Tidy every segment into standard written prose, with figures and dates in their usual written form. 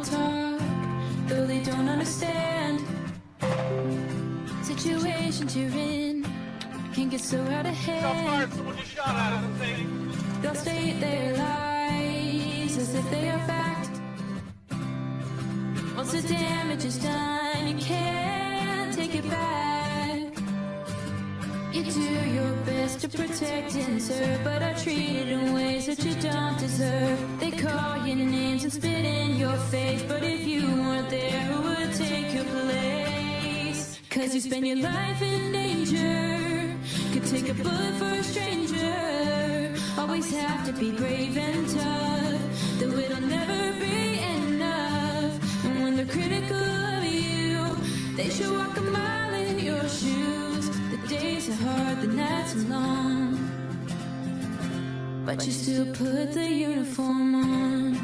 people talk, though they don't understand. Situations you're in can get so out of hand. Someone just shot out of the thing. They'll state their lies as if they are fact. Once the damage is done, you can't take it back. You do your best to protect and serve, but are treated in ways that you don't deserve. They call your names and spit in your face, but if you weren't there, who would take your place? 'Cause you spend your life in danger, could take a bullet for a stranger. Always have to be brave and tough, though it'll never be enough. And when they're critical of you, they should walk a mile in your shoes. The days are hard, the nights are long, but you still put the uniform on.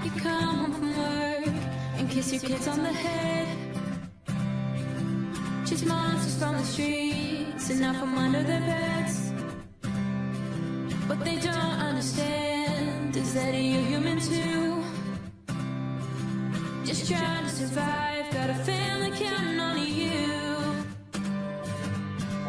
You come home from work and kiss your kids on the head. Chase monsters from the streets and out from under their beds. What they don't understand is that you're human too, just trying to survive, got a family counting on you.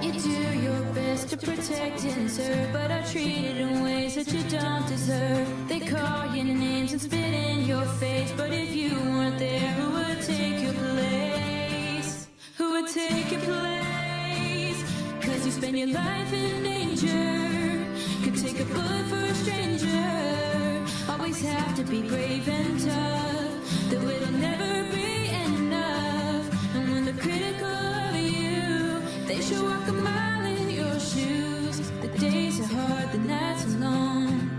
You do your best to protect and serve, but are treated in ways that you don't deserve. They call your names and spit in your face, but if you weren't there, who would take your place? Who would take your place? 'Cause you spend your life in danger, could take a bullet for a stranger. Always have to be brave and tough, though it'll never be enough. And when they're critical of you, they should walk a mile in your shoes. The days are hard, the nights are long,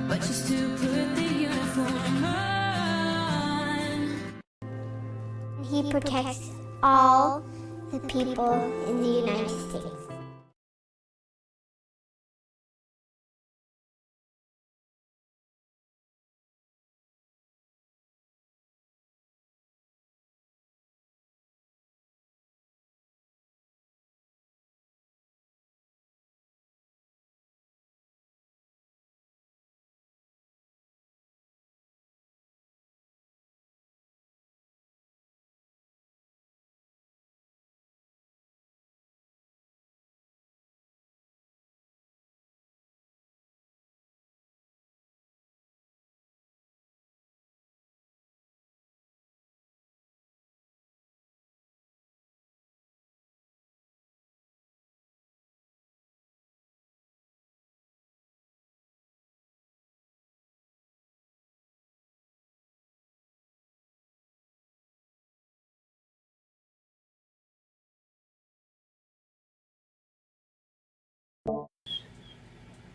but you still put the uniform on. He protects all the people in the United States.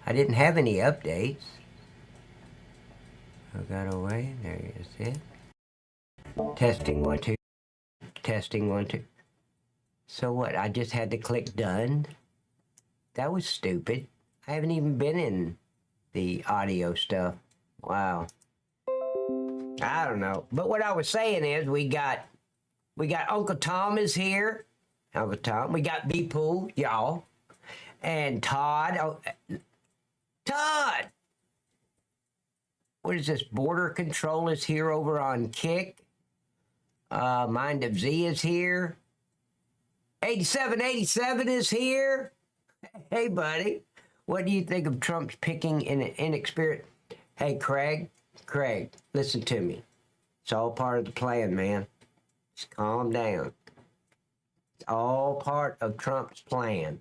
I didn't have any updates. I got away. There is it. Testing 1 2. Testing 1 2. So what? I just had to click done. That was stupid. I haven't even been in the audio stuff. Wow. I don't know. But what I was saying is we got Uncle Tom is here. Uncle Tom. We got B-Pool, y'all. And Todd. Oh, Todd! What is this? Border Control is here over on Kick. Mind of Z is here. 8787 is here. Hey, buddy. What do you think of Trump's picking in an inexperienced... Hey, Craig, listen to me. It's all part of the plan, man. Just calm down. It's all part of Trump's plan.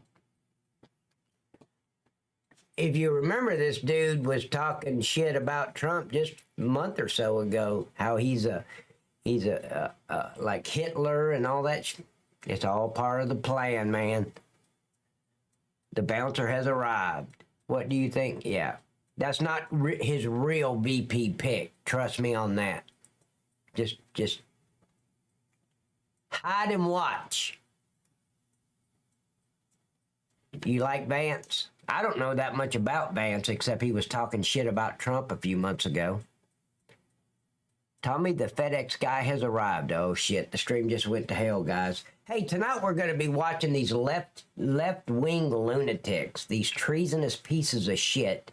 If you remember, this dude was talking shit about Trump just a month or so ago, how he's like Hitler and all that. It's all part of the plan, man. The bouncer has arrived. What do you think? Yeah, that's not his real VP pick. Trust me on that. Just hide and watch. You like Vance? I don't know that much about Vance, except he was talking shit about Trump a few months ago. Tommy, the FedEx guy has arrived. Oh, shit. The stream just went to hell, guys. Hey, tonight we're going to be watching these left-wing lunatics, these treasonous pieces of shit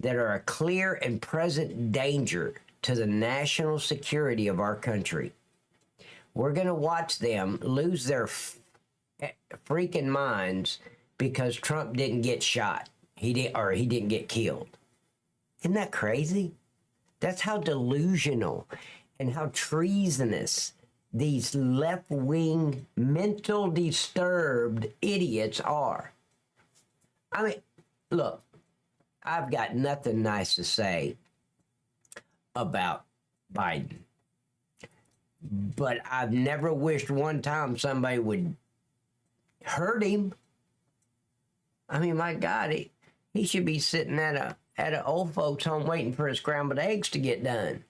that are a clear and present danger to the national security of our country. We're going to watch them lose their freaking minds because Trump didn't get shot. He didn't get killed. Isn't that crazy? That's how delusional and how treasonous these left-wing, mental disturbed idiots are. I mean, look, I've got nothing nice to say about Biden. But I've never wished one time somebody would hurt him. I mean, my God, he should be sitting at an old folks home waiting for his scrambled eggs to get done.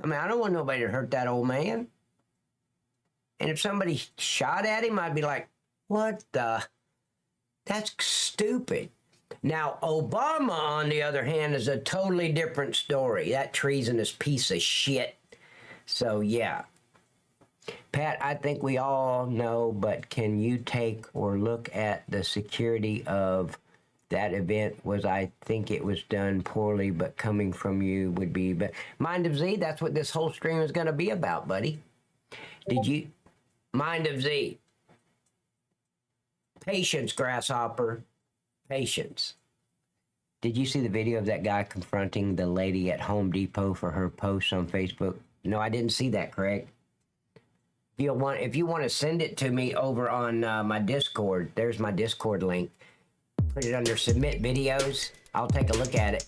I mean, I don't want nobody to hurt that old man. And if somebody shot at him, I'd be like, what the? That's stupid. Now, Obama, on the other hand, is a totally different story. That treasonous piece of shit. So, yeah. Pat, I think we all know, but can you take or look at the security of that event? I think it was done poorly, but coming from you would be... But Mind of Z, that's what this whole stream is going to be about, buddy. Did you... Mind of Z. Patience, Grasshopper. Patience. Did you see the video of that guy confronting the lady at Home Depot for her post on Facebook? No, I didn't see that, Craig. If you want to send it to me over on my Discord, there's my Discord link. Put it under Submit Videos. I'll take a look at it.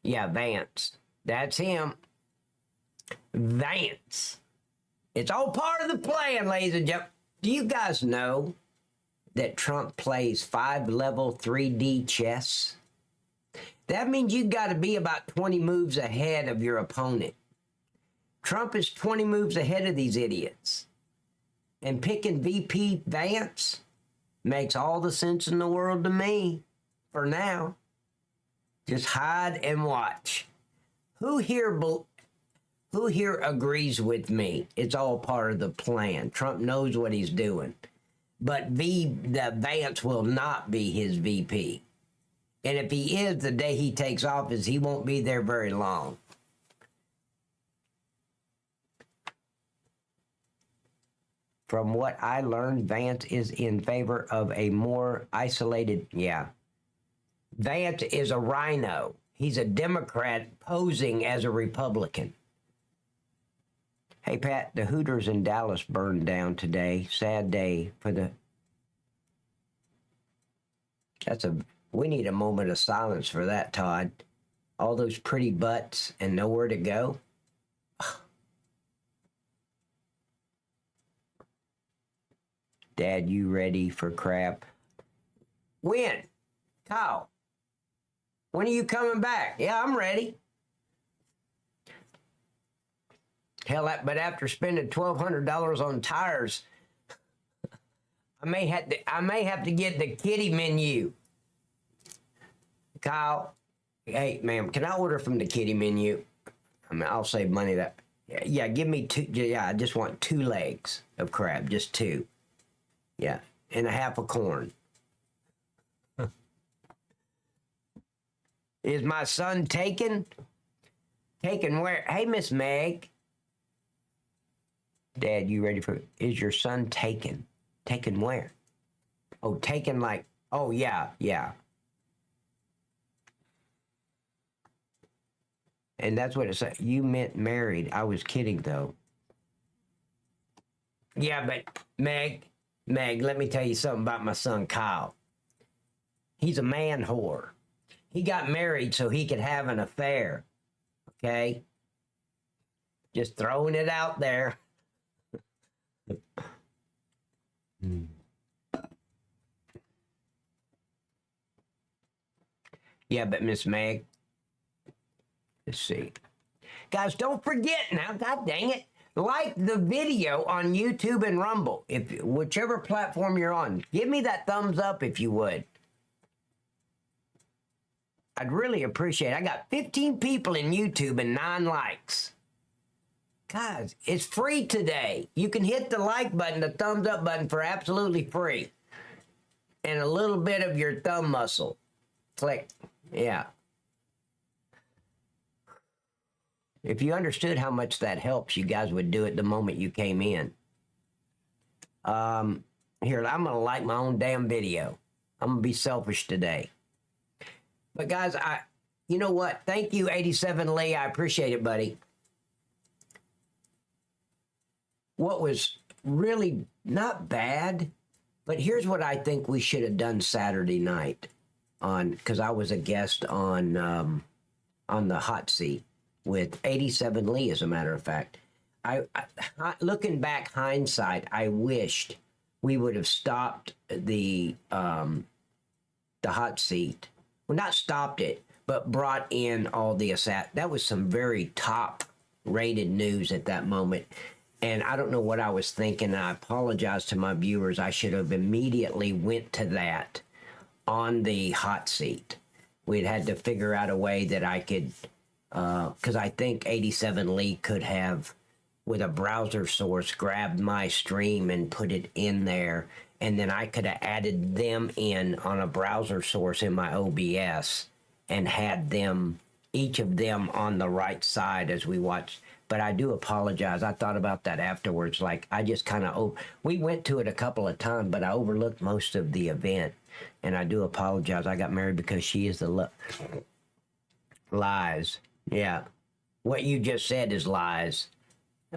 Yeah, Vance. That's him. Vance. It's all part of the plan, ladies and gentlemen. Do you guys know that Trump plays 5-level 3D chess? That means you got to be about 20 moves ahead of your opponent. Trump is 20 moves ahead of these idiots. And picking VP Vance makes all the sense in the world to me, for now. Just hide and watch. Who here agrees with me? It's all part of the plan. Trump knows what he's doing. But the Vance will not be his VP. And if he is, the day he takes office, he won't be there very long. From what I learned, Vance is in favor of a more isolated, Vance is a rhino. He's a Democrat posing as a Republican. Hey, Pat, the Hooters in Dallas burned down today. Sad day for the... We need a moment of silence for that, Todd. All those pretty butts and nowhere to go. Dad, you ready for crap? When? Kyle? When are you coming back? Yeah, I'm ready. Hell, but after spending $1,200 on tires, I may have to get the kiddie menu. Kyle, hey, ma'am, can I order from the kiddie menu? I mean, I'll save money that. Yeah, give me 2. Yeah, I just want 2 legs of crab, just 2. Yeah, and a half a corn. Is my son taken? Taken where? Hey, Miss Meg. Dad, you ready for... Is your son taken? Taken where? Oh, taken like... Oh, yeah. And that's what it said. You meant married. I was kidding, though. Yeah, but Meg, let me tell you something about my son, Kyle. He's a man whore. He got married so he could have an affair. Okay? Just throwing it out there. Yeah, but Miss Meg, let's see. Guys, don't forget now, god dang it, like the video on YouTube and Rumble. Whichever platform you're on, give me that thumbs up if you would. I'd really appreciate it. I got 15 people in YouTube and 9 likes. Guys, it's free today. You can hit the like button, the thumbs up button for absolutely free. And a little bit of your thumb muscle. Click. Yeah. If you understood how much that helps, you guys would do it the moment you came in. Here, I'm going to like my own damn video. I'm going to be selfish today. But guys, you know what? Thank you, 87 Lee. I appreciate it, buddy. What was really not bad, but here's what I think we should have done Saturday night because I was a guest on the hot seat with 87 Lee, as a matter of fact. I looking back, hindsight, I wished we would have stopped the hot seat. Well, not stopped it, but brought in all the that was some very top-rated news at that moment. And I don't know what I was thinking. I apologize to my viewers. I should have immediately went to that on the hot seat. We'd had to figure out a way that I could, because I think 87 Lee could have, with a browser source, grabbed my stream and put it in there. And then I could have added them in on a browser source in my OBS and had them, each of them on the right side as we watched. But I do apologize. I thought about that afterwards. Like, I just kind of, we went to it a couple of times, but I overlooked most of the event. And I do apologize. I got married because she is the lies. Yeah. What you just said is lies.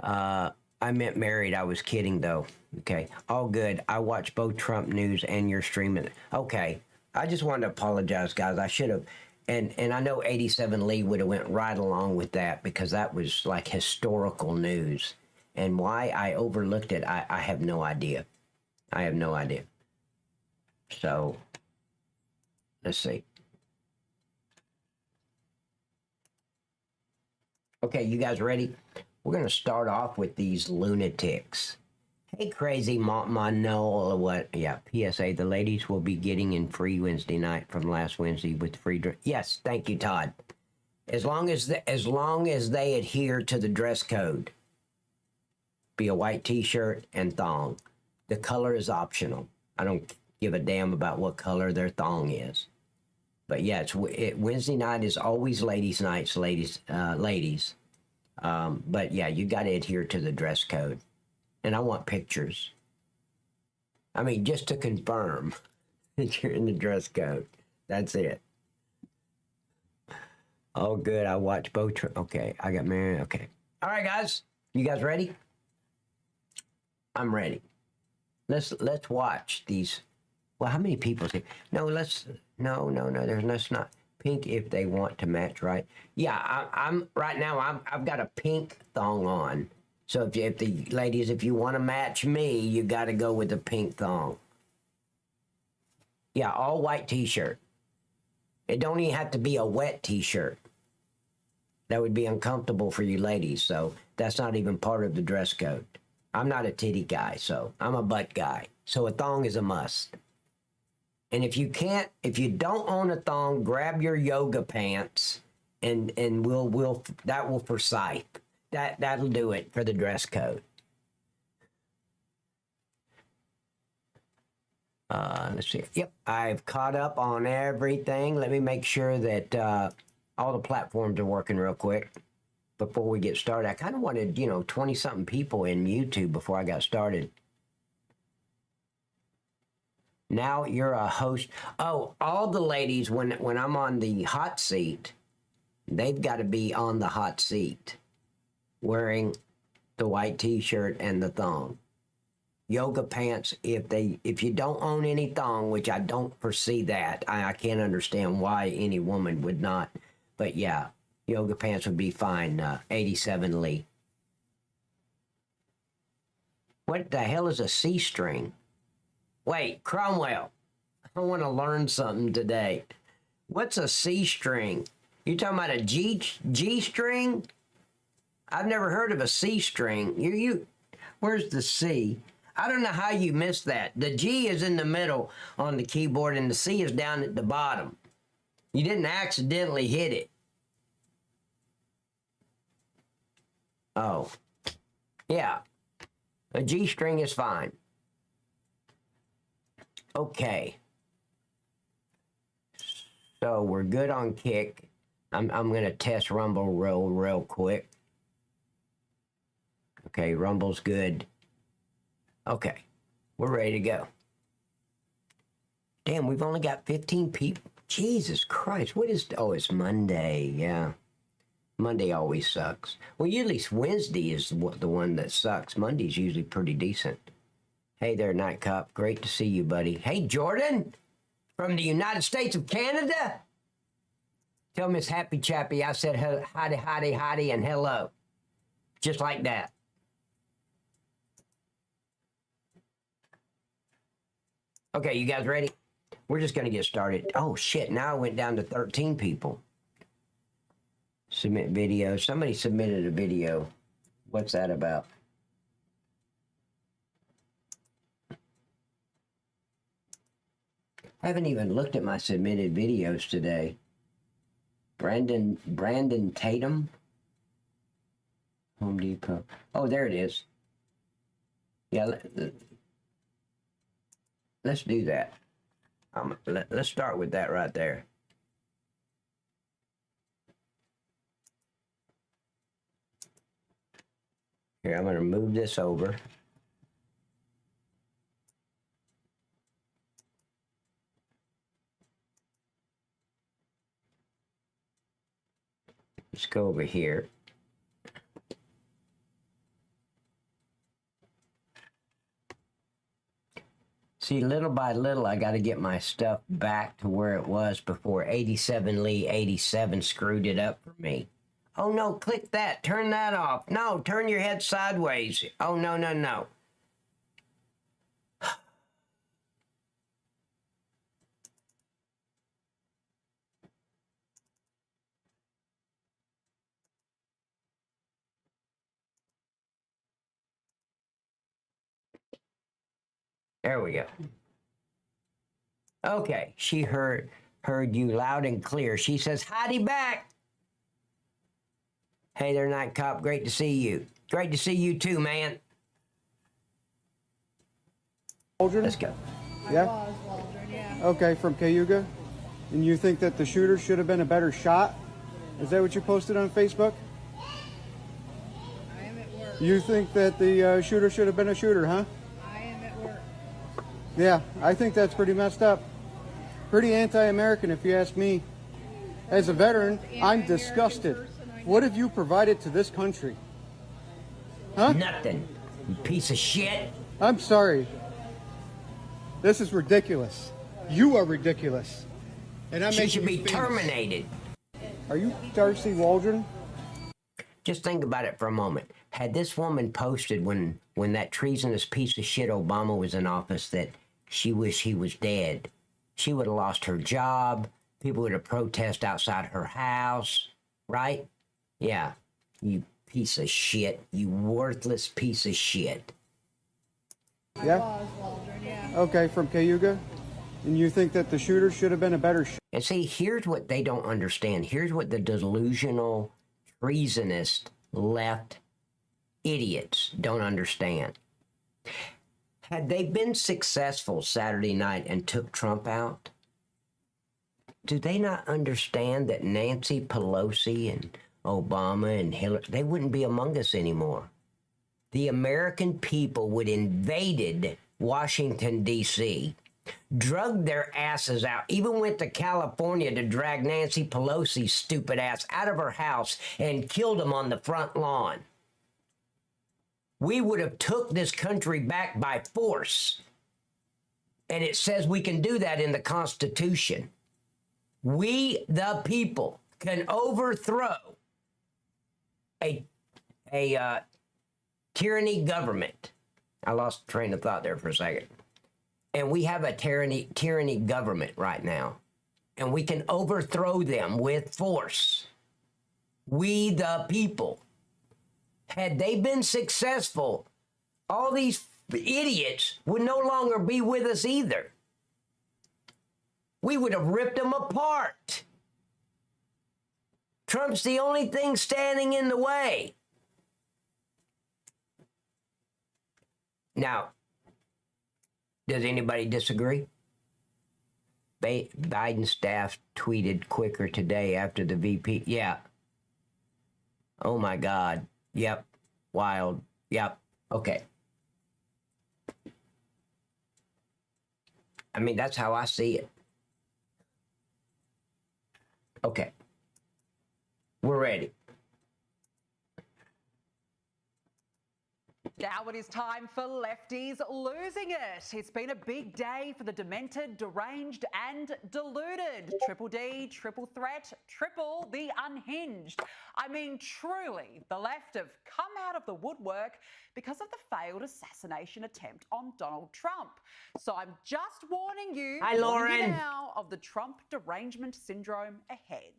I meant married. I was kidding, though. Okay. All good. I watch both Trump news and your streaming. Okay. I just wanted to apologize, guys. I should have. And I know 87 Lee would have went right along with that because that was like historical news. And why I overlooked it, I have no idea. I have no idea. So, let's see. Okay, you guys ready? We're going to start off with these lunatics. Hey, crazy Monol or what? Yeah, PSA, the ladies will be getting in free Wednesday night from last Wednesday with free drink. Yes, thank you, Todd. As long as they adhere to the dress code. Be a white t-shirt and thong. The color is optional. I don't give a damn about what color their thong is. But yeah, Wednesday night is always ladies' nights, ladies. But yeah, you got to adhere to the dress code. And I want pictures. I mean, just to confirm that you're in the dress code. That's it. Oh, good. I watched both. Okay, I got married. Okay. All right, guys. You guys ready? I'm ready. Let's watch these. Well, how many people say? No, no. Let's not. Pink if they want to match, right? Yeah, I'm right now. I've got a pink thong on. So if the ladies, if you want to match me, you got to go with the pink thong. Yeah, all white t-shirt. It don't even have to be a wet t-shirt. That would be uncomfortable for you ladies. So that's not even part of the dress code. I'm not a titty guy, so I'm a butt guy. So a thong is a must. And if you don't own a thong, grab your yoga pants, and that will for sight. That'll do it for the dress code. Let's see. Yep, I've caught up on everything. Let me make sure that all the platforms are working real quick before we get started. I kind of wanted, 20-something people in YouTube before I got started. Now you're a host. Oh, all the ladies, when I'm on the hot seat, they've got to be on the hot seat, wearing the white t-shirt and the thong. Yoga pants, if you don't own any thong, which I don't foresee that, I can't understand why any woman would not. But yeah, yoga pants would be fine. 87 Lee. What the hell is a C-string? Wait, Cromwell, I want to learn something today. What's a C-string? You talking about a G-string? I've never heard of a C-string. Where's the C? I don't know how you missed that. The G is in the middle on the keyboard and the C is down at the bottom. You didn't accidentally hit it. Oh. Yeah. A G-string is fine. Okay. So we're good on Kick. I'm going to test Rumble real quick. Okay, Rumble's good. Okay, we're ready to go. Damn, we've only got 15 people. Jesus Christ, what is... Oh, it's Monday, yeah. Monday always sucks. Well, usually Wednesday is the one that sucks. Monday's usually pretty decent. Hey there, Night Cop. Great to see you, buddy. Hey, Jordan, from the United States of Canada. Tell Miss Happy Chappy I said howdy, and hello. Just like that. Okay, you guys ready? We're just going to get started. Oh, shit. Now I went down to 13 people. Submit video. Somebody submitted a video. What's that about? I haven't even looked at my submitted videos today. Brandon Tatum. Home Depot. Oh, there it is. Yeah, let's do that. Let's start with that right there. Here, I'm going to move this over. Let's go over here. See, little by little, I got to get my stuff back to where it was before 87 Lee 87 screwed it up for me. Oh, no, click that. Turn that off. No, turn your head sideways. Oh, no, no, no. There we go. Okay, she heard you loud and clear. She says, howdy back. Hey there, Night Cop. Great to see you. Great to see you too, man. Waldron? Let's go. Yeah? Waldron, yeah. Okay, from Cayuga. And you think that the shooter should have been a better shot? Is that what you posted on Facebook? I am at work. You think that the shooter should have been a shooter, huh? I am at work. Yeah, I think that's pretty messed up. Pretty anti-American, if you ask me. As a veteran, I'm disgusted. What have you provided to this country? Huh? Nothing, you piece of shit. I'm sorry. This is ridiculous. You are ridiculous. And I'm She making should you be famous. terminated. Are you Darcy Waldron? Just think about it for a moment. Had this woman posted when that treasonous piece of shit Obama was in office that she wished he was dead, she would have lost her job. People would have protested outside her house, right? Yeah, you piece of shit. You worthless piece of shit. Yeah? Waldron, yeah. Okay, from Cayuga. And you think that the shooter should have been a better shot? And see, here's what they don't understand. Here's what the delusional, treasonous left idiots don't understand. Had they been successful Saturday night and took Trump out, do they not understand that Nancy Pelosi and Obama and Hillary, they wouldn't be among us anymore? The American people would invaded Washington, D.C., drugged their asses out, even went to California to drag Nancy Pelosi's stupid ass out of her house and killed them on the front lawn. We would have took this country back by force. And it says we can do that in the Constitution. We, the people, can overthrow a tyranny government. I lost train of thought there for a second. And we have a tyranny government right now. And we can overthrow them with force. We, the people. Had they been successful, all these idiots would no longer be with us either. We would have ripped them apart. Trump's the only thing standing in the way. Now, does anybody disagree? Biden staff tweeted quicker today after the VP. Yeah. Oh my God. Yep. Wild. Yep. Okay. I mean, that's how I see it. Okay. We're ready. Now it is time for Lefties Losing It. It's been a big day for the demented, deranged and deluded. Triple D, triple threat, triple the unhinged. I mean, truly, the left have come out of the woodwork because of the failed assassination attempt on Donald Trump. So I'm just warning you, Hi, Lauren, now of the Trump derangement syndrome ahead.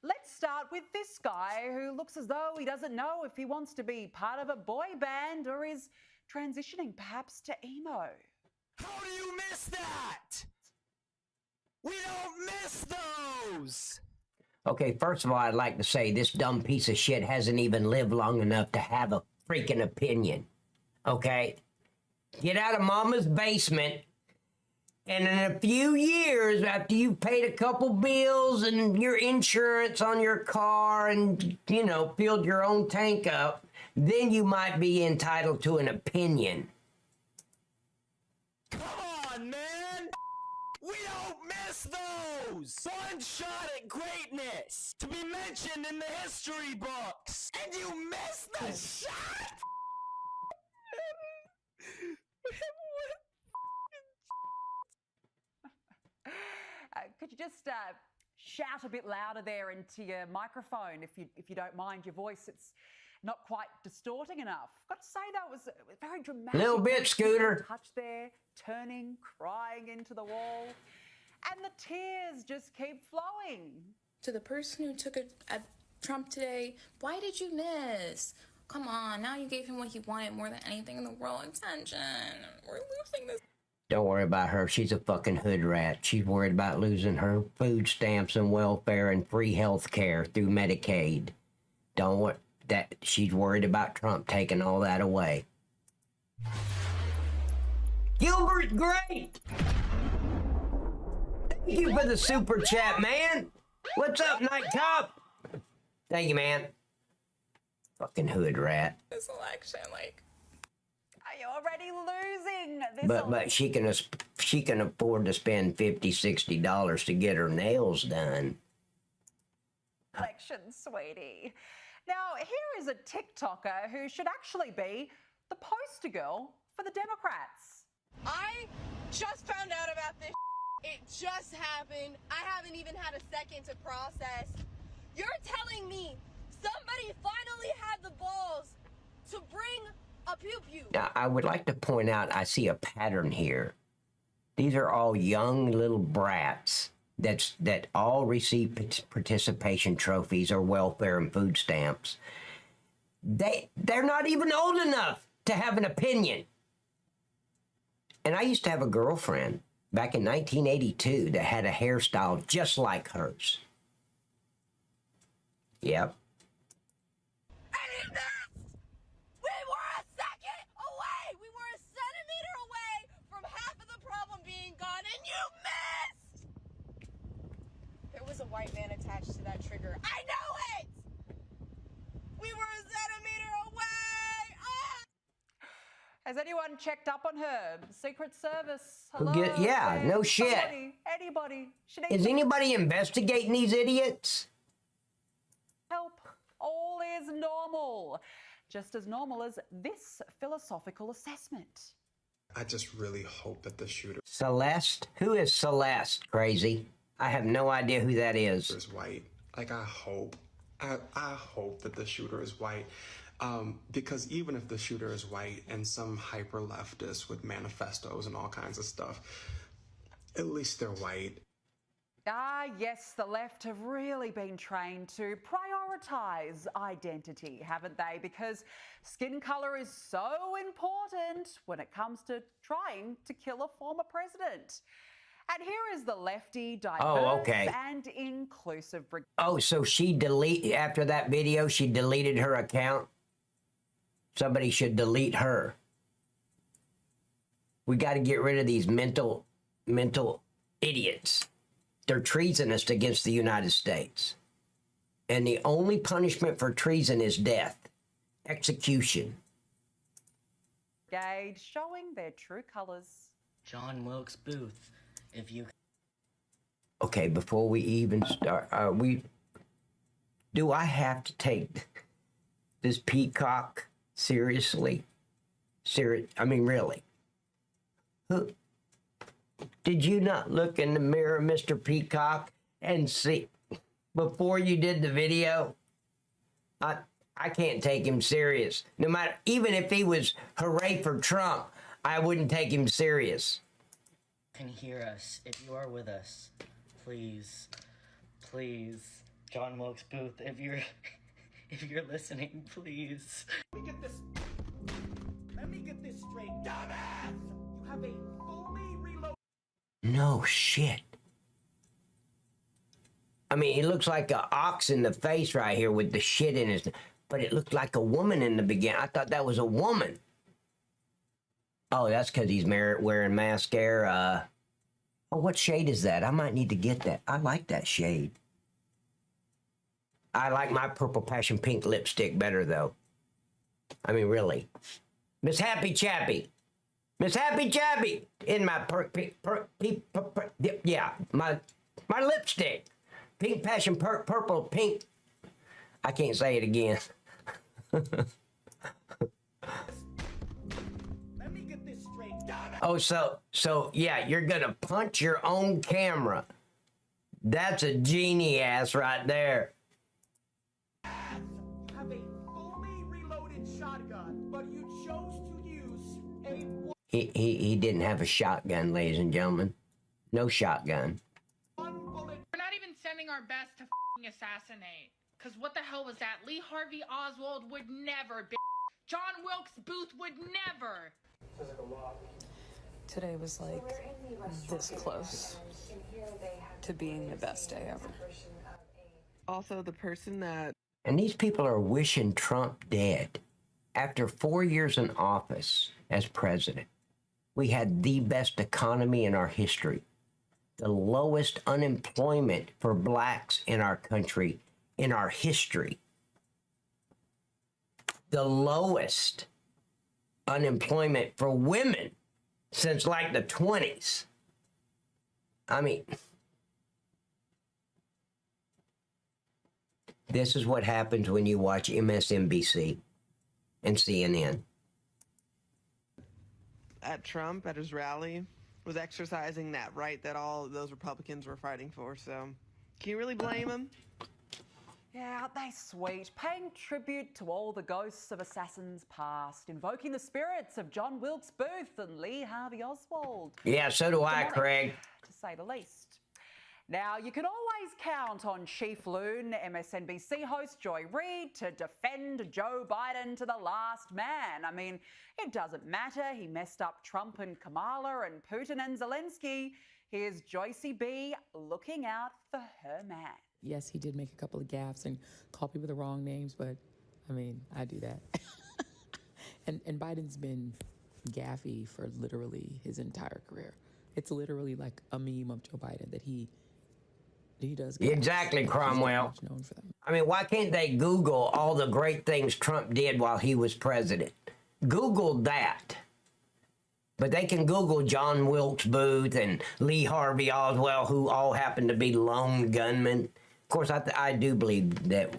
Let's start with this guy who looks as though he doesn't know if he wants to be part of a boy band or is transitioning perhaps to emo. How do you miss that? We don't miss those! Okay, first of all, I'd like to say this dumb piece of shit hasn't even lived long enough to have a freaking opinion. Okay? Get out of mama's basement, and in a few years, after you've paid a couple bills and your insurance on your car and, filled your own tank up, then you might be entitled to an opinion. Come on, man! We don't miss those! One shot at greatness! To be mentioned in the history books! And you missed the shot?! Could you just shout a bit louder there into your microphone if you don't mind your voice? It's not quite distorting enough. Got to say that was very dramatic. Little bit, Scooter. Touch there, turning, crying into the wall, and the tears just keep flowing. To the person who took a Trump today, why did you miss? Come on, now you gave him what he wanted more than anything in the world, attention. We're losing this. Don't worry about her. She's a fucking hood rat. She's worried about losing her food stamps and welfare and free health care through Medicaid. Don't worry. She's worried about Trump taking all that away. Gilbert, great! Thank you for the super chat, man. What's up, Night Cop? Thank you, man. Fucking hood rat. This election, Are you already losing this? But she can afford to spend $50-$60 to get her nails done. Election, sweetie. Now, here is a TikToker who should actually be the poster girl for the Democrats. I just found out about this. It just happened. I haven't even had a second to process. You're telling me somebody finally had the balls to bring a pew-pew. Now, I would like to point out, I see a pattern here. These are all young little brats that all receive participation trophies or welfare and food stamps. They're not even old enough to have an opinion. And I used to have a girlfriend back in 1982 that had a hairstyle just like hers. Yep. And he missed! We were a second away! We were a centimeter away from half of the problem being gone, and you missed! There was a white man attached to that trigger. I know it! We were a centimeter away! Ah! Has anyone checked up on her? Secret Service? Hello? Yeah, no shit. Anybody. Is anybody investigating these idiots? Help. All is normal. Just as normal as this philosophical assessment. I just really hope that the shooter Celeste? Who is Celeste, crazy? I have no idea who that is. is white. Like, I hope that the shooter is white. Because even if the shooter is white and some hyper leftist with manifestos and all kinds of stuff, at least they're white. Ah, yes, the left have really been trained to prioritise identity, haven't they? Because skin colour is so important when it comes to trying to kill a former president. And here is the lefty, diverse okay. and inclusive. Oh, so after that video, she deleted her account? Somebody should delete her. We got to get rid of these mental idiots. They're treasonous against the United States. And the only punishment for treason is death, execution. Brigade showing their true colours. John Wilkes Booth, if you... Okay, before we even start, do I have to take this peacock seriously? I mean, really? Did you not look in the mirror, Mr. Peacock, and see, before you did the video? I can't take him serious. No matter, even if he was hooray for Trump, I wouldn't take him serious. Can hear us. If you are with us, please, John Wilkes Booth, if you're listening, please. Let me get this straight, dumbass! You have a fully reloaded... No shit. I mean, he looks like an ox in the face right here with the shit in his... But it looked like a woman in the beginning. I thought that was a woman. Oh, that's because he's wearing mascara. Oh, what shade is that? I might need to get that. I like that shade. I like my purple passion pink lipstick better, though. I mean, really. Miss Happy Chappy. Miss Happy Chappy. In my yeah, my lipstick. Pink passion purple pink. I can't say it again. Let me get this straight, dumbass! Oh, so yeah, you're gonna punch your own camera. That's a genie ass right there. You have a fully reloaded shotgun, but you chose to use a... He didn't have a shotgun, ladies and gentlemen. No shotgun. We're not even sending our best to f***ing assassinate. Because what the hell was that? Lee Harvey Oswald would never, John Wilkes Booth would never. Today was like this close to being the best day ever. Also, the person that... And these people are wishing Trump dead. After 4 years in office as president, we had the best economy in our history, the lowest unemployment for blacks in our country, in our history, the lowest unemployment for women since like the 20s. I mean, this is what happens when you watch MSNBC and CNN. At Trump, at his rally, was exercising that right that all of those Republicans were fighting for, so can you really blame him? Yeah, aren't they sweet? Paying tribute to all the ghosts of assassins past, invoking the spirits of John Wilkes Booth and Lee Harvey Oswald. Yeah, so do I, Craig. To say the least. Now, you can always count on Chief Loon, MSNBC host Joy Reid, to defend Joe Biden to the last man. I mean, it doesn't matter. He messed up Trump and Kamala and Putin and Zelensky. Here's Joycey B looking out for her man. Yes, he did make a couple of gaffes and call people the wrong names, but I mean, I do that. and Biden's been gaffy for literally his entire career. It's literally like a meme of Joe Biden that he does. Exactly, Cromwell. Known for them. I mean, why can't they Google all the great things Trump did while he was president? Google that. But they can Google John Wilkes Booth and Lee Harvey Oswald, who all happen to be lone gunmen. Of course, I do believe that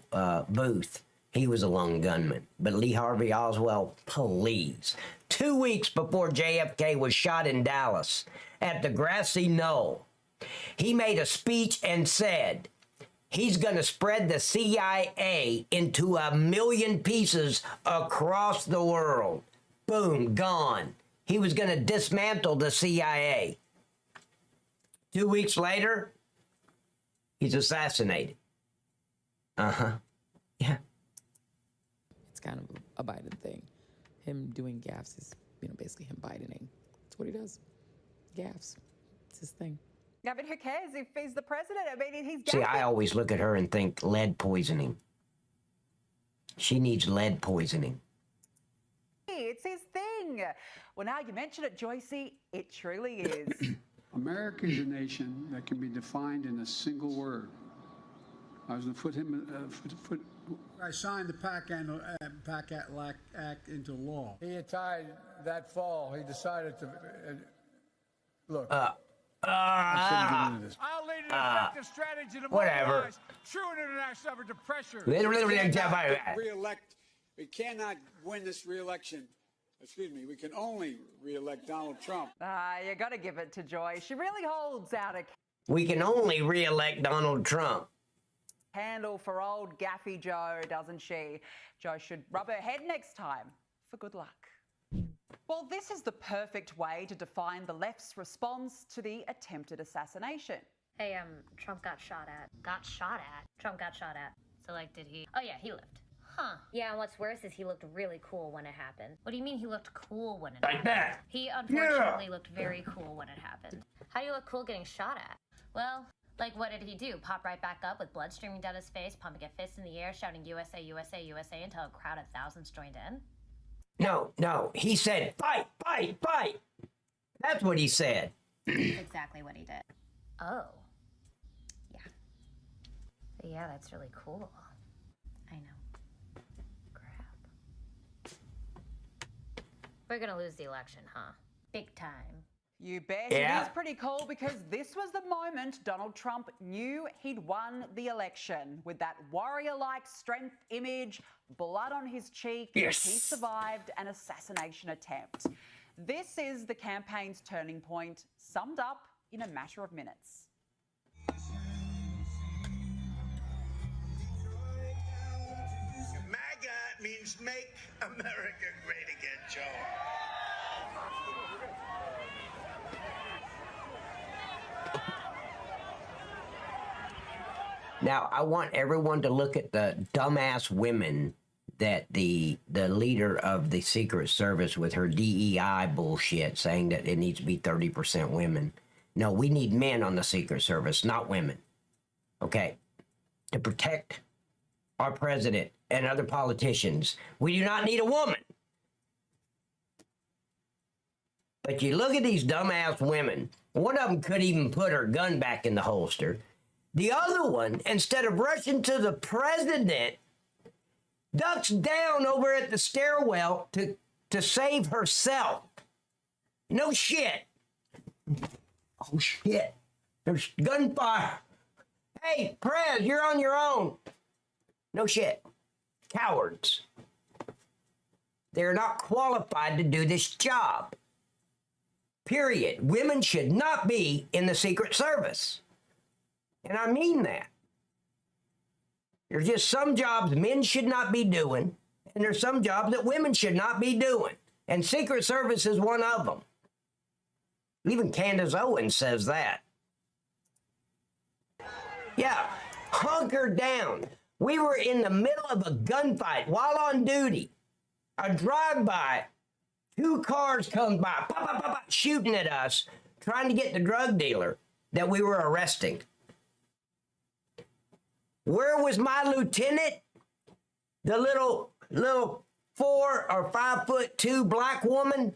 Booth, he was a lone gunman. But Lee Harvey Oswald, please. 2 weeks before JFK was shot in Dallas at the grassy knoll, he made a speech and said he's going to spread the CIA into 1 million pieces across the world. Boom, gone. He was going to dismantle the CIA. 2 weeks later, he's assassinated. Yeah. It's kind of a Biden thing. Him doing gaffes is, basically him Bidening. That's what he does. Gaffes. It's his thing. Yeah, but who cares if he's the president? I mean, he's See, gaffing. I always look at her and think lead poisoning. She needs lead poisoning. It's his thing. Well, now you mention it, Joycey, it truly is. America is a nation that can be defined in a single word. I was going to I signed the PAC Act into law. He had tied that fall. He decided to look. I'll lead an effective strategy to whatever. mobilize true international effort to pressure. We cannot win this re-election. Excuse me. We can only re-elect Donald Trump. You got to give it to Joy. She really holds out a We can only re-elect Donald Trump. candle for old Gaffy Joe, doesn't she? Joe should rub her head next time for good luck. Well, this is the perfect way to define the left's response to the attempted assassination. Hey, Trump got shot at. Got shot at? Trump got shot at. So, like, did he? Oh, yeah, he lived. Huh. Yeah, and what's worse is he looked really cool when it happened. What do you mean he looked cool when it happened? Like that. He unfortunately looked very cool when it happened. How do you look cool getting shot at? Well, like, what did he do? Pop right back up with blood streaming down his face, pumping a fist in the air, shouting USA, USA, USA until a crowd of thousands joined in? No. He said, fight, fight, fight. That's what he said. That's exactly what he did. Oh. Yeah. Yeah, that's really cool. I know. We're gonna lose the election, huh? Big time. You bet. Yeah. It is pretty cool because this was the moment Donald Trump knew he'd won the election. With that warrior-like strength image, blood on his cheek, yes. He survived an assassination attempt. This is the campaign's turning point, summed up in a matter of minutes. MAGA means make America great again, Joe. Now, I want everyone to look at the dumbass women that the leader of the Secret Service with her DEI bullshit saying that it needs to be 30% women. No, we need men on the Secret Service, not women. Okay? To protect our president and other politicians, we do not need a woman. But you look at these dumbass women. One of them could even put her gun back in the holster. The other one, instead of rushing to the president, ducks down over at the stairwell to save herself. No shit. Oh, shit. There's gunfire. Hey, Prez, you're on your own. No shit. Cowards. They're not qualified to do this job. Period. Women should not be in the Secret Service. And I mean that. There's just some jobs men should not be doing, and there's some jobs that women should not be doing. And Secret Service is one of them. Even Candace Owens says that. Yeah, hunker down. We were in the middle of a gunfight while on duty. A drive-by, 2 cars come by, pop, pop, pop, pop, shooting at us, trying to get the drug dealer that we were arresting. Where was my lieutenant? The little 4 or 5'2" black woman?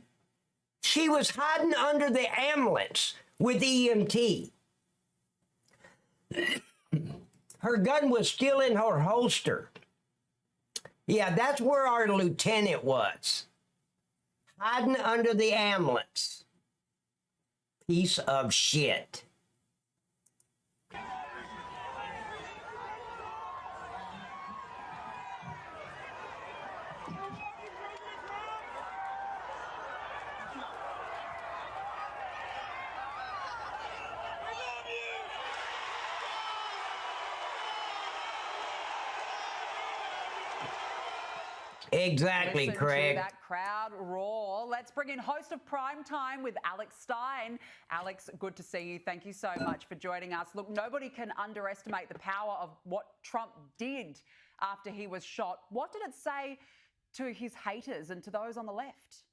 She was hiding under the ambulance with EMT. Her gun was still in her holster. Yeah, that's where our lieutenant was. Hiding under the ambulance. Piece of shit. Exactly, Listen Craig. to that crowd roar. Let's bring in host of Prime Time with Alex Stein. Alex, good to see you. Thank you so much for joining us. Look, nobody can underestimate the power of what Trump did after he was shot. What did it say to his haters and to those on the left?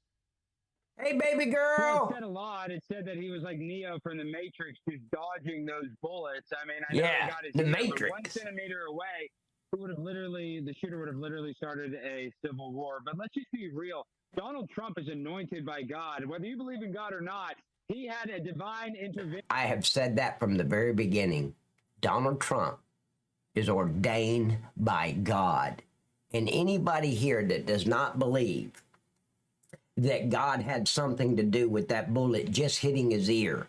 Hey, baby Well, girl. it said a lot. It said that he was like Neo from the Matrix, just dodging those bullets. I mean, I know he Yeah, got his the ear, but 1 Matrix. centimeter away, the shooter would have literally started a civil war. But let's just be real. Donald Trump is anointed by God. Whether you believe in God or not, he had a divine intervention. I have said that from the very beginning. Donald Trump is ordained by God. And anybody here that does not believe that God had something to do with that bullet just hitting his ear,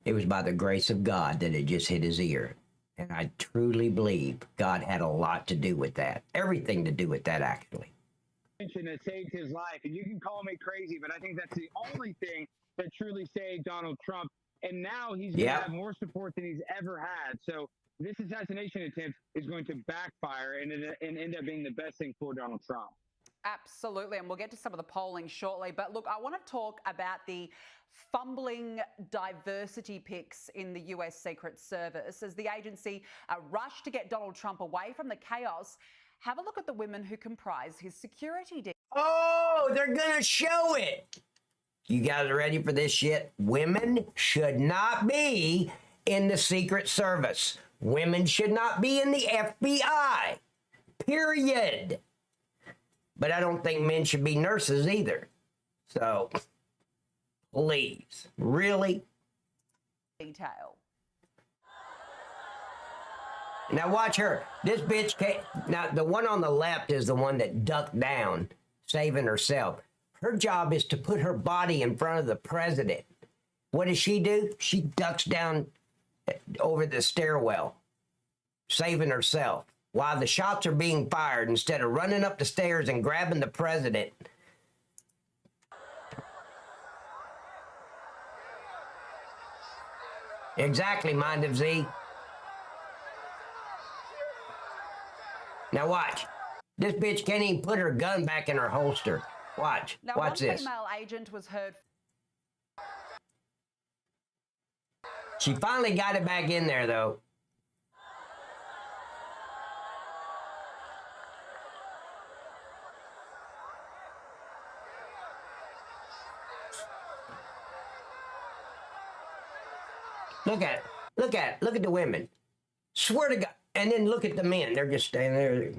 it was by the grace of God that it just hit his ear. And I truly believe God had a lot to do with that. Everything to do with that, actually. That saved his life. And you can call me crazy, but I think that's the only thing that truly saved Donald Trump. And now he's going to have more support than he's ever had. So this assassination attempt is going to backfire and end up being the best thing for Donald Trump. Absolutely, and we'll get to some of the polling shortly. But look, I want to talk about the fumbling diversity picks in the US Secret Service as the agency rushed to get Donald Trump away from the chaos. Have a look at the women who comprise his security team. Oh, they're going to show it. You guys ready for this shit? Women should not be in the Secret Service. Women should not be in the FBI. Period. But I don't think men should be nurses either. So, please, really? Detail. Now watch her. This bitch can't. Now, the one on the left is the one that ducked down, saving herself. Her job is to put her body in front of the president. What does she do? She ducks down over the stairwell, saving herself. While the shots are being fired, instead of running up the stairs and grabbing the president. Exactly, Mind of Z. Now watch. This bitch can't even put her gun back in her holster. Watch. Now, Watch one this. female agent was heard. She finally got it back in there, though. Look at it. Look at it. Look at the women. Swear to God. And then look at the men. They're just standing there,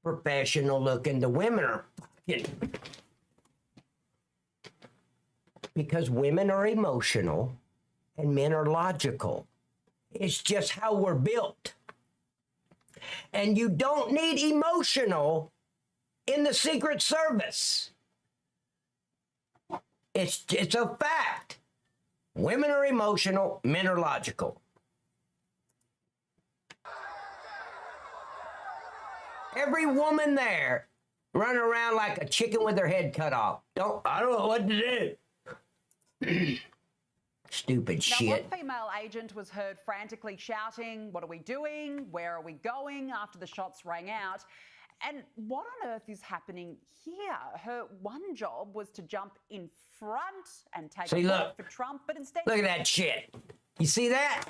professional looking. The women are fucking... Because women are emotional and men are logical. It's just how we're built. And you don't need emotional in the Secret Service. It's a fact. Women are emotional, men are logical. Every woman there running around like a chicken with her head cut off. I don't know what to do. Stupid shit. Now, one female agent was heard frantically shouting, "What are we doing? Where are we going?" after the shots rang out. And what on earth is happening here? Her one job was to jump in front and take a bullet for Trump, but instead... Look at that shit. You see that?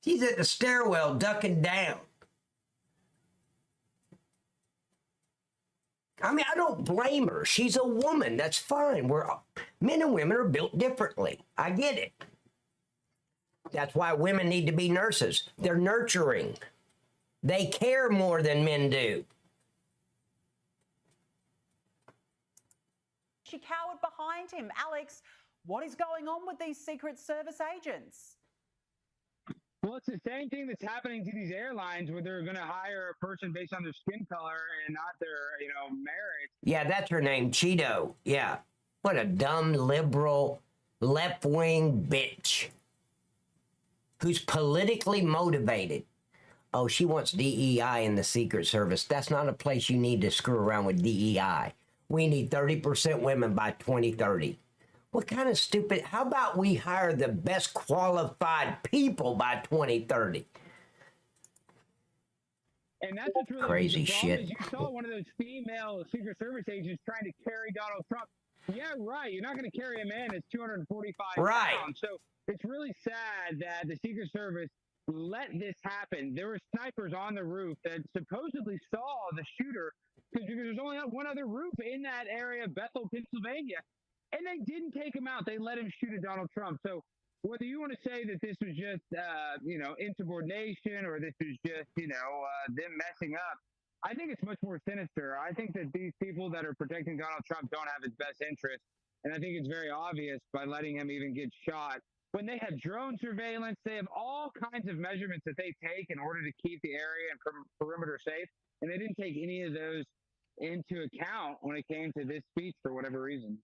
She's at the stairwell ducking down. I mean, I don't blame her. She's a woman. That's fine. Men and women are built differently. I get it. That's why women need to be nurses. They're nurturing. They care more than men do. She cowered behind him. Alex, what is going on with these Secret Service agents? Well, it's the same thing that's happening to these airlines where they're going to hire a person based on their skin color and not their, merit. Yeah, that's her name, Cheeto. Yeah. What a dumb, liberal, left-wing bitch who's politically motivated. Oh, she wants DEI in the Secret Service. That's not a place you need to screw around with DEI. We need 30% women by 2030. What kind of stupid... How about we hire the best qualified people by 2030? And that's what's really crazy the shit. Is you saw one of those female Secret Service agents trying to carry Donald Trump. Yeah, right. You're not going to carry a man that's 245 pounds. So it's really sad that the Secret Service let this happen. There were snipers on the roof that supposedly saw the shooter because there's only one other roof in that area, Bethel, Pennsylvania, and they didn't take him out. They let him shoot at Donald Trump. So whether you want to say that this was just, insubordination or this was just, them messing up, I think it's much more sinister. I think that these people that are protecting Donald Trump don't have his best interest. And I think it's very obvious by letting him even get shot. When they have drone surveillance, they have all kinds of measurements that they take in order to keep the area and perimeter safe. And they didn't take any of those into account when it came to this speech for whatever reason.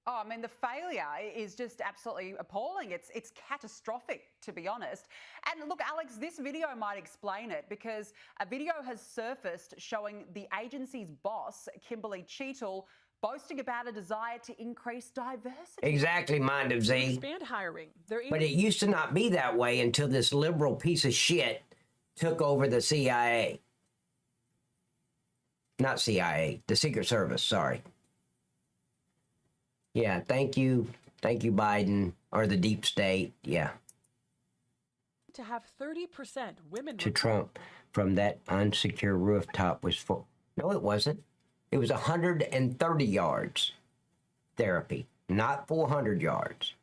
Oh, I mean, the failure is just absolutely appalling. It's catastrophic, to be honest. And look, Alex, this video might explain it because a video has surfaced showing the agency's boss, Kimberly Cheetle, boasting about a desire to increase diversity. Exactly, Mind of Z. Expand hiring. But it used to not be that way until this liberal piece of shit took over the CIA. Not CIA, the Secret Service, sorry. Yeah, thank you. Thank you, Biden, or the deep state, yeah. To have 30% women To Trump from that unsecure rooftop was full. No, it wasn't. It was 130 yards therapy, not 400 yards.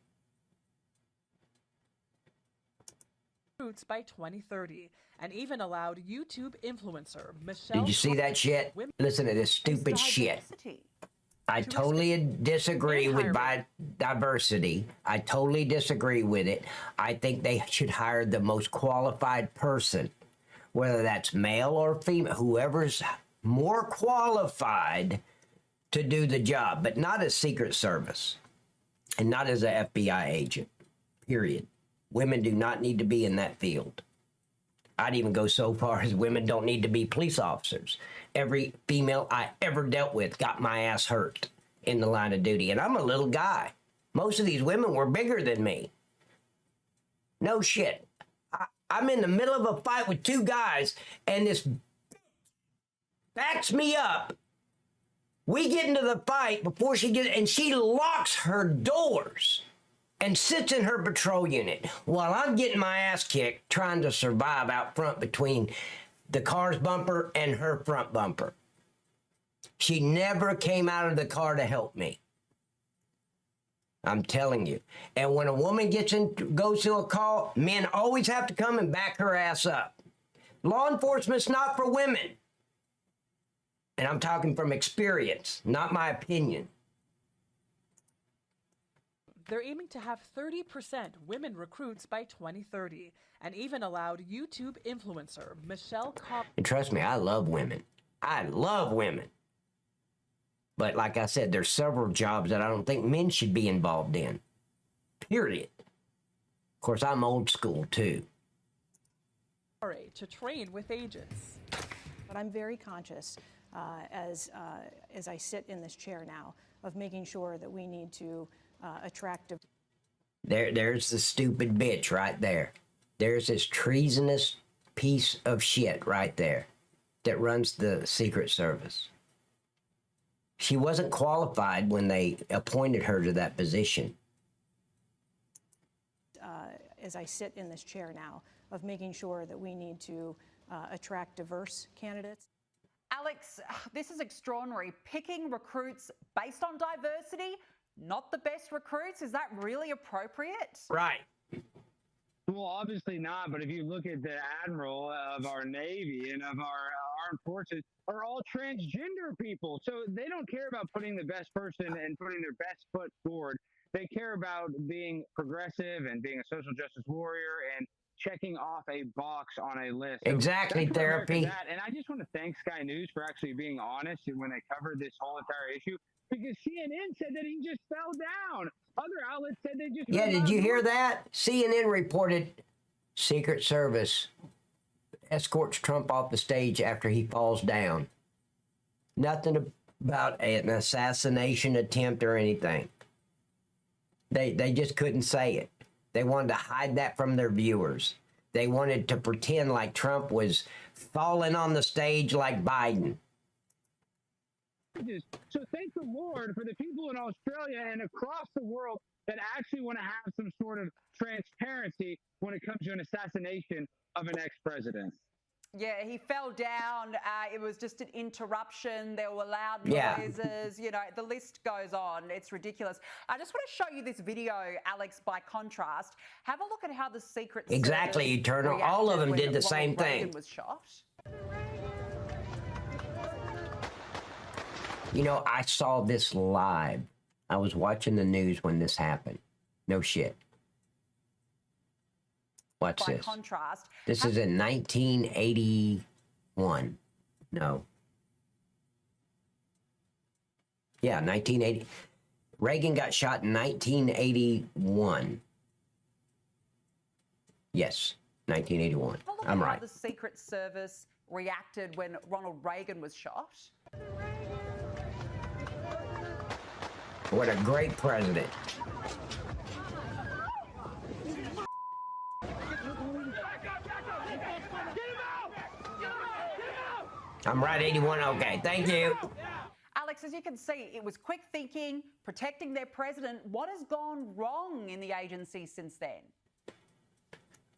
recruits by 2030, and even allowed YouTube influencer Michelle. Did you see that shit? Listen to this stupid shit. I totally disagree with diversity. I totally disagree with it. I think they should hire the most qualified person, whether that's male or female, whoever's more qualified to do the job, but not as Secret Service and not as an FBI agent, period. Women do not need to be in that field. I'd even go so far as women don't need to be police officers. Every female I ever dealt with got my ass hurt in the line of duty, and I'm a little guy. Most of these women were bigger than me. No shit. I'm in the middle of a fight with two guys, and this backs me up. We get into the fight before she gets, and she locks her doors and sits in her patrol unit while I'm getting my ass kicked trying to survive out front between the car's bumper and her front bumper. She never came out of the car to help me. I'm telling you. And when a woman goes to a call, men always have to come and back her ass up. Law enforcement's not for women. And I'm talking from experience, not my opinion. They're aiming to have 30% women recruits by 2030, and even allowed YouTube influencer Michelle Cobb. And trust me, I love women. I love women. But like I said, there's several jobs that I don't think men should be involved in. Period. Of course, I'm old school too. To train with agents. But I'm very conscious as I sit in this chair now of making sure that we need to attract. There's the stupid bitch right there. There's this treasonous piece of shit right there that runs the Secret Service. She wasn't qualified when they appointed her to that position. As I sit in this chair now of making sure that we need to attract diverse candidates. Alex, this is extraordinary. Picking recruits based on diversity, not the best recruits. Is that really appropriate? Right. Well, obviously not. But if you look at the admiral of our Navy and of our armed forces, are all transgender people. So they don't care about putting the best person and putting their best foot forward. They care about being progressive and being a social justice warrior and checking off a box on a list. So exactly, therapy. And I just want to thank Sky News for actually being honest when they covered this whole entire issue, because CNN said that he just fell down. Other outlets said they just... Yeah, did you hear that? CNN reported Secret Service escorts Trump off the stage after he falls down. Nothing about an assassination attempt or anything. They just couldn't say it. They wanted to hide that from their viewers. They wanted to pretend like Trump was falling on the stage like Biden. So thank the Lord for the people in Australia and across the world that actually want to have some sort of transparency when it comes to an assassination of an ex-president. Yeah, he fell down. It was just an interruption. There were loud Yeah. noises. You know, the list goes on. It's ridiculous. I just want to show you this video, Alex, by contrast. Have a look at how the Secret Service Exactly, Eternal. All of them reacted did the when same Ronald Reagan thing. was shot. You know, I saw this live. I was watching the news when this happened. No shit. Watch By this. contrast, This is in 1981. No. Yeah, 1980. Reagan got shot in 1981. Yes, 1981. have a look I'm at right. how the Secret Service reacted when Ronald Reagan was shot. What a great president. I'm right, 81. Okay, thank you. Alex, as you can see, it was quick thinking, protecting their president. What has gone wrong in the agency since then?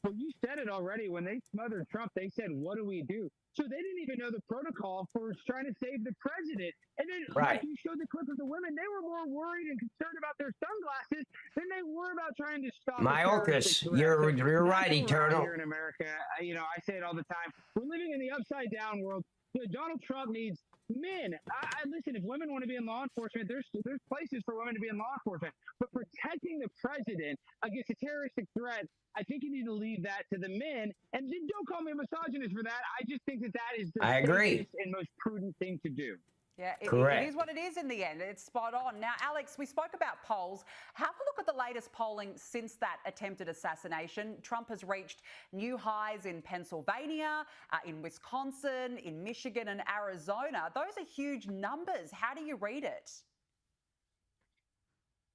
Well, you said it already. When they smothered Trump, they said, what do we do? So they didn't even know the protocol for trying to save the president. And then, Right. like you showed the clip of the women, they were more worried and concerned about their sunglasses than they were about trying to stop a Mayorkas, terroristic threat. you're So right, that's what we're at Eternal. Here in America, you know, I say it all the time. We're living in the upside down world. Donald Trump needs men. Listen, if women want to be in law enforcement, there's places for women to be in law enforcement. But protecting the president against a terroristic threat, I think you need to leave that to the men. And don't call me a misogynist for that. I just think that is the I agree. safest and most prudent thing to do. Yeah, Correct. it is what it is in the end. It's spot on. Now, Alex, we spoke about polls. Have a look at the latest polling since that attempted assassination. Trump has reached new highs in Pennsylvania, in Wisconsin, in Michigan and Arizona. Those are huge numbers. How do you read it?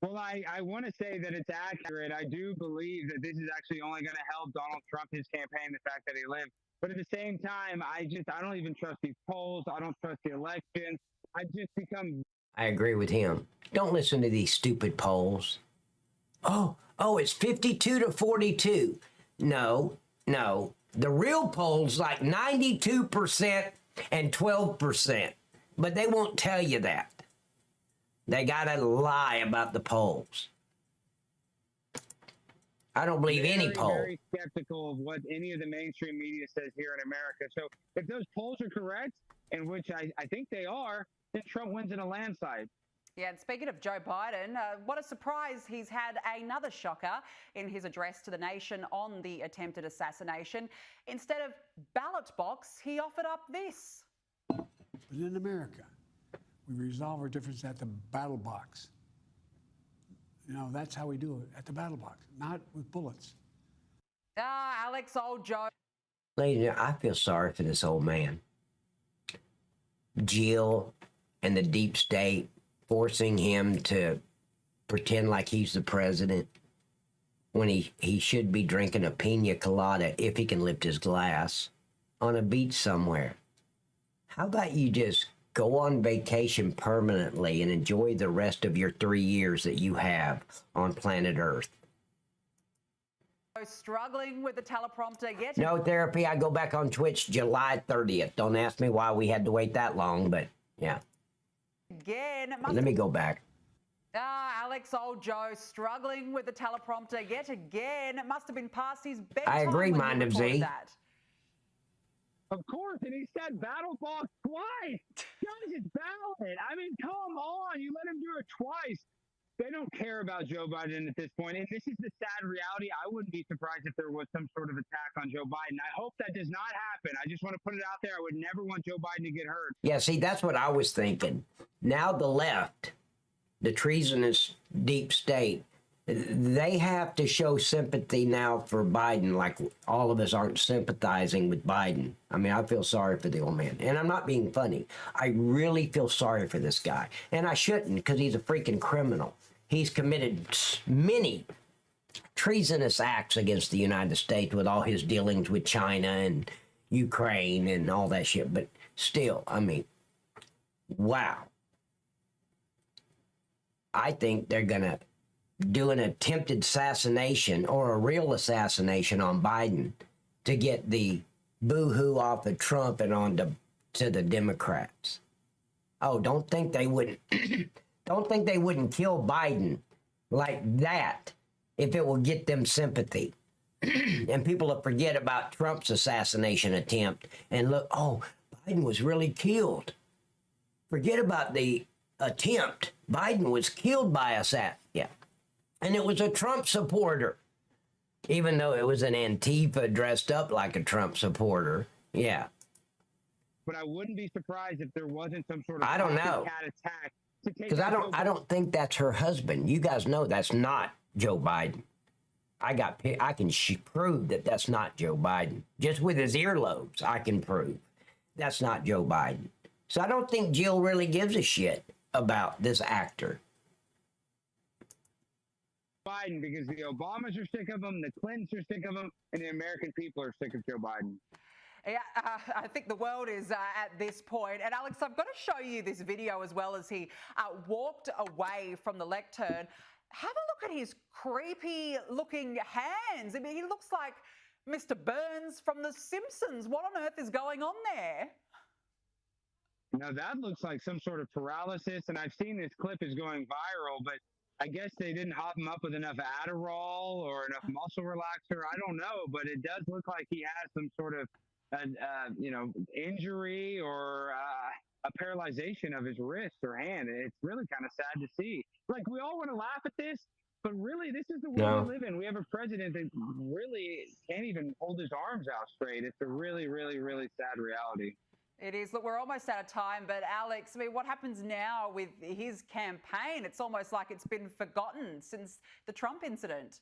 Well, I want to say that it's accurate. I do believe that this is actually only going to help Donald Trump, his campaign, the fact that he lived. But at the same time, I don't even trust these polls. I don't trust the election. I just become. I agree with him. Don't listen to these stupid polls. Oh, it's 52 to 42. No. The real polls like 92% and 12%. But they won't tell you that. They gotta lie about the polls. I don't believe any poll. Very skeptical of what any of the mainstream media says here in America. So if those polls are correct, and which I think they are, then Trump wins in a landslide. Yeah, and speaking of Joe Biden, what a surprise. He's had another shocker in his address to the nation on the attempted assassination. Instead of ballot box, he offered up this. But in America, we resolve our differences at the battle box. You know, that's how we do it, at the battle box, not with bullets. Alex, old Joe. Ladies, I feel sorry for this old man. Jill and the deep state forcing him to pretend like he's the president when he should be drinking a pina colada, if he can lift his glass, on a beach somewhere. How about you just go on vacation permanently and enjoy the rest of your 3 years that you have on planet Earth? Struggling with the teleprompter yet. No therapy. I go back on Twitch July 30th. Don't ask me why we had to wait that long, but yeah. Again, Let me go back. Alex, old Joe, struggling with the teleprompter yet again. It must have been past his bedtime. I agree, when Mind he of reported Z. that. Of course, and he said battle box twice. Guys, it's valid. I mean, come on. You let him do it twice. They don't care about Joe Biden at this point. And this is the sad reality. I wouldn't be surprised if there was some sort of attack on Joe Biden. I hope that does not happen. I just want to put it out there. I would never want Joe Biden to get hurt. Yeah, see, that's what I was thinking. Now the left, the treasonous deep state, they have to show sympathy now for Biden, like all of us aren't sympathizing with Biden. I mean, I feel sorry for the old man. And I'm not being funny. I really feel sorry for this guy. And I shouldn't, because he's a freaking criminal. He's committed many treasonous acts against the United States with all his dealings with China and Ukraine and all that shit. But still, I mean, wow. I think they're going to do an attempted assassination or a real assassination on Biden to get the boo-hoo off of Trump and on to the Democrats. Oh, don't think they wouldn't don't think they wouldn't kill Biden like that if it will get them sympathy. And people will forget about Trump's assassination attempt and look, oh, Biden was really killed. Forget about the attempt. Biden was killed by yeah. And it was a Trump supporter. Even though it was an Antifa dressed up like a Trump supporter. Yeah. But I wouldn't be surprised if there wasn't some sort of I don't know. attack to take Because I don't think that's her husband. You guys know that's not Joe Biden. I can prove that that's not Joe Biden. Just with his earlobes, I can prove that's not Joe Biden. So I don't think Jill really gives a shit about this actor. Biden, because the Obamas are sick of him, the Clintons are sick of him, and the American people are sick of Joe Biden. Yeah, I think the world is at this point. And Alex, I've got to show you this video as well as he walked away from the lectern. Have a look at his creepy looking hands. I mean, he looks like Mr. Burns from The Simpsons. What on earth is going on there? Now that looks like some sort of paralysis, and I've seen this clip is going viral, but I guess they didn't hop him up with enough Adderall or enough muscle relaxer. I don't know, but it does look like he has some sort of, injury or a paralyzation of his wrist or hand. It's really kind of sad to see. Like, we all want to laugh at this, but really, this is the world we live in. We have a president that really can't even hold his arms out straight. It's a really, really, really sad reality. It is. Look, we're almost out of time, but Alex, I mean, what happens now with his campaign? It's almost like it's been forgotten since the Trump incident.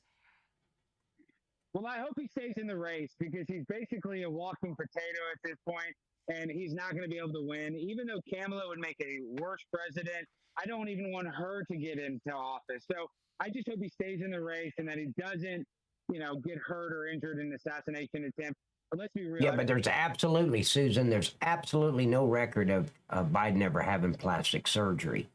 Well, I hope he stays in the race because he's basically a walking potato at this point, and he's not going to be able to win. Even though Kamala would make a worse president, I don't even want her to get into office. So I just hope he stays in the race and that he doesn't, get hurt or injured in an assassination attempt. But let's be real. Yeah, but there's absolutely, Susan, there's absolutely no record of Biden ever having plastic surgery.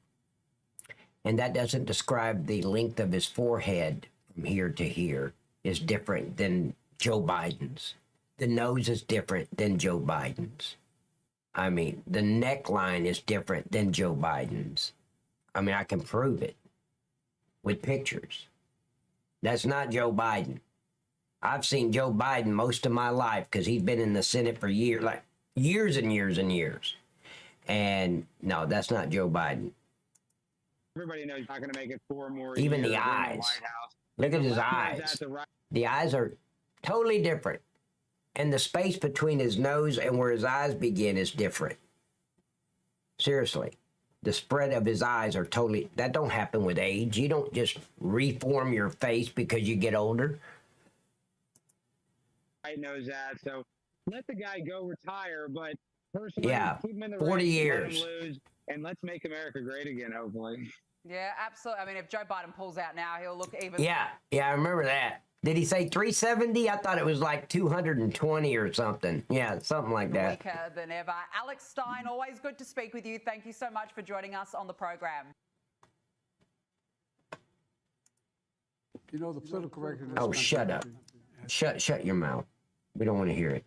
And that doesn't describe the length of his forehead from here to here is different than Joe Biden's. The nose is different than Joe Biden's. I mean, the neckline is different than Joe Biden's. I mean, I can prove it with pictures. That's not Joe Biden. I've seen Joe Biden most of my life because he's been in the Senate for years, like years and years and years. And no, that's not Joe Biden. Everybody knows he's not going to make it 4 more Even years the in eyes. White House. Look at his The left eyes. knows that The eyes are totally different. And the space between his nose and where his eyes begin is different. Seriously. The spread of his eyes are totally, that don't happen with age. You don't just reform your face because you get older. Right knows that. So let the guy go retire, but personally, Yeah, keep him in the 40 race, years. let him lose, and let's make America great again, hopefully. Yeah, absolutely. I mean, if Joe Biden pulls out now, he'll look even... Yeah, I remember that. Did he say 370? I thought it was like 220 or something. Yeah, something like that. weaker than ever. Alex Stein, always good to speak with you. Thank you so much for joining us on the program. You know, the political record. in this Oh, country- shut up. Shut your mouth. We don't want to hear it.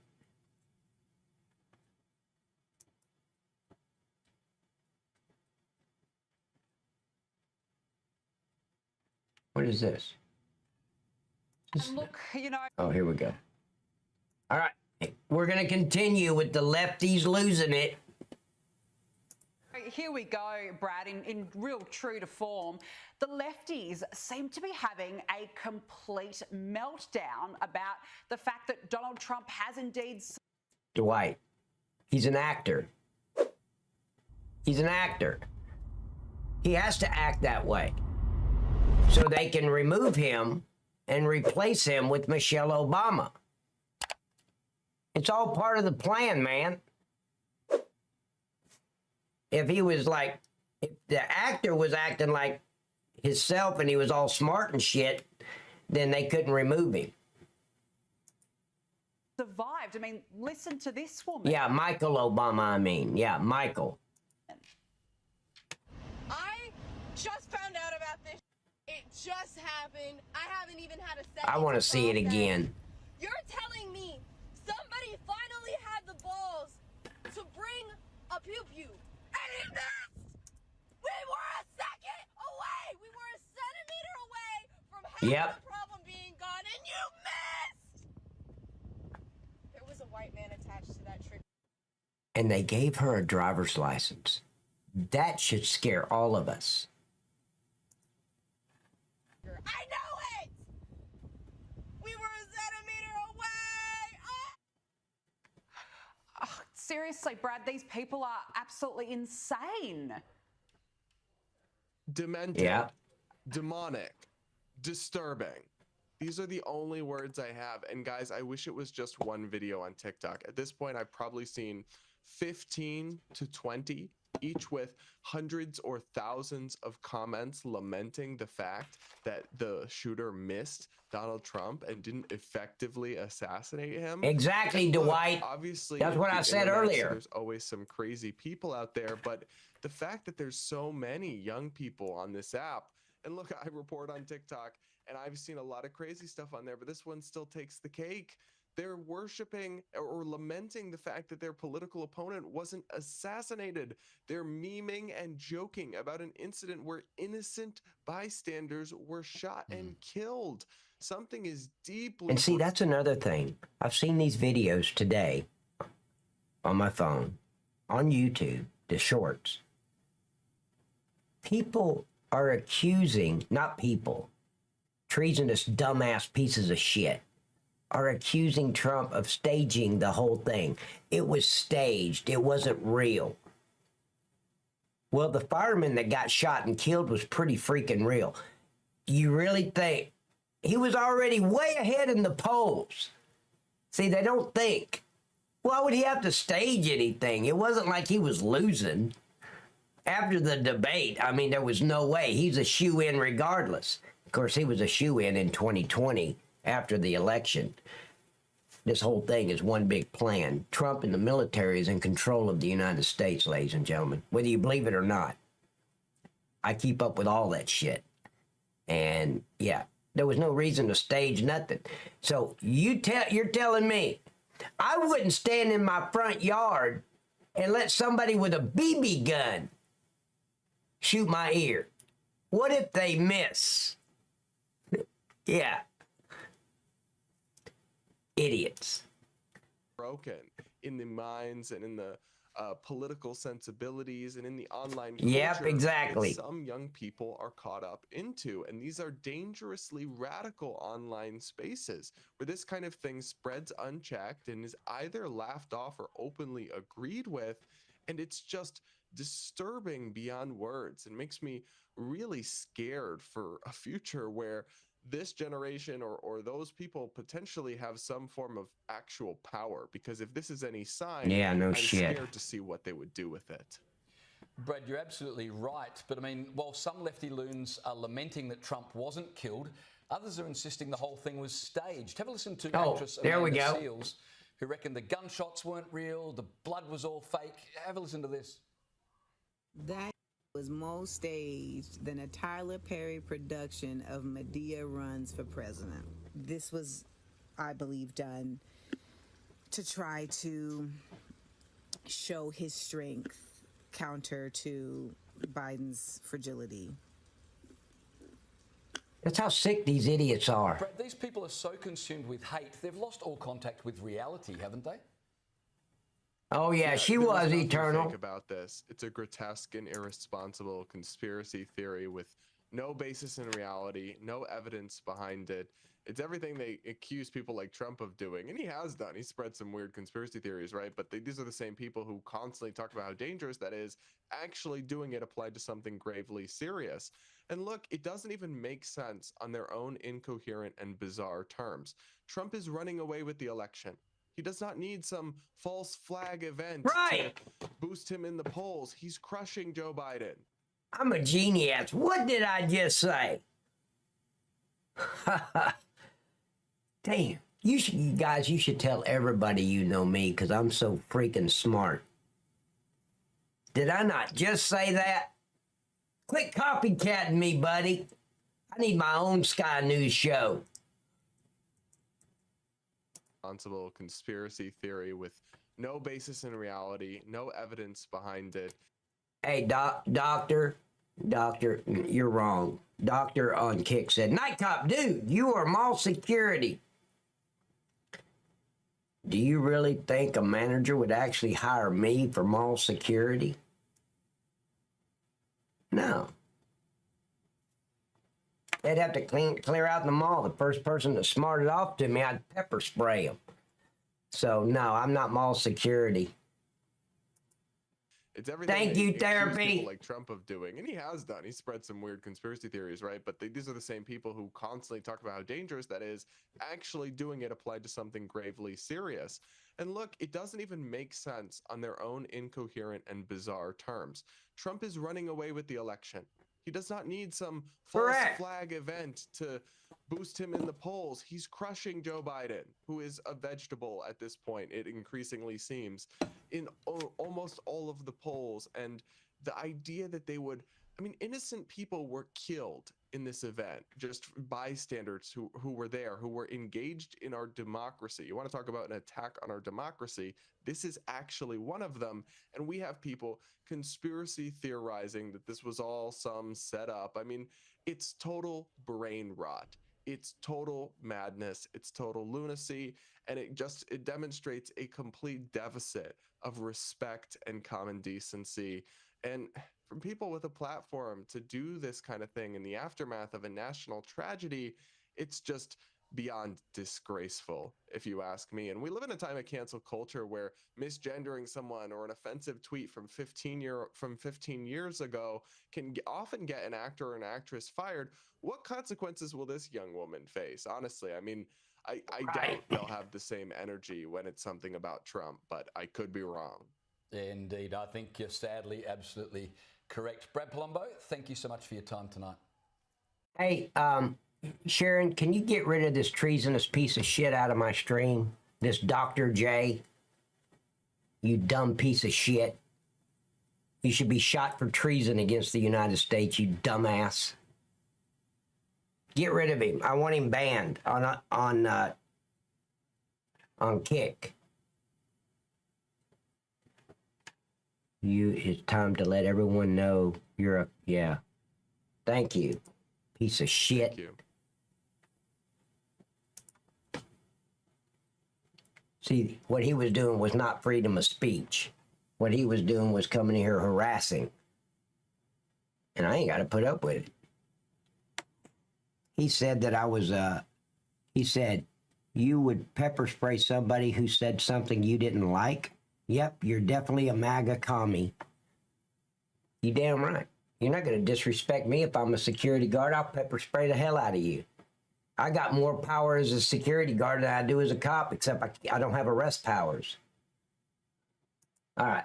What is this? And look, Oh, here we go. All right. We're going to continue with the lefties losing it. Here we go, Brad, in real true to form. The lefties seem to be having a complete meltdown about the fact that Donald Trump has indeed... Dwight, he's an actor. He's an actor. He has to act that way so they can remove him and replace him with Michelle Obama. It's all part of the plan, man. If he was like, if the actor was acting like himself and he was all smart and shit, then they couldn't remove him. Survived. I mean, listen to this woman. Yeah, Michael Obama, I mean. Yeah, Michael. I just found out about this. It just happened. I haven't even had a second. I want to see it again. You're telling me somebody finally had the balls to bring a pew-pew, and he missed! We were a second away! We were a centimeter away from half the problem being gone, and you missed! There was a white man attached to that trick. And they gave her a driver's license. That should scare all of us. I know it! We were a centimeter away! Oh, seriously, Brad, these people are absolutely insane. Demented, demonic, disturbing. These are the only words I have. And guys, I wish it was just one video on TikTok. At this point, I've probably seen 15 to 20, each with hundreds or thousands of comments lamenting the fact that the shooter missed Donald Trump and didn't effectively assassinate him. Exactly, And look, Dwight. obviously, That's what I said earlier. There's always some crazy people out there, but the fact that there's so many young people on this app, and look, I report on TikTok, and I've seen a lot of crazy stuff on there, but this one still takes the cake. They're worshiping or lamenting the fact that their political opponent wasn't assassinated. They're memeing and joking about an incident where innocent bystanders were shot and killed. Something is deeply... And see, that's another thing. I've seen these videos today on my phone, on YouTube, the shorts. People are accusing, not people, treasonous dumbass pieces of shit, are accusing Trump of staging the whole thing. It was staged. It wasn't real. Well, the fireman that got shot and killed was pretty freaking real. You really think he was already way ahead in the polls? See, they don't think. Why would he have to stage anything? It wasn't like he was losing. After the debate, I mean, there was no way. He's a shoo-in regardless. Of course, he was a shoo-in in 2020 after the election. This whole thing is one big plan. Trump and the military is in control of the United States, ladies and gentlemen, whether you believe it or not. I keep up with all that shit. And yeah, there was no reason to stage nothing. So you're telling me I wouldn't stand in my front yard and let somebody with a BB gun shoot my ear? What if they miss? Yeah. Idiots. Broken in the minds and in the political sensibilities and in the online culture. Yep, exactly. That some young people are caught up into, and these are dangerously radical online spaces where this kind of thing spreads unchecked and is either laughed off or openly agreed with, and it's just disturbing beyond words. It makes me really scared for a future where this generation or those people potentially have some form of actual power, because if this is any sign, I'm scared to see what they would do with it. Brad, you're absolutely right. But I mean, while some lefty loons are lamenting that Trump wasn't killed, others are insisting the whole thing was staged. Have a listen to actress Amanda Seals, who reckon the gunshots weren't real, the blood was all fake. Have a listen to this. That was more staged than a Tyler Perry production of Medea Runs for President. This was, I believe, done to try to show his strength counter to Biden's fragility. That's how sick these idiots are. Brad, these people are so consumed with hate, they've lost all contact with reality, haven't they? Oh, yeah, she was eternal. Think about this. It's a grotesque and irresponsible conspiracy theory with no basis in reality, no evidence behind it. It's everything they accuse people like Trump of doing, and he has done. He spread some weird conspiracy theories, right? But these are the same people who constantly talk about how dangerous that is, actually doing it applied to something gravely serious. And look, it doesn't even make sense on their own incoherent and bizarre terms. Trump is running away with the election. He does not need some false flag event to boost him in the polls. He's crushing Joe Biden. I'm a genius. What did I just say? Damn. You guys, you should tell everybody you know me, because I'm so freaking smart. Did I not just say that? Quit copycatting me, buddy. I need my own Sky News show. Responsible conspiracy theory with no basis in reality, no evidence behind it. Hey, doctor, you're wrong. Doctor on Kick said, Night Cop, dude, you are mall security. Do you really think a manager would actually hire me for mall security? No. They'd have to clear out the mall. The first person that smarted off to me, I'd pepper spray them. So, no, I'm not mall security. It's everything. Thank you, accuse therapy. people like Trump of doing, and he has done. He spread some weird conspiracy theories, right? But these are the same people who constantly talk about how dangerous that is. Actually doing it applied to something gravely serious. And look, it doesn't even make sense on their own incoherent and bizarre terms. Trump is running away with the election. He does not need some false flag event to boost him in the polls. He's crushing Joe Biden, who is a vegetable at this point, it increasingly seems, in almost all of the polls. And the idea that they would, I mean, innocent people were killed in this event, just bystanders who were there, who were engaged in our democracy. You want to talk about an attack on our democracy? This is actually one of them. And we have people conspiracy theorizing that this was all some setup. I mean, it's total brain rot. It's total madness. It's total lunacy. And it demonstrates a complete deficit of respect and common decency. And from people with a platform to do this kind of thing in the aftermath of a national tragedy, it's just beyond disgraceful, if you ask me. And we live in a time of cancel culture where misgendering someone or an offensive tweet from 15 years ago can often get an actor or an actress fired. What consequences will this young woman face? Honestly, I mean, I doubt they'll have the same energy when it's something about Trump, but I could be wrong. Indeed, I think you're sadly absolutely correct. Brad Palumbo, thank you so much for your time tonight. Hey, Sharon, can you get rid of this treasonous piece of shit out of my stream? This Dr. J? You dumb piece of shit. You should be shot for treason against the United States, you dumbass. Get rid of him. I want him banned on Kick. It's time to let everyone know you're a, yeah. Thank you, piece of shit. Thank you. See, what he was doing was not freedom of speech. What he was doing was coming here harassing. And I ain't got to put up with it. He said that I was, he said, you would pepper spray somebody who said something you didn't like? Yep, you're definitely a MAGA commie. You damn right. You're not going to disrespect me if I'm a security guard. I'll pepper spray the hell out of you. I got more power as a security guard than I do as a cop, except I don't have arrest powers. All right.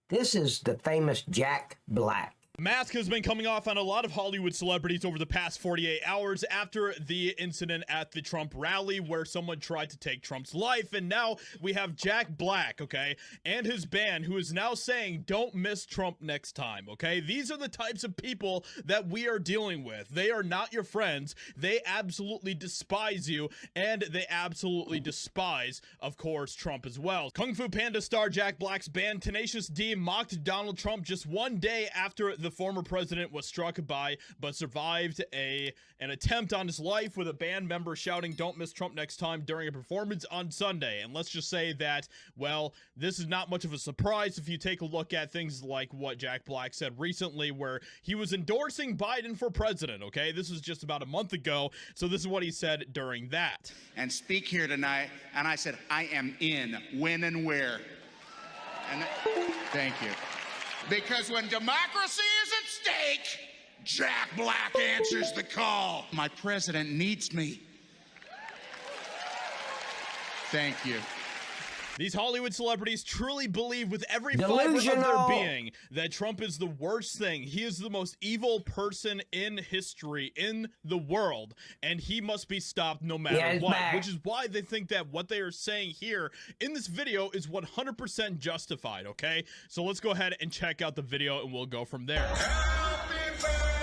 This is the famous Jack Black. Mask has been coming off on a lot of Hollywood celebrities over the past 48 hours after the incident at the Trump rally where someone tried to take Trump's life. And now we have Jack Black, okay, and his band who is now saying, don't miss Trump next time, okay? These are the types of people that we are dealing with. They are not your friends. They absolutely despise you, and they absolutely despise, of course, Trump as well. Kung Fu Panda star Jack Black's band Tenacious D mocked Donald Trump just one day after the former president was struck by but survived an attempt on his life, with a band member shouting "Don't miss Trump next time" during a performance on Sunday. And let's just say that, well, this is not much of a surprise if you take a look at things like what Jack Black said recently, where he was endorsing Biden for president, okay? This was just about a month ago, so this is what he said during that. And speak here tonight, and I said, I am in, when and where. And thank you. Because when democracy is at stake, Jack Black answers the call. My president needs me. Thank you. These Hollywood celebrities truly believe with every fiber of their being that Trump is the worst thing. He is the most evil person in history, in the world, and he must be stopped no matter what, which is why they think that what they are saying here in this video is 100% justified, okay? So let's go ahead and check out the video, and we'll go from there. Happy birthday.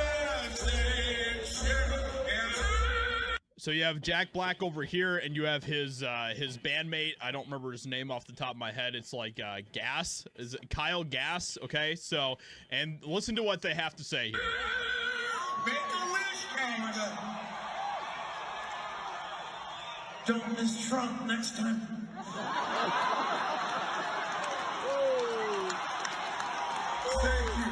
So you have Jack Black over here, and you have his bandmate. I don't remember his name off the top of my head. It's like Gas. Is it Kyle Gass? Okay, so, and listen to what they have to say here. Make a wish, Canada. Don't miss Trump next time. Thank you.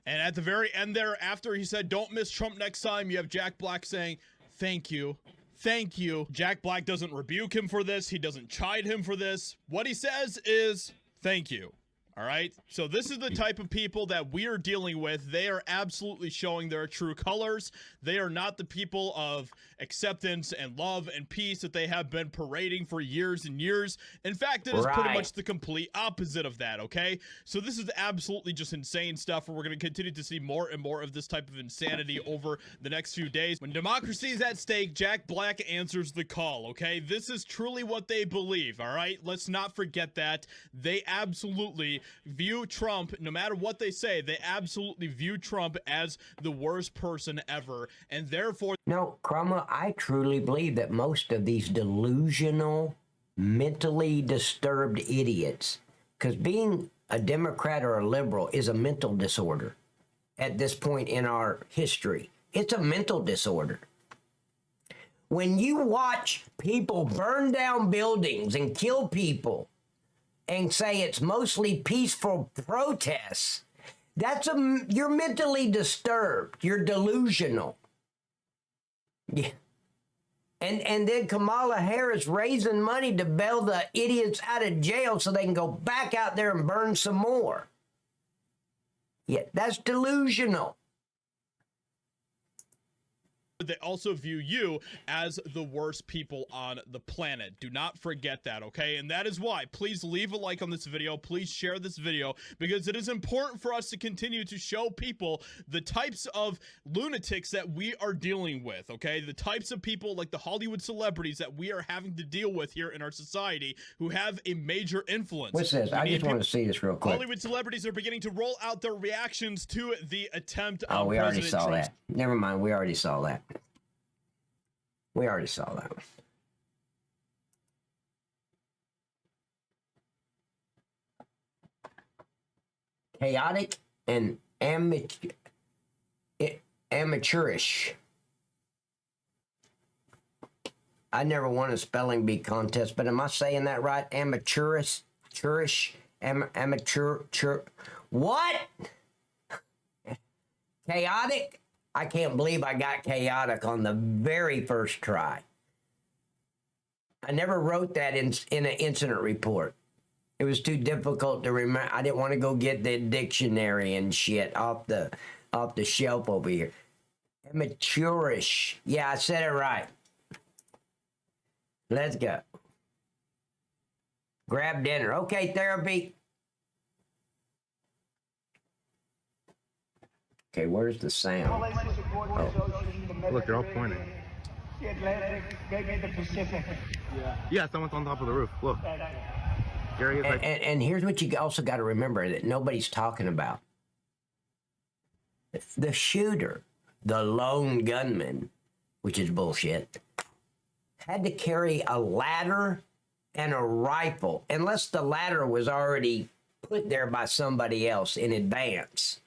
And at the very end there, after he said, don't miss Trump next time, you have Jack Black saying, thank you. Thank you. Jack Black doesn't rebuke him for this. He doesn't chide him for this. What he says is, thank you. All right. So this is the type of people that we are dealing with. They are absolutely showing their true colors. They are not the people of acceptance and love and peace that they have been parading for years and years. In fact, it is pretty much the complete opposite of that. Okay. So this is absolutely just insane stuff, and we're going to continue to see more and more of this type of insanity over the next few days. When democracy is at stake, Jack Black answers the call. Okay. This is truly what they believe. All right. Let's not forget that. They absolutely view Trump, no matter what they say, they absolutely view Trump as the worst person ever, and therefore... No, Cromwell, I truly believe that most of these delusional, mentally disturbed idiots, because being a Democrat or a liberal is a mental disorder at this point in our history. It's a mental disorder. When you watch people burn down buildings and kill people, and say it's mostly peaceful protests, you're mentally disturbed. You're delusional. Yeah. And then Kamala Harris raising money to bail the idiots out of jail so they can go back out there and burn some more. Yeah, that's delusional. They also view you as the worst people on the planet. Do not forget that, okay? And that is why, please leave a like on this video. Please share this video, because it is important for us to continue to show people the types of lunatics that we are dealing with, okay? The types of people like the Hollywood celebrities that we are having to deal with here in our society who have a major influence. What's this? I just want to see this real quick. Hollywood celebrities are beginning to roll out their reactions to the attempt on we already President saw Trump's... that. Never mind, we already saw that. We already saw that one. Chaotic and amateurish. I never won a spelling bee contest, but am I saying that right? Amateurish, amateur, what? Chaotic? I can't believe I got chaotic on the very first try. I never wrote that in an incident report. It was too difficult to remember. I didn't want to go get the dictionary and shit off the shelf over here. Amateurish. Yeah, I said it right. Let's go. Grab dinner. Okay, therapy. Okay, where's the sound? Oh. Look, they're all pointing. Yeah, someone's on top of the roof. Look. Gary is like... and here's what you also got to remember that nobody's talking about. The shooter, the lone gunman, which is bullshit, had to carry a ladder and a rifle, unless the ladder was already put there by somebody else in advance.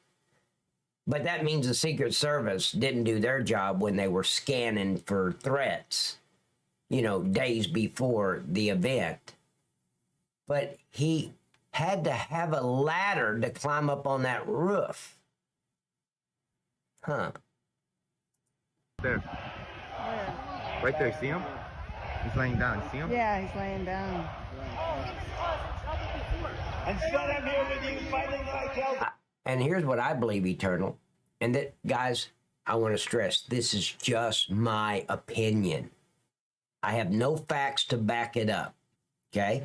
But that means the Secret Service didn't do their job when they were scanning for threats, you know, days before the event. But he had to have a ladder to climb up on that roof. Huh. There. Right there, see him? He's laying down, see him? Yeah, he's laying down. And so I'm here with you fighting like hell. And here's what I believe, Eternal. And that, guys, I want to stress, this is just my opinion. I have no facts to back it up, okay?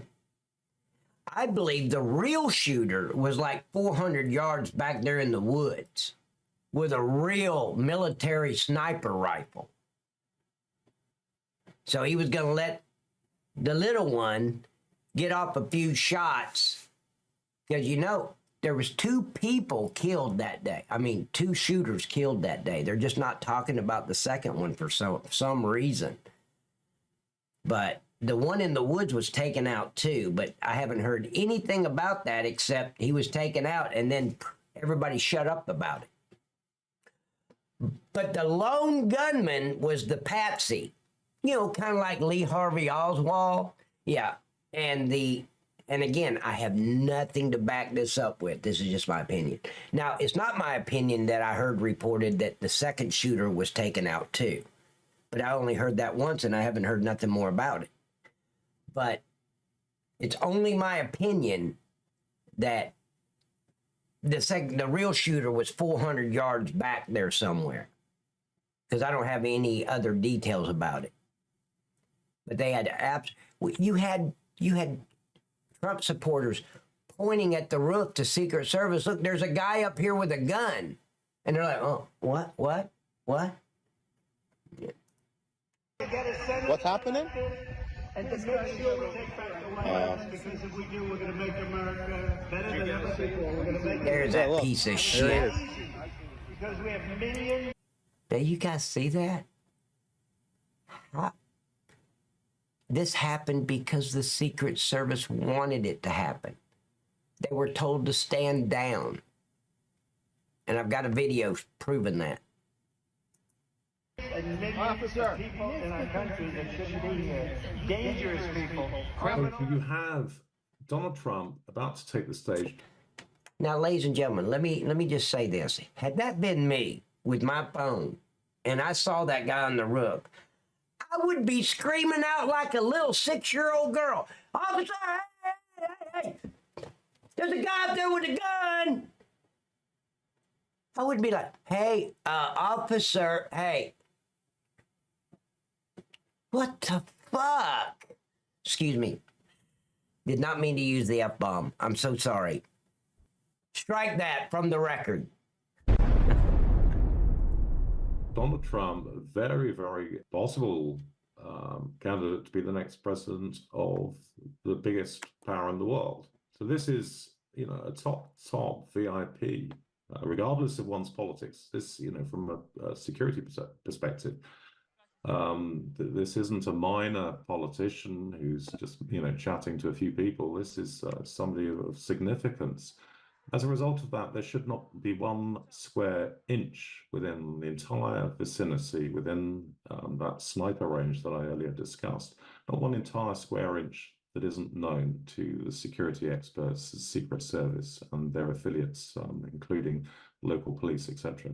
I believe the real shooter was like 400 yards back there in the woods with a real military sniper rifle. So he was going to let the little one get off a few shots because, you know, there was 2 people killed that day. I mean, 2 shooters killed that day. They're just not talking about the second one for some reason. But the one in the woods was taken out too, but I haven't heard anything about that except he was taken out and then everybody shut up about it. But the lone gunman was the patsy, you know, kind of like Lee Harvey Oswald. Yeah. And again, I have nothing to back this up with. This is just my opinion. Now, it's not my opinion that I heard reported that the second shooter was taken out too. But I only heard that once and I haven't heard nothing more about it. But it's only my opinion that the real shooter was 400 yards back there somewhere. Because I don't have any other details about it. But they had you had Trump supporters pointing at the roof to Secret Service. Look, there's a guy up here with a gun. And they're like, oh, what? Yeah. What's happening? And to make sure we take back the White House, because if we do, we're going to make America better than ever before. We're going to make There's that piece of shit. Because we have millions. Do you guys see that? This happened because the Secret Service wanted it to happen. They were told to stand down. And I've got a video proving that. And millions of people in our country that shouldn't be here. Dangerous people. You have Donald Trump about to take the stage. Now, ladies and gentlemen, let me just say this. Had that been me with my phone and I saw that guy on the roof, I would be screaming out like a little 6-year-old girl. Officer, hey, there's a guy up there with a gun. I would be like, hey, officer, hey. What the fuck? Excuse me. Did not mean to use the F-bomb. I'm so sorry. Strike that from the record. Donald Trump, a very, very possible candidate to be the next president of the biggest power in the world. So this is, you know, a top VIP, regardless of one's politics. This, you know, from a security perspective, this isn't a minor politician who's just, you know, chatting to a few people. This is somebody of significance. As a result of that, there should not be 1 square inch within the entire vicinity, within that sniper range that I earlier discussed, not 1 entire square inch that isn't known to the security experts, the Secret Service and their affiliates, including local police, etc.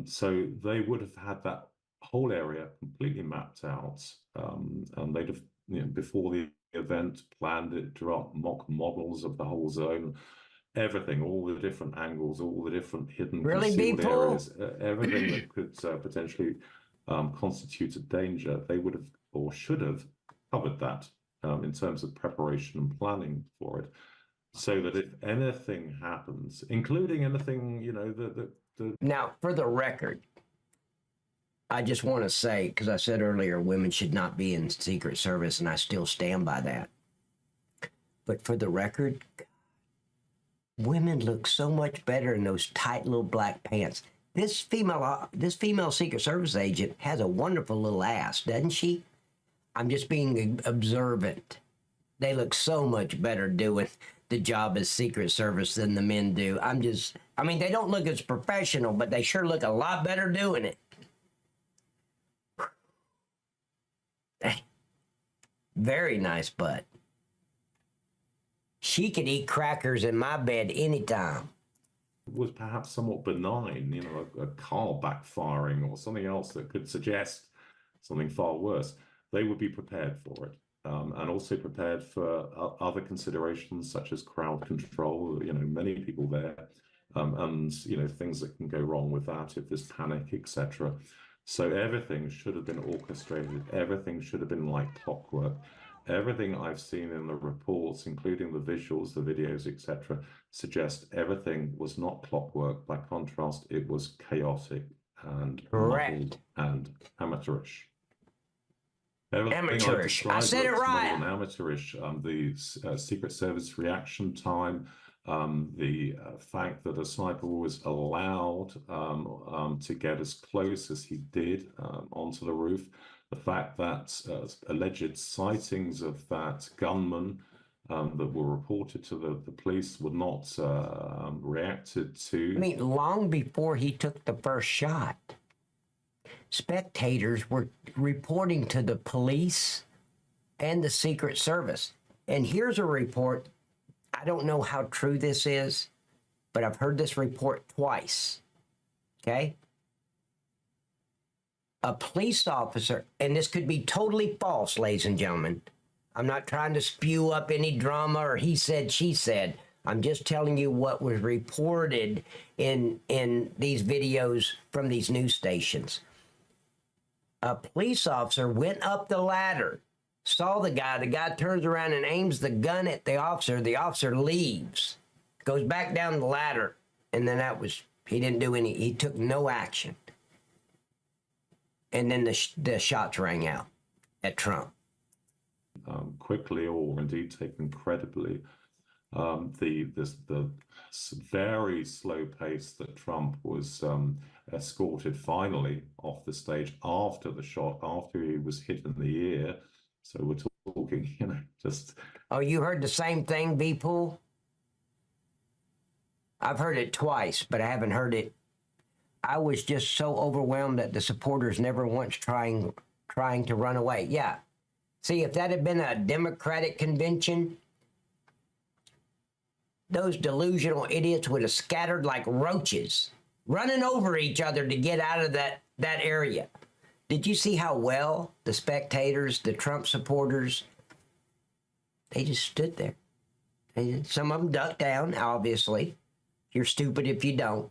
So they would have had that whole area completely mapped out, and they'd have, you know, before the event, planned it, draw up mock models of the whole zone. Everything, all the different angles, all the different hidden concealed areas, everything that could potentially constitute a danger, they would have or should have covered that in terms of preparation and planning for it, so that if anything happens, including anything, you know, Now, for the record, I just want to say, because I said earlier, women should not be in Secret Service, and I still stand by that. But for the record, women look so much better in those tight little black pants. This female Secret Service agent has a wonderful little ass, doesn't she? I'm just being observant. They look so much better doing the job as Secret Service than the men do. I mean, they don't look as professional, but they sure look a lot better doing it. Very nice butt. She could eat crackers in my bed anytime. Was perhaps somewhat benign, you know, a car backfiring or something else that could suggest something far worse, they would be prepared for it. And also prepared for other considerations such as crowd control, you know, many people there, and, you know, things that can go wrong with that if there's panic, etc. So everything should have been orchestrated. Everything should have been like clockwork. Everything I've seen in the reports, including the visuals, the videos, etc., suggest everything was not clockwork. By contrast, it was chaotic and muddled and amateurish. Amateurish. I said it right. Amateurish. The Secret Service reaction time, The fact that a sniper was allowed to get as close as he did onto the roof, the fact that alleged sightings of that gunman that were reported to the police were not reacted to. I mean, long before he took the first shot, spectators were reporting to the police and the Secret Service. And here's a report. I don't know how true this is, but I've heard this report twice. Okay? A police officer, and this could be totally false, ladies and gentlemen. I'm not trying to spew up any drama or he said, she said. I'm just telling you what was reported in these videos from these news stations. A police officer went up the ladder, saw the guy turns around and aims the gun at the officer leaves, goes back down the ladder, and then he took no action. And then the shots rang out at Trump. Quickly, or indeed taken credibly, the very slow pace that Trump was escorted finally off the stage after the shot, after he was hit in the ear. So we're talking, just... Oh, you heard the same thing, B-Pool? I've heard it twice, but I haven't heard it. I was just so overwhelmed that the supporters never once trying to run away. Yeah. See, if that had been a Democratic convention, those delusional idiots would have scattered like roaches, running over each other to get out of that area. Did you see how well the spectators, the Trump supporters, they just stood there. Some of them ducked down, obviously. You're stupid if you don't.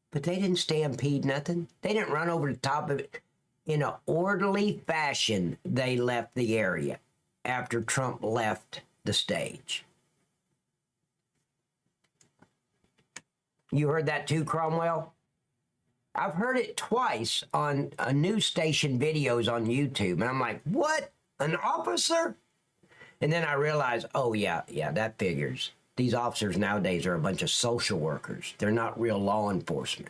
But they didn't stampede nothing. They didn't run over the top of it. In an orderly fashion, they left the area after Trump left the stage. You heard that too, Cromwell? I've heard it twice on a news station videos on YouTube, and I'm like, what? An officer? And then I realized, oh, yeah, that figures. These officers nowadays are a bunch of social workers. They're not real law enforcement.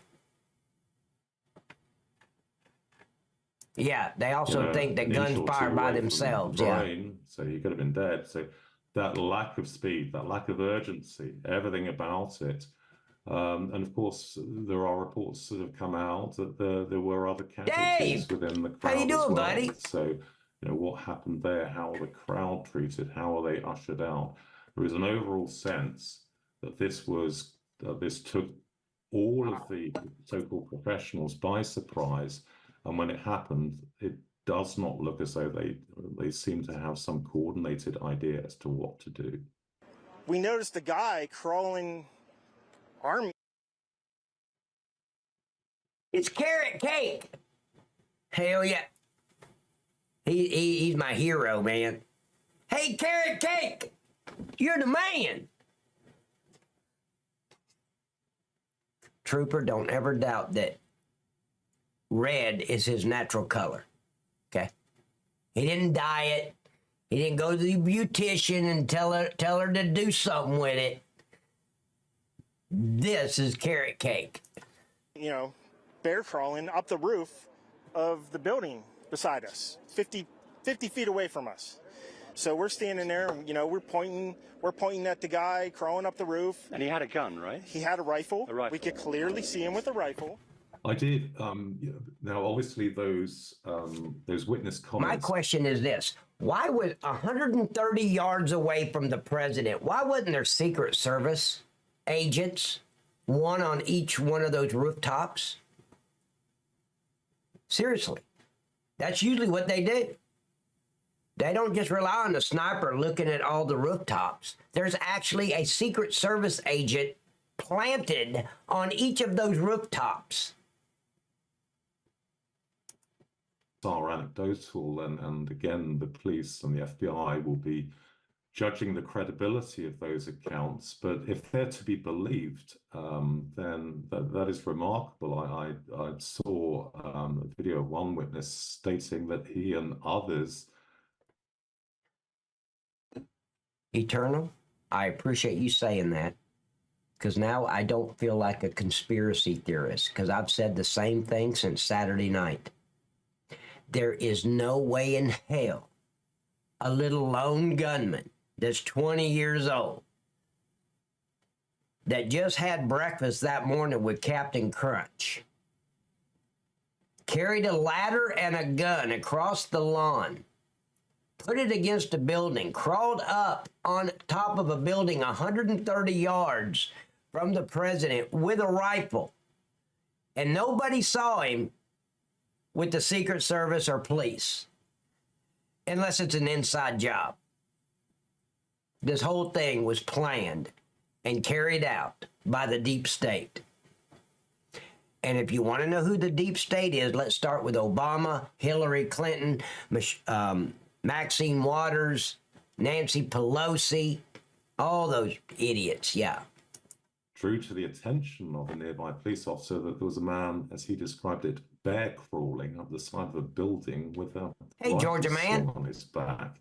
Yeah, they also think that guns fire by themselves. Brain, so you could have been dead. So that lack of speed, that lack of urgency, everything about it. And of course, there are reports that have come out that there were other casualties within the crowd. How you doing, buddy? So, what happened there? How are the crowd treated? How are they ushered out? There is an overall sense that this took all of the so-called professionals by surprise. And when it happened, it does not look as though they seem to have some coordinated idea as to what to do. We noticed a guy crawling army. It's Carrot Cake. Hell yeah. He's my hero, man. Hey, Carrot Cake, you're the man. Trooper, don't ever doubt that red is his natural color. Okay? He didn't dye it. He didn't go to the beautician and tell her to do something with it. This is Carrot Cake. Bear crawling up the roof of the building beside us, 50 feet away from us. So we're standing there, and, we're pointing at the guy crawling up the roof. And he had a gun, right? He had a rifle. We could clearly see him with a rifle. I did. Now, obviously, those witness comments. My question is this: why was 130 yards away from the president? Why wasn't there Secret Service agents, one on each one of those rooftops? Seriously, that's usually what they do. They don't just rely on the sniper looking at all the rooftops. There's actually a Secret Service agent planted on each of those rooftops. Are anecdotal, and again, the police and the FBI will be judging the credibility of those accounts. But if they're to be believed, then that is remarkable. I saw a video of one witness stating that he and others. Eternal? I appreciate you saying that, because now I don't feel like a conspiracy theorist, because I've said the same thing since Saturday night. There is no way in hell a little lone gunman that's 20 years old that just had breakfast that morning with Captain Crunch, carried a ladder and a gun across the lawn, put it against a building, crawled up on top of a building 130 yards from the president with a rifle, and nobody saw him with the Secret Service or police, unless it's an inside job. This whole thing was planned and carried out by the deep state. And if you want to know who the deep state is, let's start with Obama, Hillary Clinton, Maxine Waters, Nancy Pelosi, all those idiots, yeah. Drew to the attention of a nearby police officer that there was a man, as he described it, bear crawling up the side of a building with a Georgia man on his back.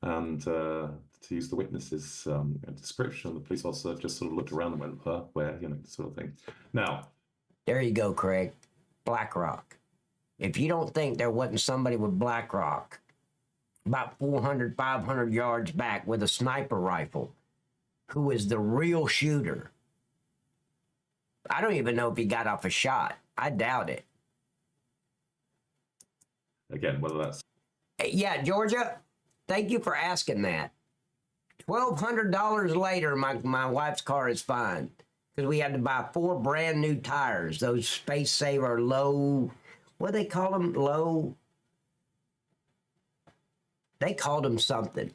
And to use the witness's description, the police officer just sort of looked around and went, where, sort of thing. Now, there you go, Craig. BlackRock. If you don't think there wasn't somebody with BlackRock about 400, 500 yards back with a sniper rifle who is the real shooter, I don't even know if he got off a shot. I doubt it. Again, whether that's... Yeah, Georgia, thank you for asking that. $1,200 later, my wife's car is fine, because we had to buy 4 brand new tires, those Space Saver low, what do they call them? Low, they called them something.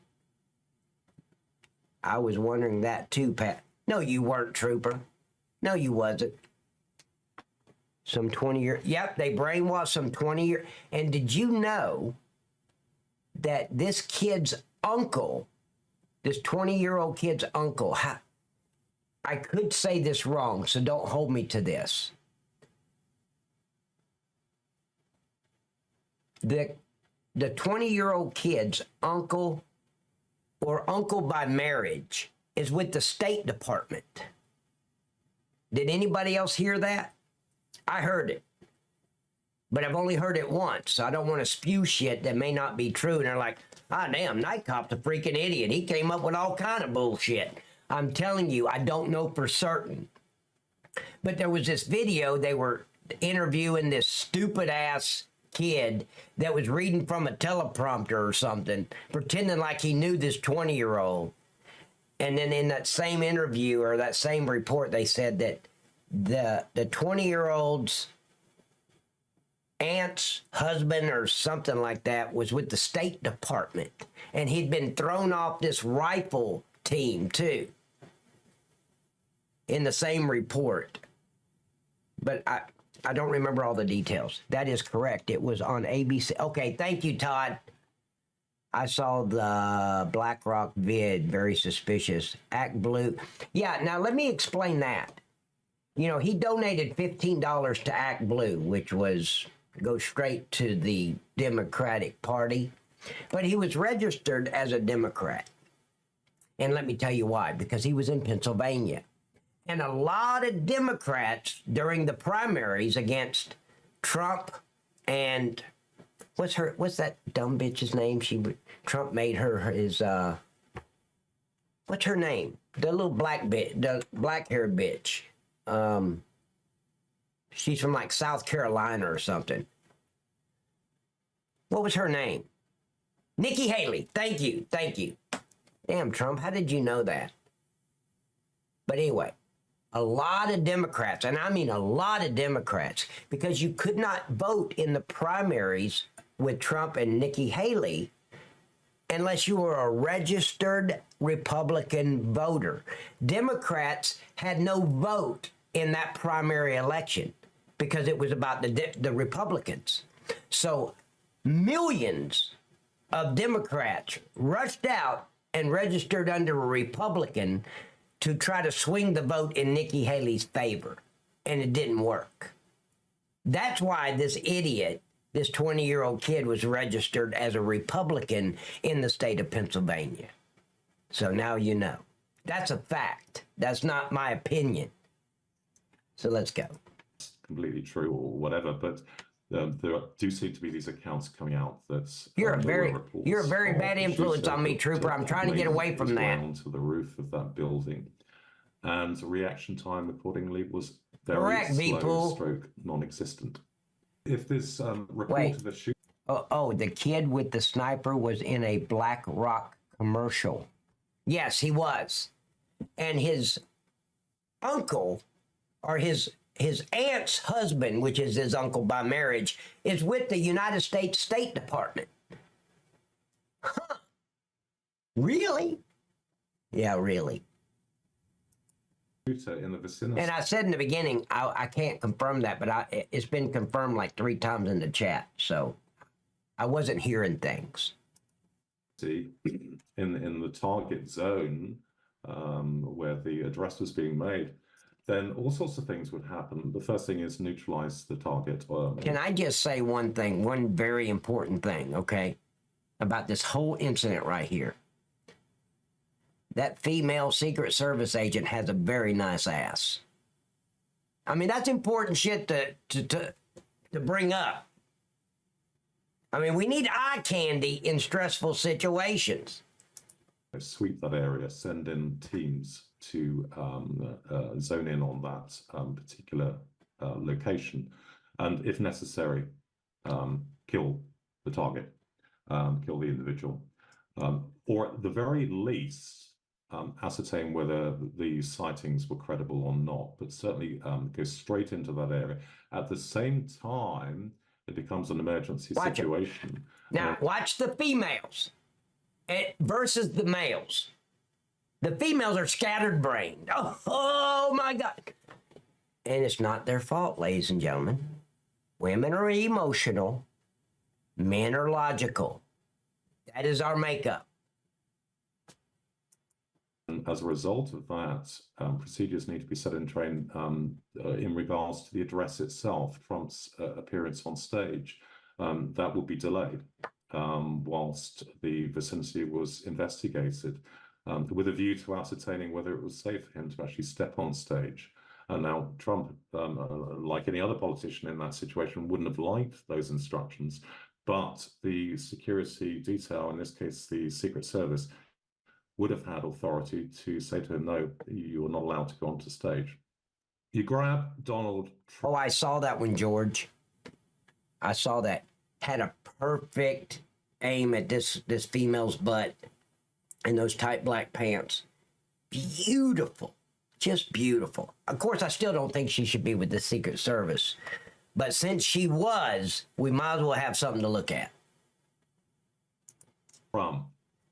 I was wondering that too, Pat. No, you weren't, Trooper. No, you wasn't. Some 20-year, yep, they brainwashed some 20-year. And did you know that this kid's uncle, this 20-year-old kid's uncle, I could say this wrong, so don't hold me to this. The 20-year-old kid's uncle, or uncle by marriage, is with the State Department. Did anybody else hear that? I heard it. But I've only heard it once, so I don't want to spew shit that may not be true. And they're like, damn, Night Cop's a freaking idiot. He came up with all kind of bullshit. I'm telling you, I don't know for certain. But there was this video, they were interviewing this stupid-ass kid that was reading from a teleprompter or something, pretending like he knew this 20-year-old. And then in that same interview or that same report, they said that the 20-year-old's aunt's husband or something like that was with the State Department, and he'd been thrown off this rifle team too in the same report. But I don't remember all the details. That is correct. It was on ABC. Okay, thank you, Todd. I saw the BlackRock vid, very suspicious. Act Blue. Yeah, now let me explain that. He donated $15 to Act Blue, which go straight to the Democratic Party. But he was registered as a Democrat. And let me tell you why. Because he was in Pennsylvania. And a lot of Democrats during the primaries against Trump and what's that dumb bitch's name? Trump made her his what's her name? The little black bitch, the black-haired bitch. She's from like South Carolina or something. What was her name? Nikki Haley. Thank you. Damn, Trump, how did you know that? But anyway, a lot of Democrats, and I mean a lot of Democrats, because you could not vote in the primaries with Trump and Nikki Haley unless you were a registered Republican voter. Democrats had no vote in that primary election because it was about the Republicans. So millions of Democrats rushed out and registered under a Republican to try to swing the vote in Nikki Haley's favor, and it didn't work. That's why this idiot, this 20-year-old kid, was registered as a Republican in the state of Pennsylvania. So now you know. That's a fact. That's not my opinion. So let's go. Completely true or whatever, but there do seem to be these accounts coming out that you're a very bad influence on me, Trooper. I'm trying to get away from that. Onto the roof of that building, and reaction time accordingly was very correct, slow, stroke non-existent. If this report of a shooting, the kid with the sniper was in a Black Rock commercial. Yes, he was, and his uncle, or his aunt's husband, which is his uncle by marriage, is with the United States State Department. Huh. Really? Yeah, really. in the vicinity. And I said in the beginning, I can't confirm that, but it's been confirmed like 3 times in the chat, so I wasn't hearing things. In the target zone where the address was being made, then all sorts of things would happen. The first thing is neutralize the target. Can I just say one thing, one very important thing, okay, about this whole incident right here? That female Secret Service agent has a very nice ass. I mean, that's important shit to bring up. I mean, we need eye candy in stressful situations. Sweep that area, send in teams to zone in on that particular location, and if necessary, kill the target, kill the individual, or at the very least, ascertain whether the sightings were credible or not, but certainly go straight into that area. At the same time, it becomes an emergency situation. Now, watch the females versus the males. The females are scattered-brained. Oh, my God. And it's not their fault, ladies and gentlemen. Women are emotional. Men are logical. That is our makeup. As a result of that, procedures need to be set in train in regards to the address itself, Trump's appearance on stage. That will be delayed whilst the vicinity was investigated, with a view to ascertaining whether it was safe for him to actually step on stage. And now Trump, like any other politician in that situation, wouldn't have liked those instructions, but the security detail, in this case the Secret Service, would have had authority to say to him, no, you're not allowed to go onto stage. You grab Donald Trump. Oh, I saw that one, George. I saw that. Had a perfect aim at this female's butt in those tight black pants. Beautiful. Just beautiful. Of course, I still don't think she should be with the Secret Service. But since she was, we might as well have something to look at.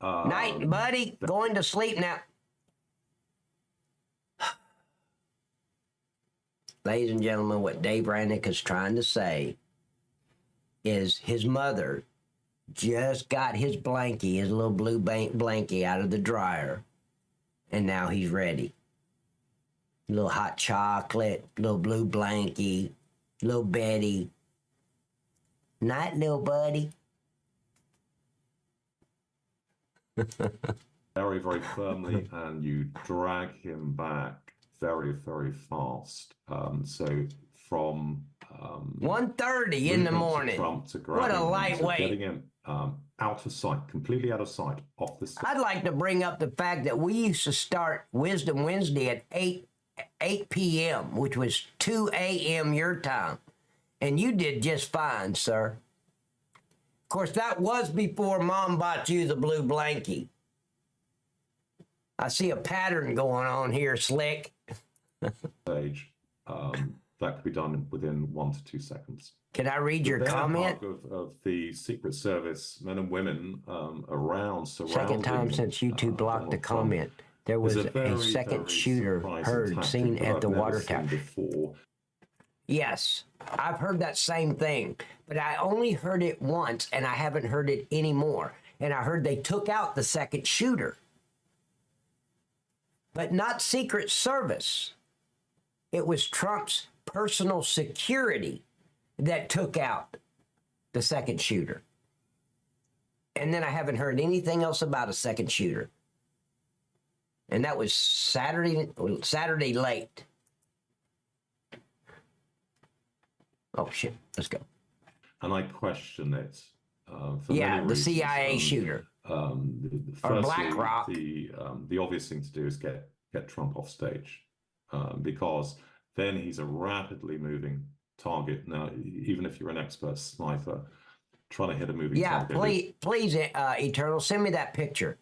Night, buddy. Going to sleep now. Ladies and gentlemen, what Dave Rannick is trying to say is his mother just got his blankie, his little blue blankie out of the dryer, and now he's ready. A little hot chocolate, little blue blankie, little Betty. Night, little buddy. Very, very firmly, and you drag him back very, very fast. So from 1:30 in the morning. What a lightweight. Getting him out of sight, completely out of sight, off the stage. I'd like to bring up the fact that we used to start Wisdom Wednesday at 8 p.m., which was 2 a.m. your time. And you did just fine, sir. Of course, that was before Mom bought you the blue blankie. I see a pattern going on here, Slick. Stage, that could be done within 1 to 2 seconds. Can I read your comment? Of the Secret Service, men and women around, surrounding. Second time since YouTube blocked the comment. There was a second shooter seen at the water tower. Yes, I've heard that same thing, but I only heard it once, and I haven't heard it anymore. And I heard they took out the second shooter, but not Secret Service. It was Trump's personal security that took out the second shooter. And then I haven't heard anything else about a second shooter. And that was Saturday late. Oh, shit. Let's go. And I question it. For yeah, many the reasons. CIA shooter. Or Or BlackRock. The obvious thing to do is get Trump off stage, because then he's a rapidly moving target. Now, even if you're an expert sniper, trying to hit a moving target. Yeah, please, Eternal, send me that picture.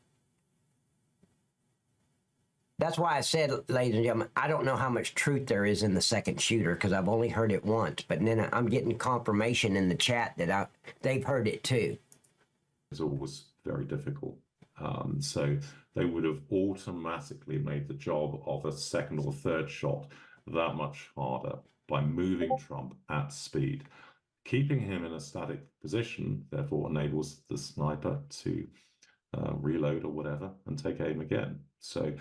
That's why I said, ladies and gentlemen, I don't know how much truth there is in the second shooter because I've only heard it once. But then I'm getting confirmation in the chat that they've heard it too. It's always very difficult. So they would have automatically made the job of a second or third shot that much harder by moving Trump at speed. Keeping him in a static position, therefore, enables the sniper to reload or whatever and take aim again. So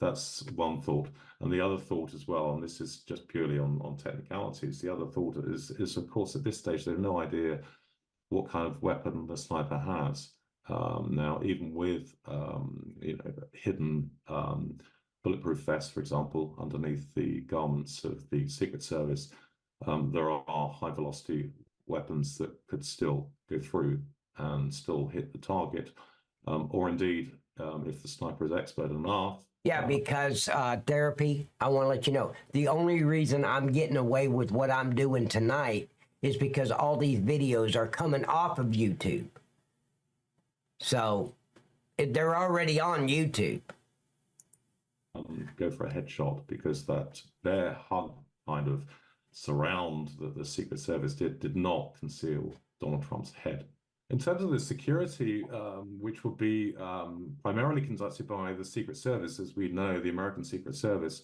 that's one thought. And the other thought as well, and this is just purely on technicalities, the other thought is of course, at this stage, they have no idea what kind of weapon the sniper has. Now, even with hidden bulletproof vests, for example, underneath the garments of the Secret Service, there are high-velocity weapons that could still go through and still hit the target, or indeed, if the sniper is expert enough. Yeah, because therapy, I want to let you know, the only reason I'm getting away with what I'm doing tonight is because all these videos are coming off of YouTube. So they're already on YouTube. Go for a headshot because that their hug kind of surround that the Secret Service did not conceal Donald Trump's head. In terms of the security, which would be primarily conducted by the Secret Service, as we know, the American Secret Service,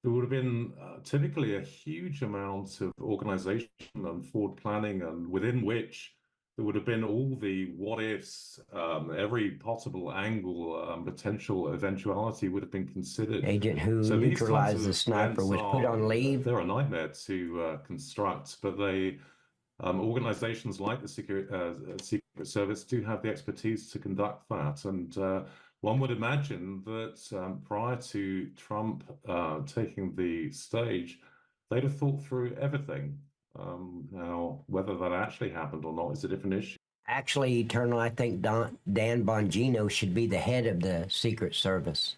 there would have been typically a huge amount of organization and forward planning, and within which there would have been all the what ifs, every possible angle, potential eventuality would have been considered. Agent who So neutralized the sniper was put on leave. They're a nightmare to construct, but they organizations like the Secret Service do have the expertise to conduct that. And one would imagine that prior to Trump taking the stage, they'd have thought through everything. Now, whether that actually happened or not is a different issue. Actually, Eternal, I think Dan Bongino should be the head of the Secret Service.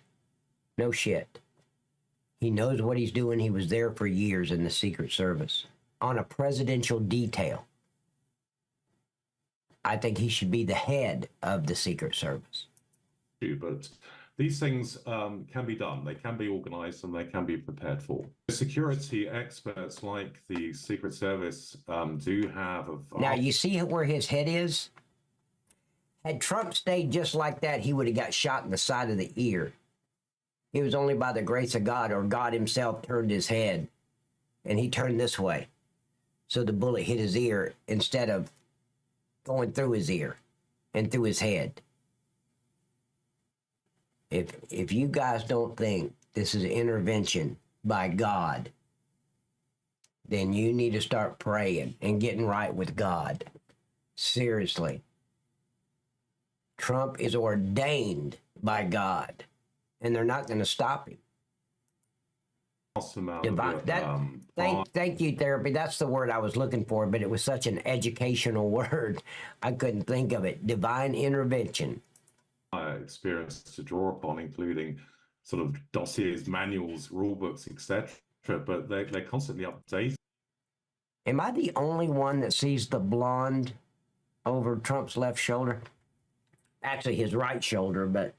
No shit. He knows what he's doing. He was there for years in the Secret Service on a presidential detail. I think he should be the head of the Secret Service. But these things can be done. They can be organized and they can be prepared for. Security experts like the Secret Service do have a... Now, you see where his head is? Had Trump stayed just like that, he would have got shot in the side of the ear. It was only by the grace of God, or God himself turned his head, and he turned this way. So the bullet hit his ear instead of going through his ear and through his head. If you guys don't think this is intervention by God, then you need to start praying and getting right with God. Seriously. Trump is ordained by God, and they're not going to stop him. Thank you, therapy. That's the word I was looking for, but it was such an educational word. I couldn't think of it. Divine intervention. Experience to draw upon, including sort of dossiers, manuals, rule books, etc. But they're constantly updated. Am I the only one that sees the blonde over Trump's left shoulder? Actually, his right shoulder, but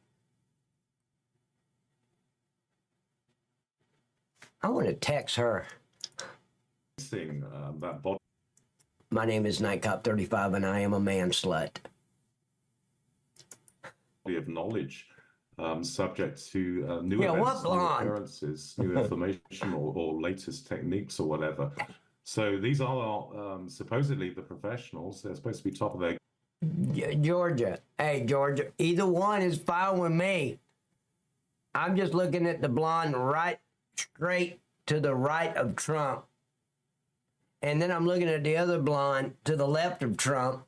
I want to text her. My name is Nightcop35, and I am a man slut. Of knowledge, subject to new events, new occurrences, new information, or latest techniques or whatever. So these are supposedly the professionals. They're supposed to be top of their... Georgia. Hey, Georgia. Either one is fine with me. I'm just looking at the blonde right straight to the right of Trump. And then I'm looking at the other blonde to the left of Trump.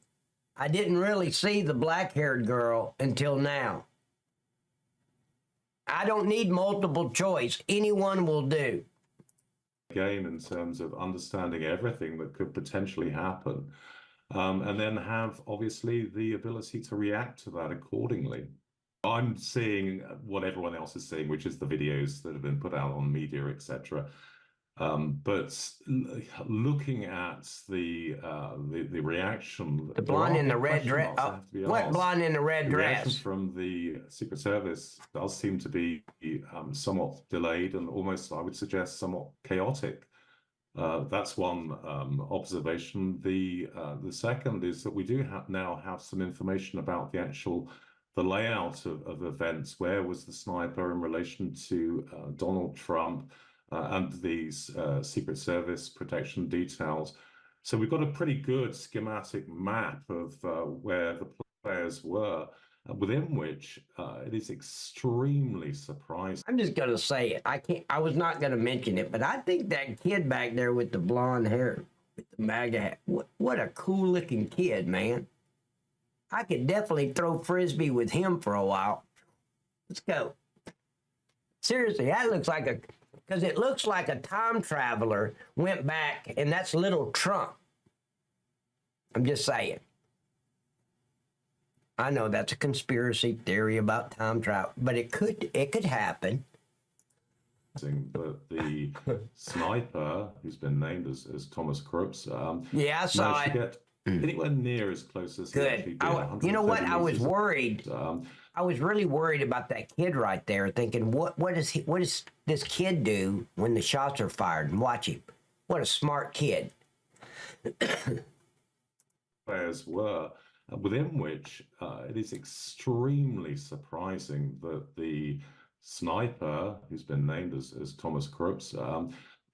I didn't really see the black-haired girl until now. I don't need multiple choice. Anyone will do. Game in terms of understanding everything that could potentially happen, and then have obviously the ability to react to that accordingly. I'm seeing what everyone else is seeing, which is the videos that have been put out on media, etc. But looking at the reaction, The blonde in the red dress. What blonde in the red dress? Reaction from the Secret Service does seem to be somewhat delayed and almost, I would suggest, somewhat chaotic. That's one observation. The second is that we do now have some information about the layout of events. Where was the sniper in relation to Donald Trump and these Secret Service protection details? So we've got a pretty good schematic map of where the players were, within which it is extremely surprising. I'm just gonna say it. I was not gonna mention it, but I think that kid back there with the blonde hair, with the MAGA hat, what a cool looking kid, man. I could definitely throw frisbee with him for a while. Let's go. Seriously, that looks like because it looks like a time traveler went back, and that's little Trump. I'm just saying. I know that's a conspiracy theory about time travel, but it could happen. But the sniper, who's been named as Thomas Crooks, yeah, I saw it. To get anywhere near as close as good. He actually did. You know what? I was worried. I was really worried about that kid right there, thinking, what does this kid do when the shots are fired? And watch him. What a smart kid. Players were, within which it is extremely surprising that the sniper, who's been named as Thomas Crooks,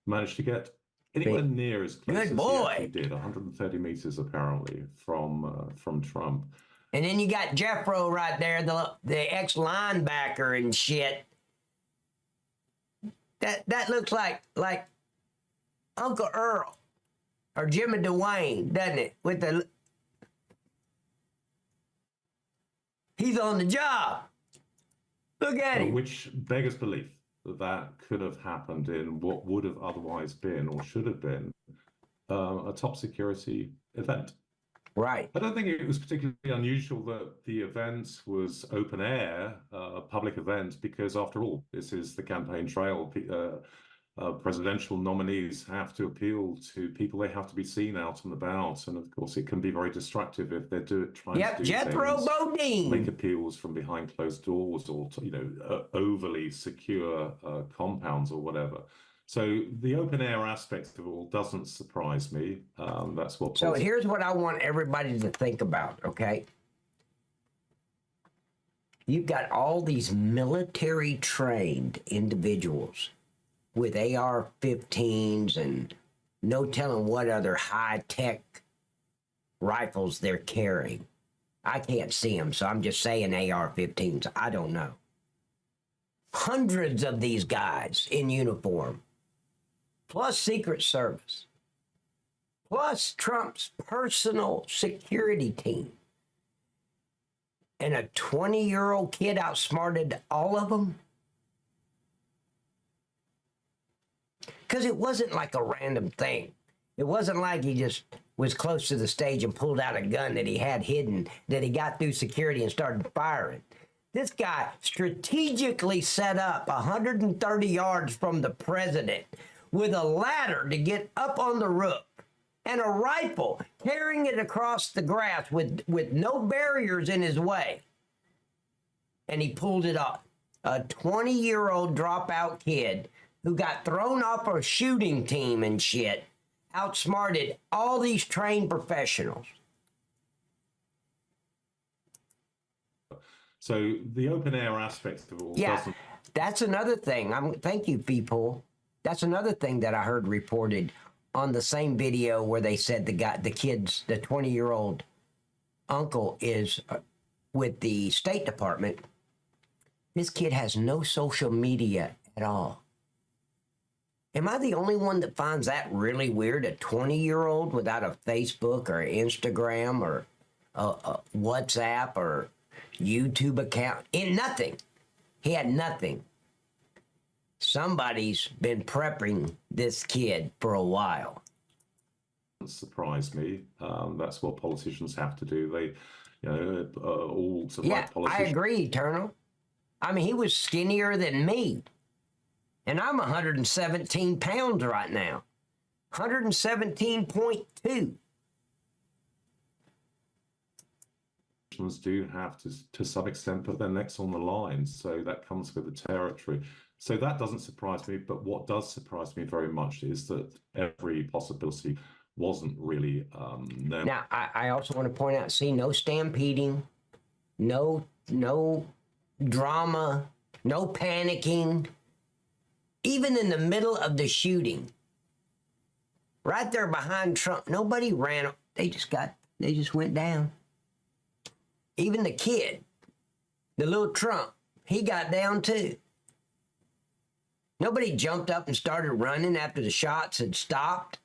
managed to get anywhere near as close as he actually did, 130 meters apparently from Trump. And then you got Jeffro right there, the ex-linebacker and shit. That looks like Uncle Earl or Jimmy Dwayne, doesn't it? He's on the job. Look at him. Which beggars belief that could have happened in what would have otherwise been or should have been a top security event. Right. I don't think it was particularly unusual that the event was open air, a public event, because after all, this is the campaign trail. Presidential nominees have to appeal to people. They have to be seen out and about, and of course, it can be very destructive if they're trying to do Jethro things, Bodine. make appeals from behind closed doors or overly secure compounds or whatever. So the open air aspect of it all doesn't surprise me. That's what. So here's what I want everybody to think about. Okay, you've got all these military trained individuals with AR-15s and no telling what other high-tech rifles they're carrying. I can't see them, so I'm just saying AR-15s. I don't know. Hundreds of these guys in uniform, plus Secret Service, plus Trump's personal security team. And a 20-year-old kid outsmarted all of them? Because it wasn't like a random thing. It wasn't like he just was close to the stage and pulled out a gun that he had hidden, that he got through security and started firing. This guy strategically set up 130 yards from the president with a ladder to get up on the roof and a rifle, carrying it across the grass with no barriers in his way. And he pulled it off. A 20-year-old dropout kid who got thrown off a shooting team and shit, outsmarted all these trained professionals. So the open air aspect of it all doesn't... That's another thing. Thank you, people. That's another thing that I heard reported on the same video where they said the 20-year-old uncle is with the State Department. This kid has no social media at all. Am I the only one that finds that really weird? A 20-year-old without a Facebook or Instagram or a WhatsApp or YouTube account? In nothing. He had nothing. Somebody's been prepping this kid for a while. Surprise me. That's what politicians have to do. They, all sort of Yeah, like politicians. I agree, Eternal. I mean, he was skinnier than me. And I'm 117 pounds right now. 117.2. Do have to some extent put their necks on the line, so that comes with the territory. So that doesn't surprise me, but what does surprise me very much is that every possibility wasn't really known. Now, I also want to point out, see, no stampeding, no drama, no panicking. Even in the middle of the shooting, right there behind Trump, nobody ran. They just went down. Even the kid, the little Trump, he got down too. Nobody jumped up and started running after the shots had stopped.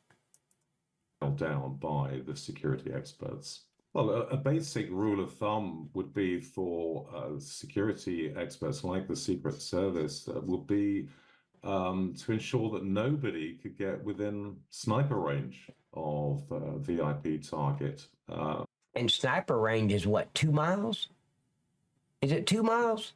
Down by the security experts. Well, a basic rule of thumb would be for security experts like the Secret Service would be to ensure that nobody could get within sniper range of a VIP target. And sniper range is what, 2 miles? Is it 2 miles?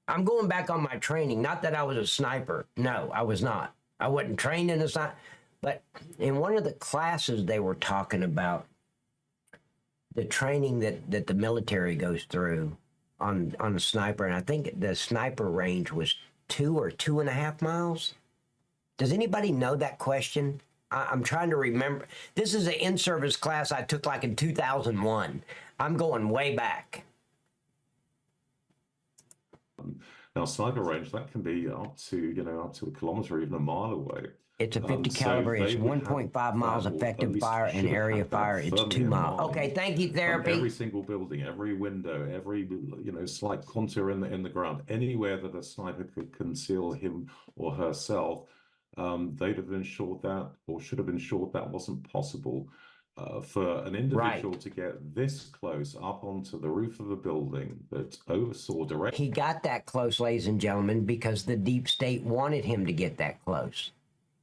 I'm going back on my training. Not that I was a sniper. No, I was not. I wasn't trained in a sniper. But in one of the classes they were talking about the training that the military goes through on a sniper. And I think the sniper range was 2 or 2.5 miles. Does anybody know that question? I'm trying to remember. This is an in-service class I took like in 2001. I'm going way back. Now, sniper range, that can be up to a kilometer, even a mile away. It's a 50 caliber. It's 1.5 miles effective fire and area fire. It's 2 miles. Okay, thank you, therapy. Every single building, every window, every slight contour in the ground, anywhere that a sniper could conceal him or herself, they'd have ensured that, or should have ensured that wasn't possible. For an individual to get this close up onto the roof of a building that oversaw directly. He got that close, ladies and gentlemen, because the deep state wanted him to get that close.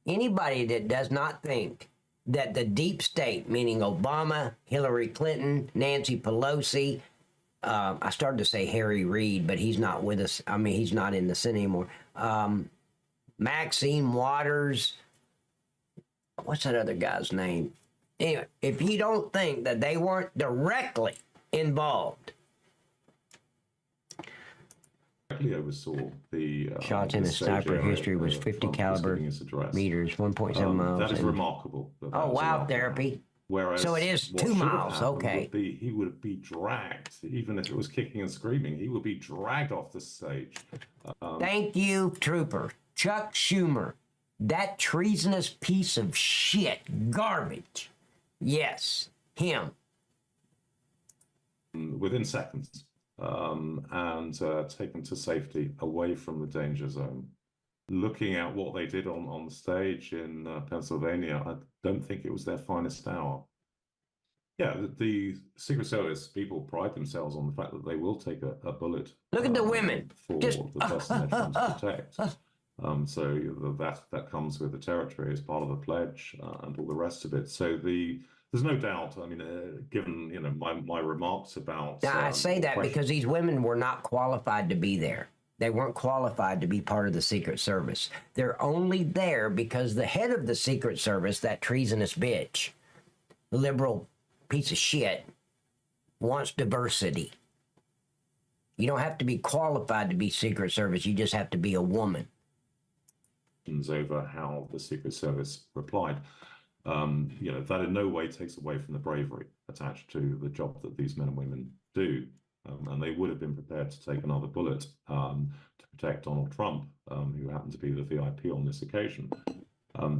Anybody that does not think that the deep state, meaning Obama, Hillary Clinton, Nancy Pelosi, I started to say Harry Reid, but he's not with us. I mean, he's not in the Senate anymore. Maxine Waters, what's that other guy's name? Anyway, if you don't think that they weren't directly involved. Oversaw the shots in a sniper history was 50 caliber meters, 1.7 miles. That is remarkable. Oh, wow, therapy. Whereas so it is 2 miles, okay. He would be dragged, even if it was kicking and screaming, he would be dragged off the stage. Thank you, Trooper. Chuck Schumer, that treasonous piece of shit, garbage. Yes, him. Within seconds. And taken to safety away from the danger zone. Looking at what they did on the stage in Pennsylvania, I don't think it was their finest hour. Yeah, the Secret Service people pride themselves on the fact that they will take a bullet. Look at the women. For the person they're trying to protect. So that comes with the territory as part of the pledge and all the rest of it. So there's no doubt. I mean, given my remarks about. Now I say that because these women were not qualified to be there. They weren't qualified to be part of the Secret Service. They're only there because the head of the Secret Service, that treasonous bitch, liberal piece of shit, wants diversity. You don't have to be qualified to be Secret Service. You just have to be a woman. Over how the Secret Service replied. That in no way takes away from the bravery attached to the job that these men and women do. And they would have been prepared to take another bullet to protect Donald Trump, who happened to be the VIP on this occasion.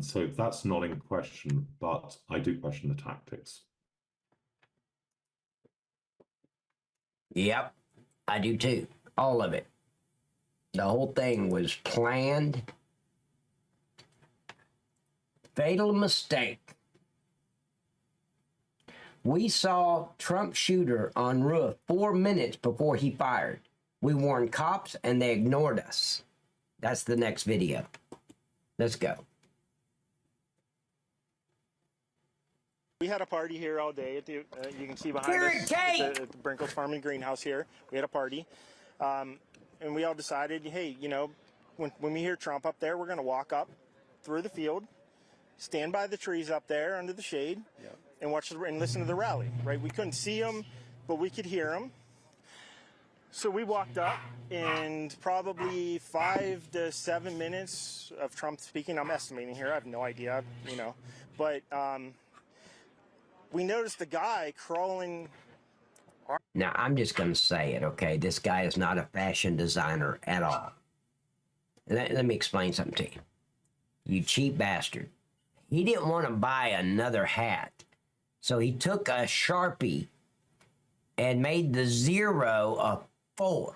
So that's not in question, but I do question the tactics. Yep, I do too. All of it. The whole thing was planned. Fatal mistake. We saw Trump shooter on roof 4 minutes before he fired. We warned cops and they ignored us. That's the next video. Let's go. We had a party here all day. At the, you can see behind us at the Brinkles Farm and Greenhouse here. We had a party. And we all decided, hey, you know, when we hear Trump up there, we're going to walk up through the field, stand by the trees up there under the shade, and watch and listen to the rally, right? We couldn't see him, but we could hear him. So we walked up, and probably 5 to 7 minutes of Trump speaking. I'm estimating here. I have no idea, you know. But we noticed the guy crawling. Now, I'm just going to say it, okay? This guy is not a fashion designer at all. Let me explain something to you. You cheap bastard. He didn't want to buy another hat. So he took a Sharpie and made the 0 a 4.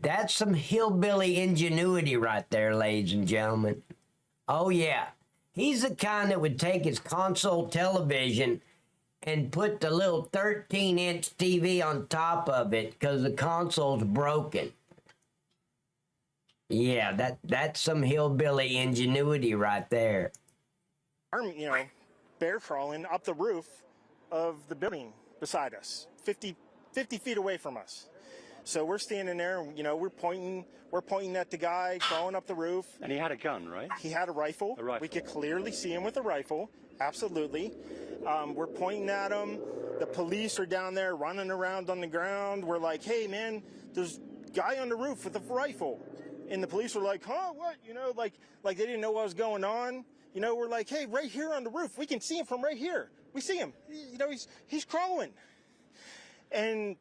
That's some hillbilly ingenuity right there, ladies and gentlemen. Oh, yeah. He's the kind that would take his console television and put the little 13-inch TV on top of it because the console's broken. Yeah, that's some hillbilly ingenuity right there. You know, bear crawling up the roof of the building beside us, 50 feet away from us. So we're standing there, you know, we're pointing at the guy crawling up the roof. And he had a gun, right? He had a rifle. A rifle. We could clearly see him with a rifle. Absolutely. We're pointing at him. The police are down there running around on the ground. We're like, hey, man, there's a guy on the roof with a rifle. And the police were like, huh, what? You know, like they didn't know what was going on. You know, we're like, hey, right here on the roof. We can see him from right here. We see him. You know, he's crawling. And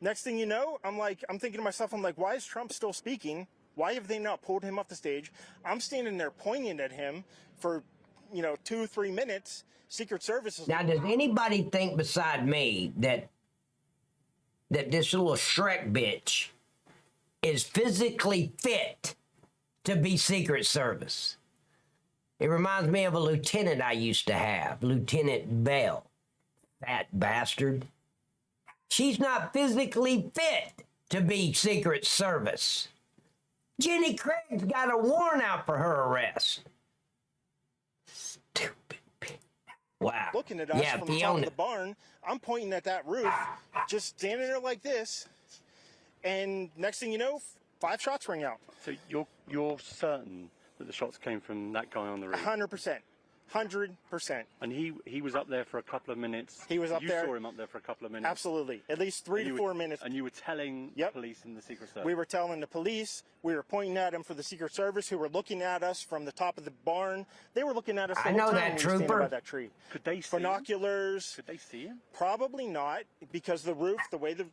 next thing you know, I'm thinking to myself, I'm like, why is Trump still speaking? Why have they not pulled him off the stage? I'm standing there pointing at him for, you know, 2-3 minutes. Secret Service is... Now, does anybody think beside me that this little Shrek bitch is physically fit to be Secret Service? It reminds me of a lieutenant I used to have, Lieutenant Bell. Fat bastard. She's not physically fit to be Secret Service. Jenny Craig's got a warrant out for her arrest. Stupid bitch. Wow. Looking at us from the top of the barn. I'm pointing at that roof, just standing there like this. And next thing you know, 5 shots ring out. So you're certain that the shots came from that guy on the roof? 100%. 100%. And he was up there for a couple of minutes. He was up there. You saw him up there for a couple of minutes. Absolutely. At least 3 to 4 minutes. And you were telling police and the Secret Service? We were telling the police. We were pointing at him for the Secret Service, who were looking at us from the top of the barn. They were looking at us the whole time that, we were standing by that tree. Could they see Binoculars. Could they see him? Probably not, because the roof, the way the...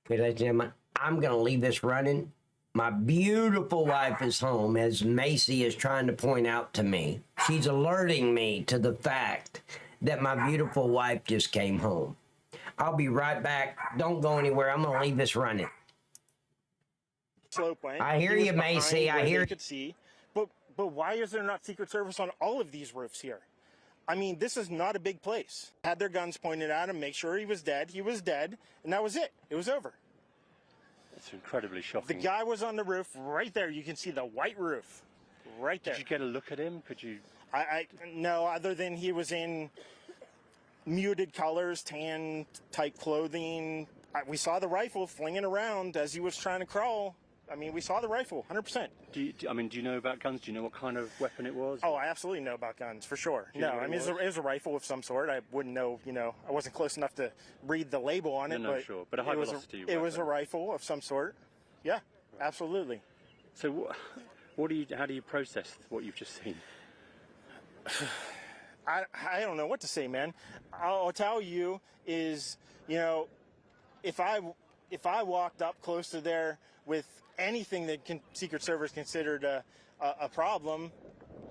Okay, ladies and gentlemen, I'm going to leave this running. My beautiful wife is home, as Macy is trying to point out to me. She's alerting me to the fact that my beautiful wife just came home. I'll be right back. Don't go anywhere. I'm going to leave this running. Slope went. I hear you, Macy. I hear you. Could see. But why is there not Secret Service on all of these roofs here? I mean, this is not a big place. Had their guns pointed at him, make sure he was dead. He was dead, and that was it. It was over. It's incredibly shocking. The guy was on the roof right there. You can see the white roof right there. Did you get a look at him? Could you? No, other than he was in muted colors, tan type clothing. We saw the rifle flinging around as he was trying to crawl. I mean, we saw the rifle, 100%. Do you know about guns? Do you know what kind of weapon it was? Oh, I absolutely know about guns, for sure. No, I mean, it was a rifle of some sort. I wouldn't know, you know, I wasn't close enough to read the label on it. No, sure. But a high velocity weapon. It was a rifle of some sort. Yeah, absolutely. So how do you process what you've just seen? I don't know what to say, man. I'll tell you is, you know, if I walked up close to there with anything that Secret Service considered a problem,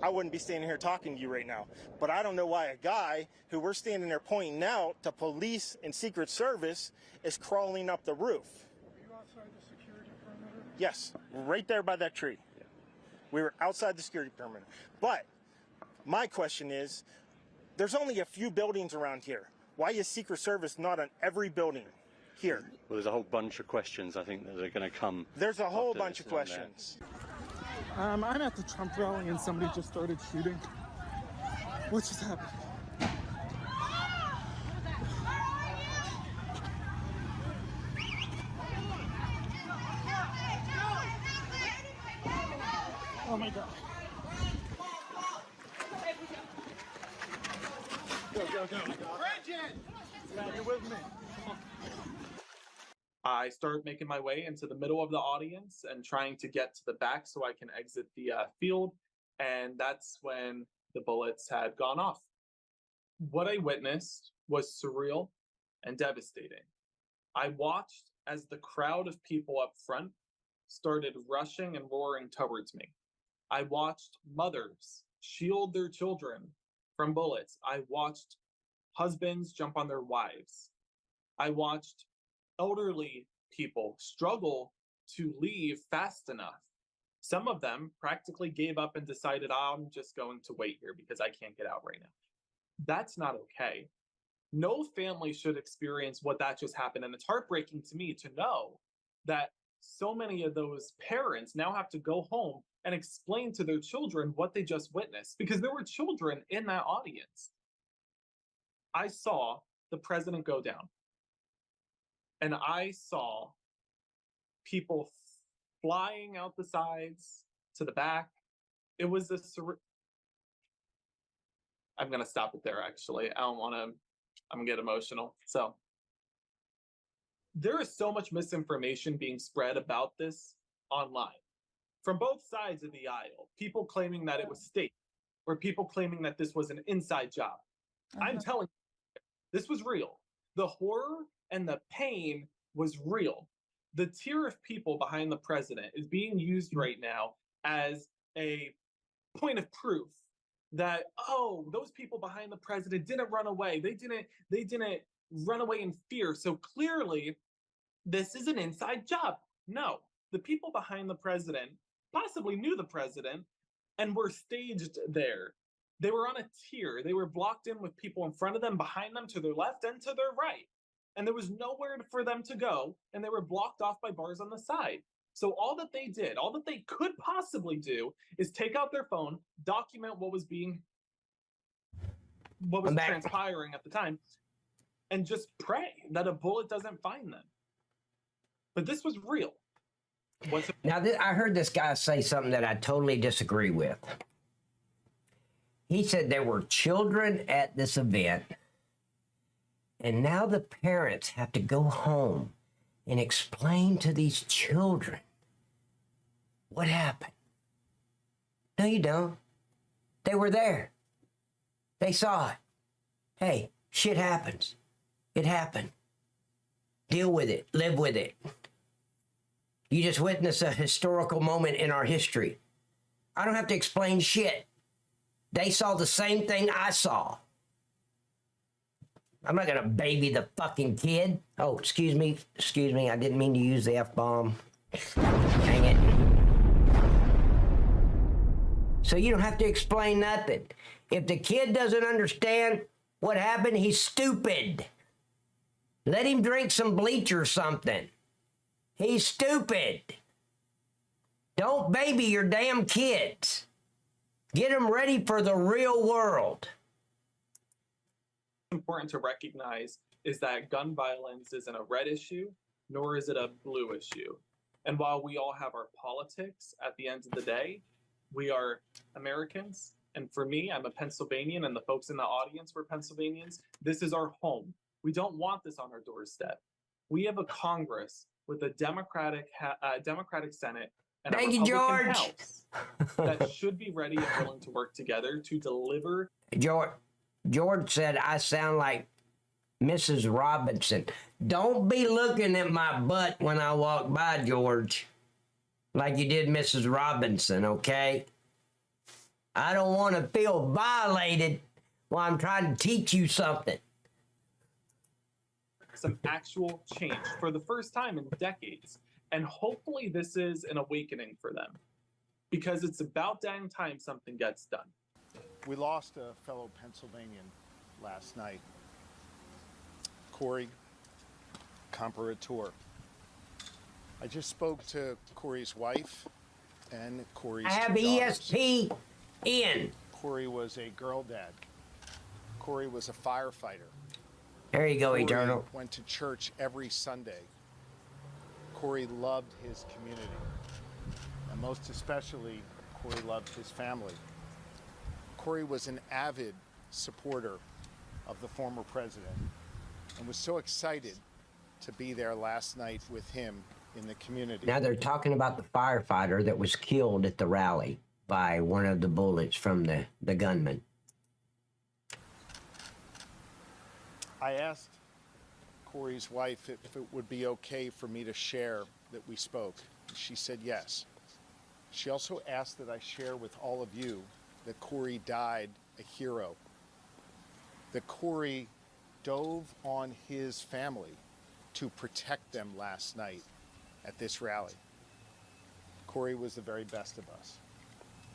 I wouldn't be standing here talking to you right now. But I don't know why a guy who we're standing there pointing out to police and Secret Service is crawling up the roof. Were you outside the security perimeter? Yes, right there by that tree. Yeah. We were outside the security perimeter. But my question is, there's only a few buildings around here. Why is Secret Service not on every building? here. Well, there's a whole bunch of questions I think that are going to come. There's a whole bunch of questions. I'm at the Trump rally and somebody just started shooting. What just happened? Oh my God. Go, go, go. Bridget! You're with me. I start making my way into the middle of the audience and trying to get to the back so I can exit the field. And that's when the bullets had gone off. What I witnessed was surreal and devastating. I watched as the crowd of people up front started rushing and roaring towards me. I watched mothers shield their children from bullets. I watched husbands jump on their wives. I watched elderly people struggle to leave fast enough. Some of them practically gave up and decided, I'm just going to wait here because I can't get out right now. That's not okay. No family should experience what that just happened. And it's heartbreaking to me to know that so many of those parents now have to go home and explain to their children what they just witnessed, because there were children in that audience. I saw the president go down, and I saw people flying out the sides to the back. It was I'm going to stop it there, actually. I'm going to get emotional. So there is so much misinformation being spread about this online from both sides of the aisle. People claiming that it was staged, or people claiming that this was an inside job. I'm telling you, this was real. The horror and the pain was real. The tier of people behind the president is being used right now as a point of proof that, oh, those people behind the president didn't run away. They didn't run away in fear. So clearly this is an inside job. No, the people behind the president possibly knew the president and were staged there. They were on a tier. They were blocked in with people in front of them, behind them, to their left and to their right. And there was nowhere for them to go, and they were blocked off by bars on the side. So all that they did, all that they could possibly do, is take out their phone, document what was transpiring at the time, and just pray that a bullet doesn't find them. But this was real. Now, I heard this guy say something that I totally disagree with. He said there were children at this event, and now the parents have to go home and explain to these children what happened. No, you don't. They were there. They saw it. Hey, shit happens. It happened. Deal with it. Live with it. You just witnessed a historical moment in our history. I don't have to explain shit. They saw the same thing I saw. I'm not gonna baby the fucking kid. Oh, excuse me, I didn't mean to use the F-bomb. Dang it. So you don't have to explain nothing. If the kid doesn't understand what happened, he's stupid. Let him drink some bleach or something. He's stupid. Don't baby your damn kids. Get them ready for the real world. Important to recognize is that gun violence isn't a red issue, nor is it a blue issue. And while we all have our politics, at the end of the day, we are Americans. And for me, I'm a Pennsylvanian, and the folks in the audience were Pennsylvanians. This is our home. We don't want this on our doorstep. We have a Congress with a Democratic Senate and a Republican House that should be ready and willing to work together to deliver. George said, I sound like Mrs. Robinson. Don't be looking at my butt when I walk by, George, like you did Mrs. Robinson, okay? I don't want to feel violated while I'm trying to teach you something. Some actual change for the first time in decades. And hopefully this is an awakening for them, because it's about damn time something gets done. We lost a fellow Pennsylvanian last night. Corey, comparator. I just spoke to Corey's wife and Corey's I have two daughters. ESPN. Corey was a girl dad. Corey was a firefighter. There you go, Corey Eternal. went to church every Sunday. Corey loved his community. And most especially, Corey loved his family. Corey was an avid supporter of the former president and was so excited to be there last night with him in the community. Now they're talking about the firefighter that was killed at the rally by one of the bullets from the gunman. I asked Corey's wife if it would be okay for me to share that we spoke. She said yes. She also asked that I share with all of you that Corey died a hero. That Corey dove on his family to protect them last night at this rally. Corey was the very best of us.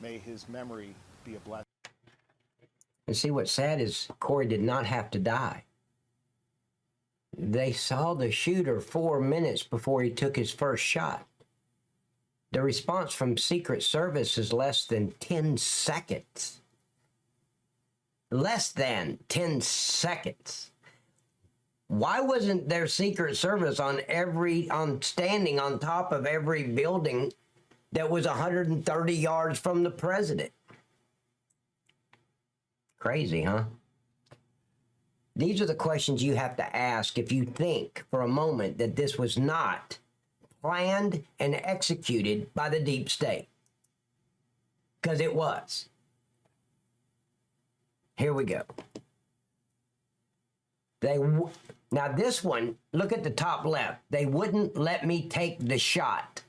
May his memory be a blessing. And see, what's sad is Corey did not have to die. They saw the shooter 4 minutes before he took his first shot. The response from Secret Service is less than 10 seconds. Less than 10 seconds. Why wasn't there Secret Service on standing on top of every building that was 130 yards from the president? Crazy, huh? These are the questions you have to ask if you think for a moment that this was not planned and executed by the deep state. Because it was. Here we go. Now this one, look at the top left. They wouldn't let me take the shot.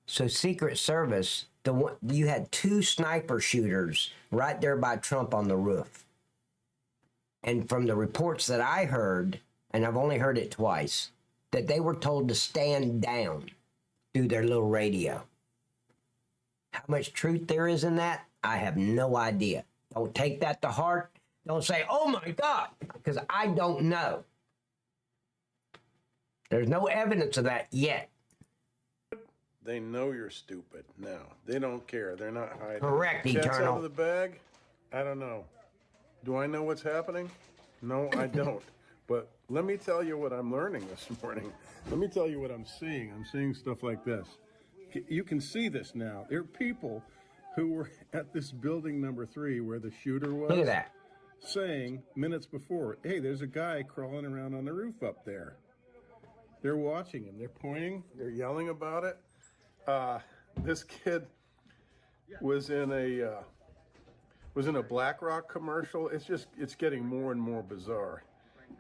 So Secret Service, you had 2 sniper shooters right there by Trump on the roof. And from the reports that I heard, and I've only heard it twice, that they were told to stand down through their little radio. How much truth there is in that, I have no idea. Don't take that to heart. Don't say, oh my God, because I don't know. There's no evidence of that yet. They know you're stupid now. They don't care. They're not hiding. Correct, Cat's Eternal. out of the bag? I don't know. Do I know what's happening? No, I don't. But let me tell you what I'm learning this morning. Let me tell you what I'm seeing. I'm seeing stuff like this. You can see this now. There are people who were at this building number 3 where the shooter was. Look at that. Saying minutes before, hey, there's a guy crawling around on the roof up there. They're watching him. They're pointing. They're yelling about it. This kid was in a BlackRock commercial. It's getting more and more bizarre.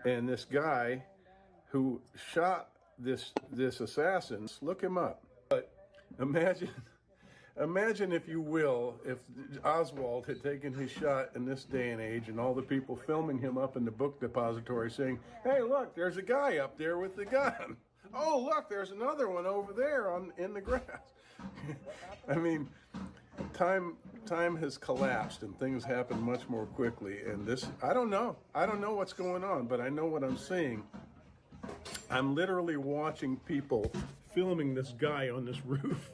And this guy who shot this assassin, look him up. But imagine, if you will, if Oswald had taken his shot in this day and age and all the people filming him up in the book depository saying, hey, look, there's a guy up there with the gun. Oh, look, there's another one over there in the grass. I mean, time has collapsed and things happen much more quickly. And this, I don't know what's going on, but I know what I'm seeing. I'm literally watching people filming this guy on this roof.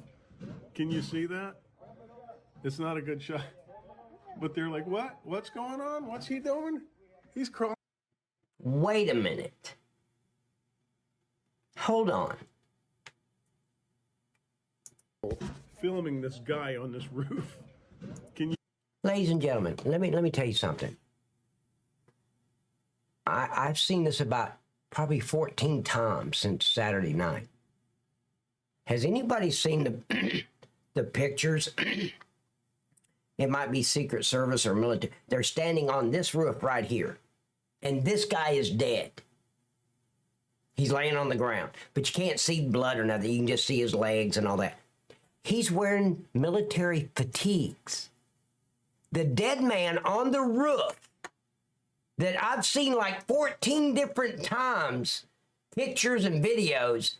Can you see that? It's not a good shot. But they're like, what? What's going on? What's he doing? He's crawling. Wait a minute. Hold on. Filming this guy on this roof. Can you? Ladies and gentlemen, let me tell you something. I've seen this about probably 14 times since Saturday night. Has anybody seen the pictures? It might be Secret Service or military. They're standing on this roof right here. And this guy is dead. He's laying on the ground. But you can't see blood or nothing. You can just see his legs and all that. He's wearing military fatigues. The dead man on the roof that I've seen like 14 different times, pictures and videos,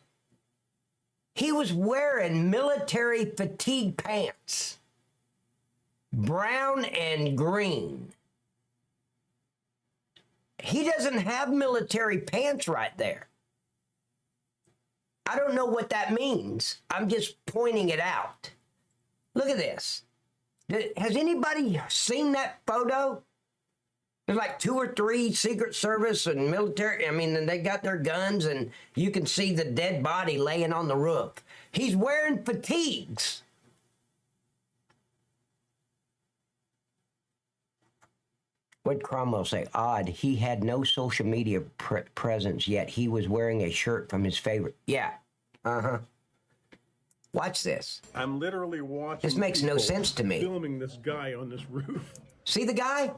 he was wearing military fatigue pants, brown and green. He doesn't have military pants right there. I don't know what that means. I'm just pointing it out. Look at this. Has anybody seen that photo? There's like 2 or 3 Secret Service and military. I mean, they got their guns, and you can see the dead body laying on the roof. He's wearing fatigues. What'd Cromwell say? Odd. He had no social media presence, yet he was wearing a shirt from his favorite. Yeah. Uh-huh. Watch this. I'm literally watching. This makes no sense to me. Filming this guy on this roof. See the guy?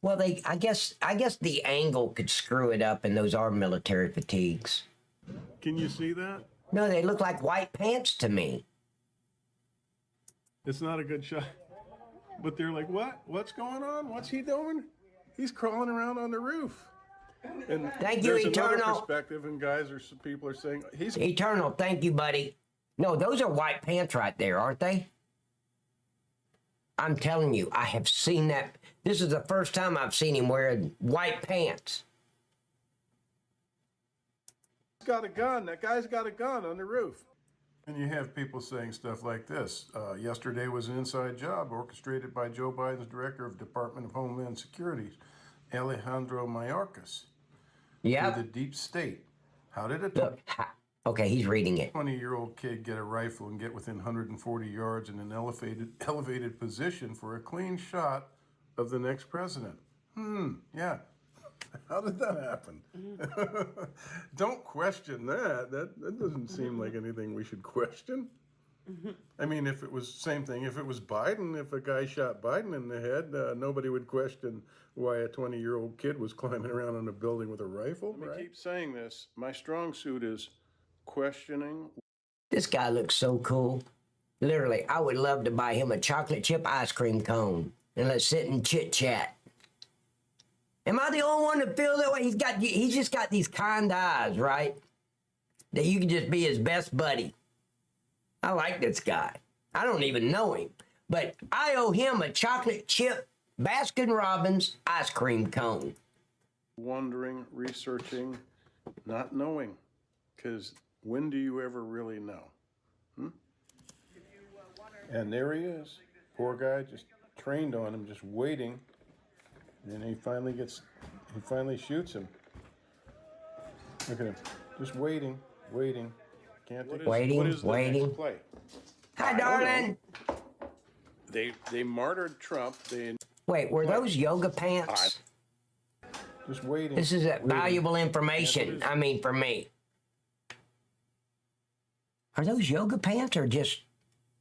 Well, I guess the angle could screw it up, and those are military fatigues. Can you see that? No, they look like white pants to me. It's not a good shot. But they're like, what? What's going on? What's he doing? He's crawling around on the roof. And thank you, there's Eternal. another perspective, and people are saying he's Eternal. Thank you, buddy. No, those are white pants right there, aren't they? I'm telling you, I have seen that. This is the first time I've seen him wearing white pants. He's got a gun. That guy's got a gun on the roof. And you have people saying stuff like this. Yesterday was an inside job orchestrated by Joe Biden's Director of Department of Homeland Security, Alejandro Mayorkas. Yeah. The deep state. How did it? Okay, he's reading it. 20-year-old kid get a rifle and get within 140 yards in an elevated position for a clean shot of the next president. Yeah. How did that happen? Don't question that. That doesn't seem like anything we should question. I mean, if it was same thing, if it was Biden, if a guy shot Biden in the head, nobody would question why a 20-year-old kid was climbing around on a building with a rifle. Let me keep saying this. My strong suit is questioning. This guy looks so cool. Literally, I would love to buy him a chocolate chip ice cream cone and let's sit and chit chat. Am I the only one to feel that way? He's just got these kind eyes, right? That you can just be his best buddy. I like this guy. I don't even know him, but I owe him a chocolate chip Baskin-Robbins ice cream cone. Wondering, researching, not knowing, because when do you ever really know? And there he is. Poor guy, just trained on him, just waiting. And he finally shoots him. Look at him, just waiting. Can't take waiting. Next play? Hi, darling. They martyred Trump. Wait, were those yoga pants? Just waiting. This is valuable information. I mean, for me. Are those yoga pants or just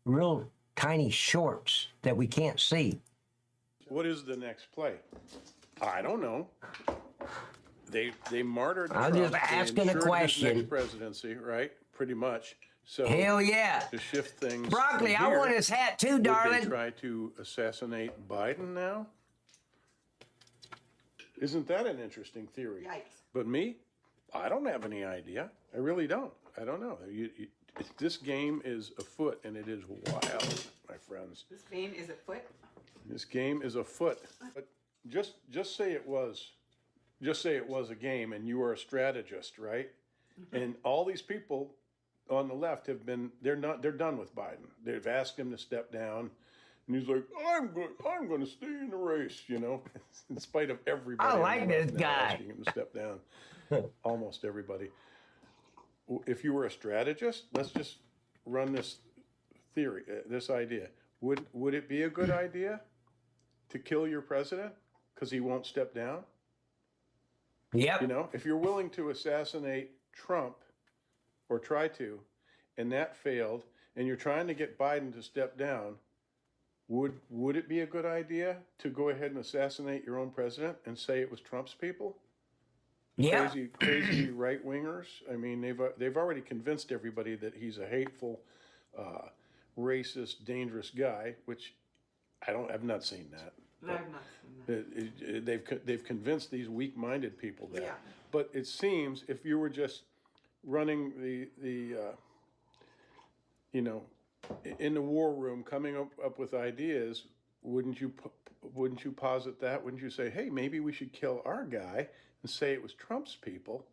real tiny shorts that we can't see? What is the next play? I don't know. They martyred Trump. I'm just asking a question. Next presidency, right? Pretty much. So hell yeah. To shift things. Broccoli, I want his hat too, darling. Would they try to assassinate Biden now? Isn't that an interesting theory? Yikes. But me, I don't have any idea. I really don't. I don't know. This game is afoot, and it is wild, my friends. This game is afoot? This game is afoot. But just say it was a game, and you are a strategist, right? And all these people on the left they're done with Biden. They've asked him to step down, and he's like, I'm going to stay in the race, in spite of everybody. I like this guy. Asking him to step down. Almost everybody. If you were a strategist, let's just run this theory, this idea. Would it be a good idea to kill your president because he won't step down? Yep. If you're willing to assassinate Trump or try to, and that failed, and you're trying to get Biden to step down, would it be a good idea to go ahead and assassinate your own president and say it was Trump's people? Yeah. Crazy right-wingers. I mean, they've already convinced everybody that he's a hateful, racist, dangerous guy, which I've not seen that. No, I've not seen that. They've convinced these weak-minded people that. Yeah. But it seems if you were just running the in the war room, coming up with ideas, wouldn't you posit that? Wouldn't you say, hey, maybe we should kill our guy and say it was Trump's people,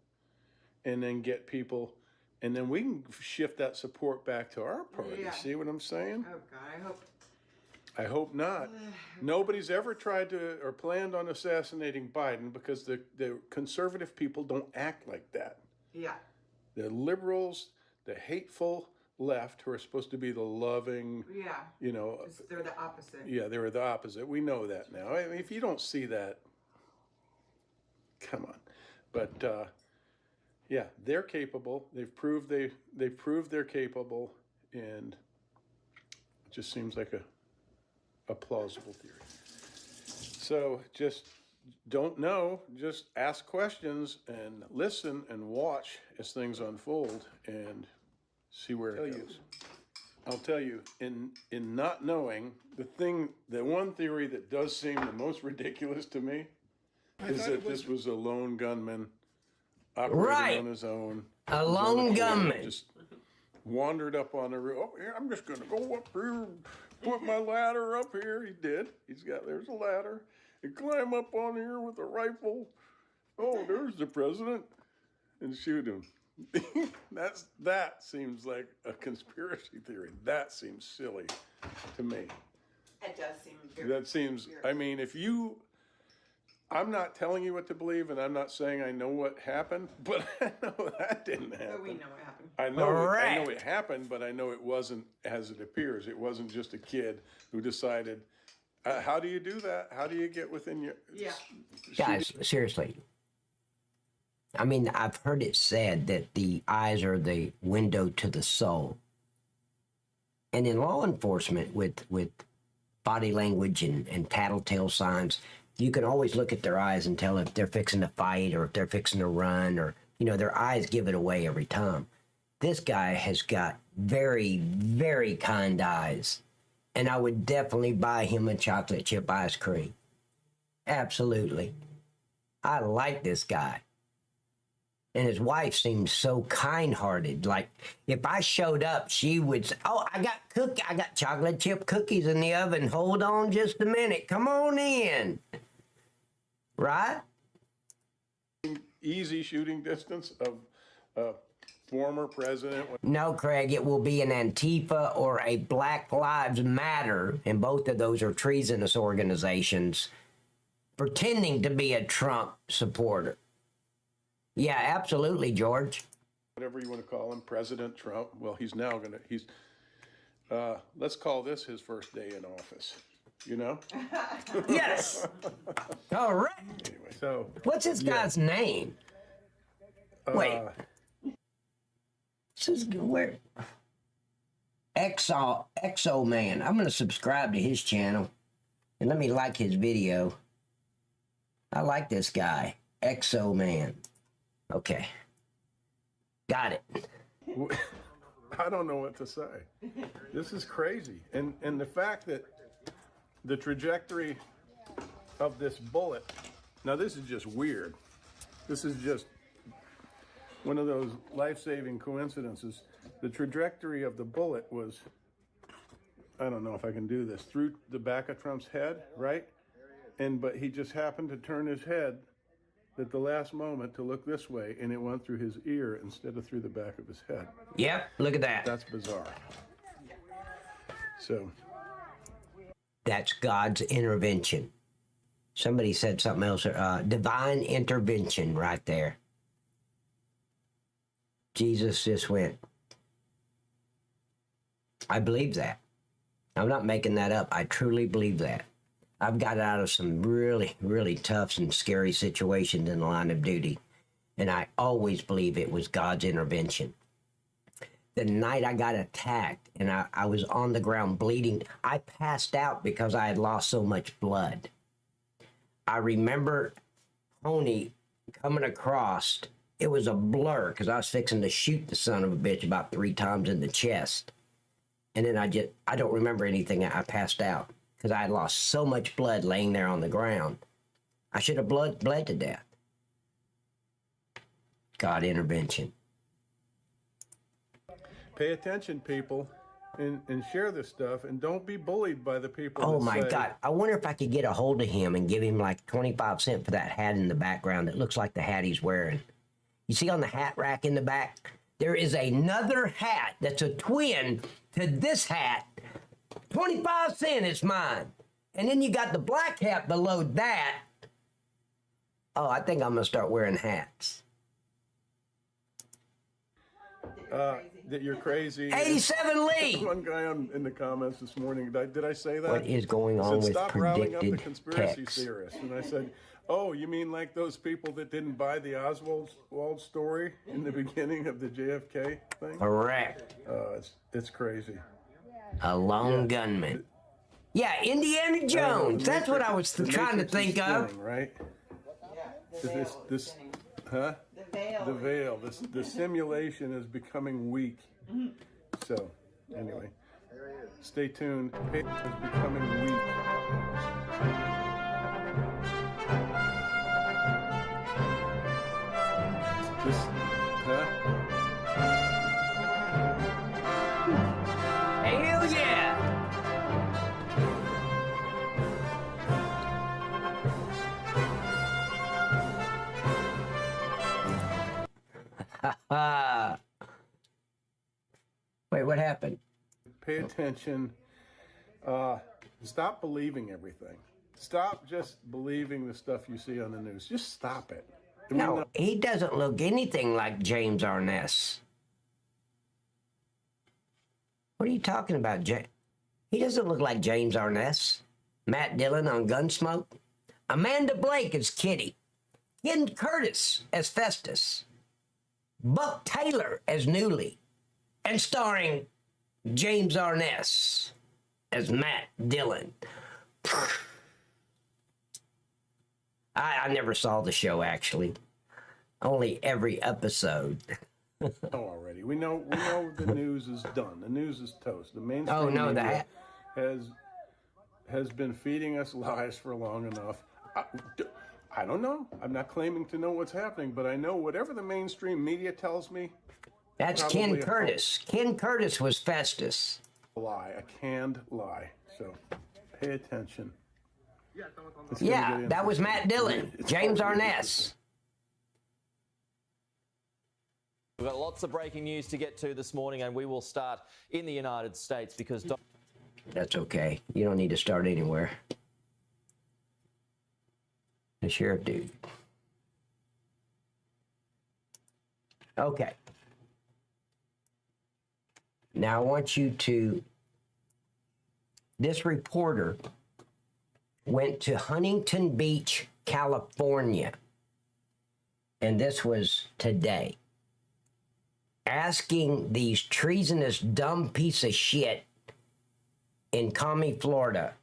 and then get people, and then we can shift that support back to our party. Yeah. See what I'm saying? Oh God, I hope not. Nobody's ever tried to or planned on assassinating Biden because the conservative people don't act like that. Yeah. The liberals, the hateful left, who are supposed to be the loving, Yeah. you know. They're the opposite. Yeah, they were the opposite. We know that now. I mean, if you don't see that, come on. But yeah, they're capable. They've proved they're capable, and it just seems like a plausible theory. So just don't know, just ask questions and listen and watch as things unfold and see where it goes. I'll tell you, in not knowing, the one theory that does seem the most ridiculous to me is that this was a lone gunman operating on his own. A lone gunman. Just wandered up on the roof. Oh, yeah, I'm just going to go up here, put my ladder up here. He did. There's a ladder. And climb up on here with a rifle. Oh, there's the president. And shoot him. That seems like a conspiracy theory. That seems silly to me. It does seem very That seems, weird. I mean, I'm not telling you what to believe, and I'm not saying I know what happened, but I know that didn't happen. But we know what happened. I know it happened, but I know it wasn't as it appears. It wasn't just a kid who decided. How do you do that? How do you get within your? Yeah. Guys, seriously. I mean, I've heard it said that the eyes are the window to the soul. And in law enforcement, with body language and tattletale signs, you can always look at their eyes and tell if they're fixing to fight or if they're fixing to run, or, you know, their eyes give it away every time. This guy has got very, very kind eyes. And I would definitely buy him a chocolate chip ice cream. Absolutely. I like this guy. And his wife seems so kind-hearted. Like, if I showed up, she would say, oh, I got chocolate chip cookies in the oven. Hold on just a minute. Come on in. Right? Easy shooting distance of a former president. No, Craig, it will be an Antifa or a Black Lives Matter, and both of those are treasonous organizations, pretending to be a Trump supporter. Yeah, absolutely, George. Whatever you want to call him, President Trump. Well, he's now going to, let's call this his first day in office, you know? Yes. All right. Anyway, so. What's this guy's name? Wait. This is where? Exo Man. I'm going to subscribe to his channel. And let me like his video. I like this guy. Exo Man. Okay. Got it. I don't know what to say. This is crazy. And the fact that the trajectory of this bullet, now this is just weird. This is just one of those life-saving coincidences. The trajectory of the bullet was, I don't know if I can do this, through the back of Trump's head, right? But he just happened to turn his head at the last moment to look this way, and it went through his ear instead of through the back of his head. Yep, look at that. That's bizarre. So. That's God's intervention. Somebody said something else. Divine intervention right there. Jesus just went. I believe that. I'm not making that up. I truly believe that. I've got out of some really, really tough and scary situations in the line of duty, and I always believe it was God's intervention. The night I got attacked and I was on the ground bleeding, I passed out because I had lost so much blood. I remember Tony coming across. It was a blur because I was fixing to shoot the son of a bitch about 3 times in the chest. And then I don't remember anything. I passed out because I had lost so much blood laying there on the ground. I should have bled to death. God intervention. Pay attention, people. and share this stuff, and don't be bullied by the people. Oh that my say, God. I wonder if I could get a hold of him and give him like 25 cents for that hat in the background that looks like the hat he's wearing. You see on the hat rack in the back? There is another hat that's a twin to this hat. 25 cents is mine. And then you got the black hat below that. Oh, I think I'm going to start wearing hats. that you're crazy. 87 Lee! One guy in the comments this morning, did I say that? What is going on with stop riling up the predicted conspiracy text? theorists. And I said, oh, you mean like those people that didn't buy the Oswald story in the beginning of the JFK thing? Correct. It's crazy. A lone gunman. Yeah, Indiana Jones. That's what I was trying to think of. Right? This, huh? The veil. The simulation is becoming weak. So, anyway, stay tuned. It is becoming weak. This, huh? Hell yeah! Wait, what happened? Pay attention. Stop believing everything. Stop just believing the stuff you see on the news. Just stop it. No, he doesn't look anything like James Arness. What are you talking about, Jay? He doesn't look like James Arness. Matt Dillon on Gunsmoke. Amanda Blake as Kitty. Ken Curtis as Festus. Buck Taylor as Newly. And starring James Arness as Matt Dillon. I never saw the show, actually. Only every episode. Already. We know the news is done. The news is toast. The mainstream media has been feeding us lies for long enough. I don't know. I'm not claiming to know what's happening, but I know whatever the mainstream media tells me. That's Ken Curtis. Ken Curtis was Festus. A lie, a canned lie. So pay attention. Yeah, that was Matt Dillon, James Arness. We've got lots of breaking news to get to this morning, and we will start in the United States because... That's okay. You don't need to start anywhere. The sheriff dude. Okay. Now I want you to... This reporter went to Huntington Beach, California. And this was today. Asking these treasonous dumb piece of shit in California,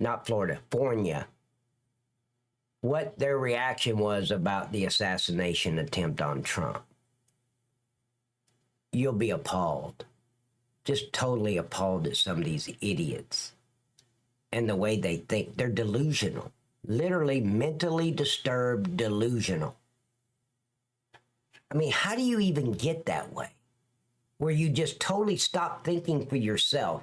not Florida, Fornia, what their reaction was about the assassination attempt on Trump. You'll be appalled. Just totally appalled at some of these idiots and the way they think. They're delusional. Literally mentally disturbed, delusional. I mean, how do you even get that way? Where you just totally stop thinking for yourself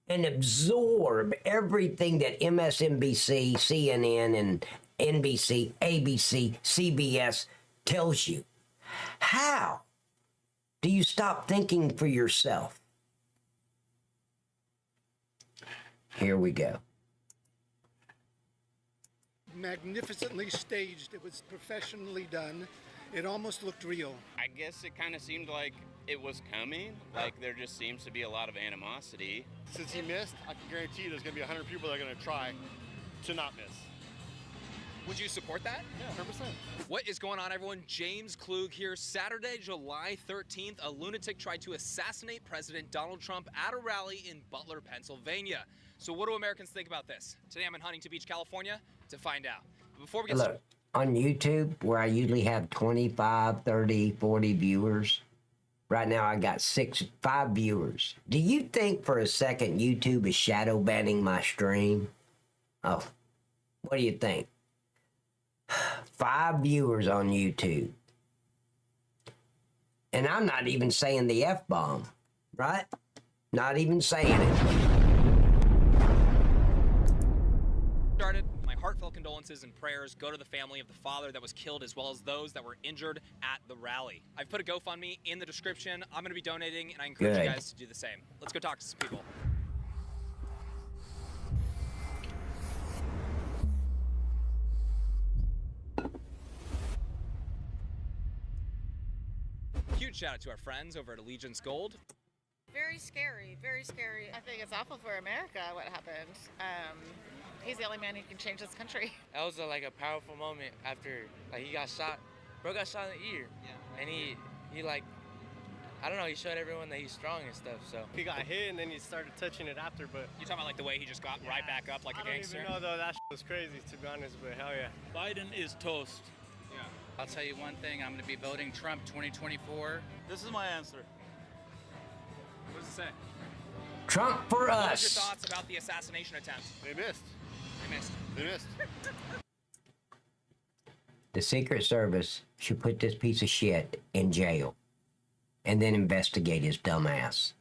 and absorb everything that MSNBC, CNN, and NBC, ABC, CBS tells you. How do you stop thinking for yourself? Here we go. Magnificently staged. It was professionally done. It almost looked real. I guess it kind of seemed like it was coming. Like there just seems to be a lot of animosity. Since he missed, I can guarantee you there's going to be 100 people that are going to try to not miss. Would you support that? Yeah, 100%. What is going on, everyone? James Klug here. Saturday, July 13th, a lunatic tried to assassinate President Donald Trump at a rally in Butler, Pennsylvania. So what do Americans think about this? Today I'm in Huntington Beach, California to find out. But before we get started... On YouTube, where I usually have 25, 30, 40 viewers, right now I got 5 viewers. Do you think for a second YouTube is shadow banning my stream? Oh, what do you think? 5 viewers on YouTube. And I'm not even saying the F-bomb. Right? Not even saying it. Started. My heartfelt condolences and prayers go to the family of the father that was killed, as well as those that were injured at the rally. I've put a GoFundMe in the description. I'm going to be donating, and I encourage you guys to do the same. Let's go talk to some people. Huge shout out to our friends over at Allegiance Gold. Very scary, very scary. I think it's awful for America what happened. He's the only man who can change this country. That was like a powerful moment after he got shot. Bro got shot in the ear. Yeah. And he like, I don't know, he showed everyone that he's strong and stuff, so. He got hit and then he started touching it after, but. You talking about like the way he just got right back up like a gangster? I don't even know though, that was crazy to be honest, but hell yeah. Biden is toast. Yeah. I'll tell you one thing, I'm gonna be voting Trump 2024. This is my answer. What does it say? Trump for What us. was your thoughts about the assassination attempt? They missed. They missed. They missed. The Secret Service should put this piece of shit in jail and then investigate his dumb ass.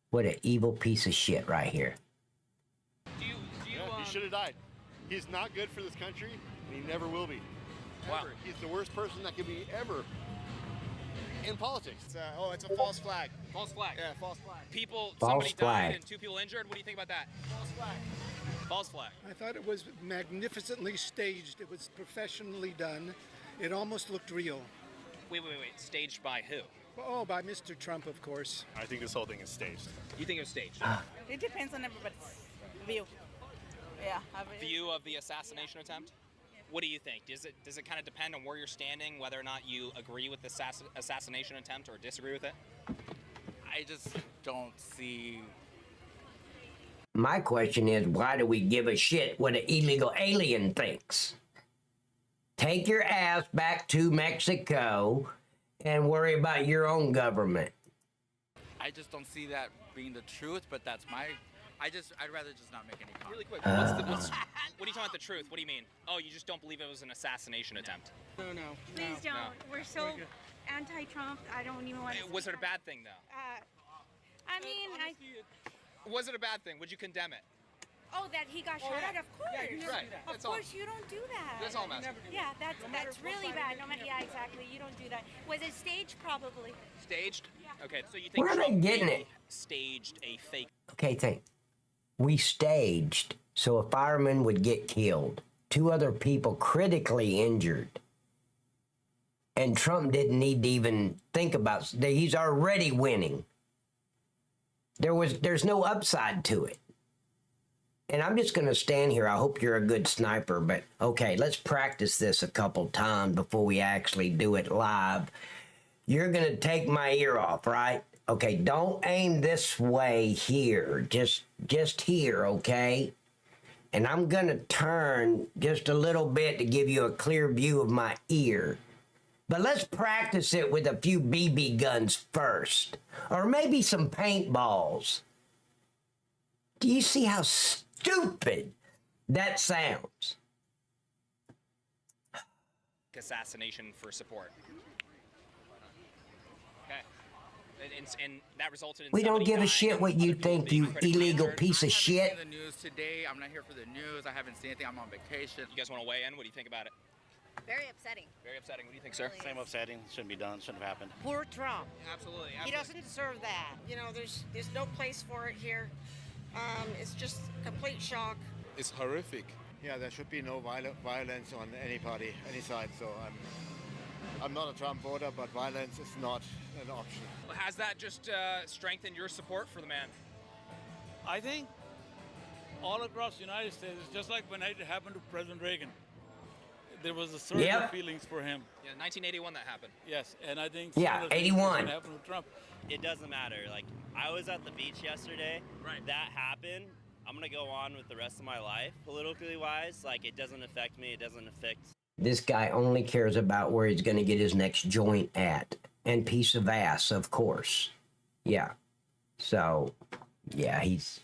What an evil piece of shit right here. He should have died. He's not good for this country, and he never will be. Wow. Ever. He's the worst person that could be ever in politics. It's a false flag. False flag. Yeah, false flag. Somebody flag. died and 2 people injured. What do you think about that? False flag. False flag. I thought it was magnificently staged. It was professionally done. It almost looked real. Wait. Staged by who? Oh, by Mr. Trump, of course. I think this whole thing is staged. You think it was staged? It depends on everybody's view. Yeah. View of the assassination attempt? What do you think? Does it kind of depend on where you're standing, whether or not you agree with the assassination attempt or disagree with it? I just don't see. My question is, why do we give a shit what an illegal alien thinks? Take your ass back to Mexico and worry about your own government. I just don't see that being the truth, but that's my. I'd rather just not make any comment. Really quick, what are you talking about the truth? What do you mean? Oh, you just don't believe it was an assassination attempt? No. Please don't. No. We're so anti-Trump. I don't even want to. Was it a bad thing, though? I mean, Was it a bad thing? Would you condemn it? Oh, that he got shot at? Of course. Yeah, right. Of course, you don't do that. That's all I'm asking. Yeah, that's really bad. No matter, yeah, exactly. You don't do that. Was it staged? Probably. Staged? Yeah. Okay, so you think Where are they Trump getting really it? staged a fake? Okay, think. We staged so a fireman would get killed, 2 other people critically injured. And Trump didn't need to even think about he's already winning. There's no upside to it. And I'm just going to stand here. I hope you're a good sniper, but okay, let's practice this a couple times before we actually do it live. You're going to take my ear off, right? Okay, don't aim this way here, just here, okay? And I'm going to turn just a little bit to give you a clear view of my ear. But let's practice it with a few BB guns first, or maybe some paintballs. Do you see how stupid that sounds? Assassination for support. Okay. And that resulted in We don't give a shit what you think, you illegal piece of shit. I'm not in the news today. I'm not here for the news. I haven't seen anything. I'm on vacation. You guys want to weigh in? What do you think about it? Very upsetting. Very upsetting. What do you think, sir? Same upsetting. Shouldn't be done. Shouldn't have happened. Poor Trump. Absolutely. He doesn't deserve that. You know, there's no place for it here. It's just complete shock. It's horrific. Yeah, there should be no violence on any party, any side. So I'm not a Trump voter, but violence is not an option. Has that just strengthened your support for the man? I think all across the United States, it's just like when it happened to President Reagan. There was a surge of feelings for him. Yeah, 1981 that happened. Yes, and I think 81. Happened with Trump. It doesn't matter. Like, I was at the beach yesterday. Right. That happened. I'm gonna go on with the rest of my life, politically wise. Like, it doesn't affect me. It doesn't affect. This guy only cares about where he's going to get his next joint at. And piece of ass, of course. Yeah. So, yeah, he's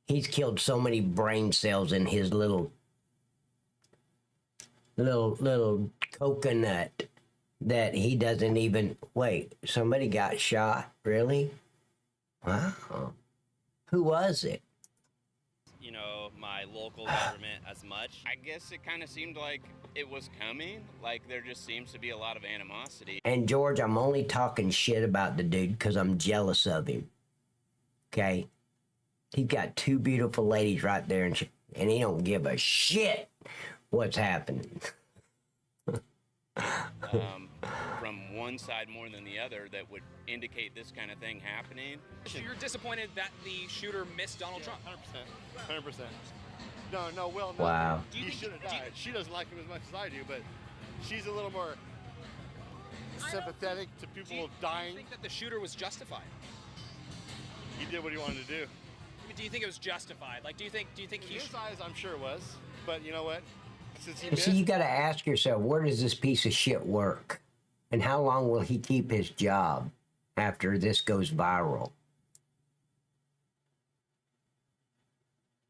killed so many brain cells in his little coconut that he doesn't even wait. Somebody got shot, really? Wow. Who was it? You know, my local government as much. I guess it kind of seemed like it was coming. Like there just seems to be a lot of animosity. And George, I'm only talking shit about the dude because I'm jealous of him. Okay? He's got two beautiful ladies right there, and he don't give a shit what's happening. From one side more than the other that would indicate this kind of thing happening. So you're disappointed that the shooter missed Donald Trump? 100%. 100%. No, well, no. Wow. He should have died. She doesn't like him as much as I do, but she's a little more sympathetic to people dying. Do you think that the shooter was justified? He did what he wanted to do. I mean, do you think it was justified? Like, do you think In his eyes, I'm sure it was. But you know what? Since he You see, you got to ask yourself, where does this piece of shit work? And how long will he keep his job after this goes viral?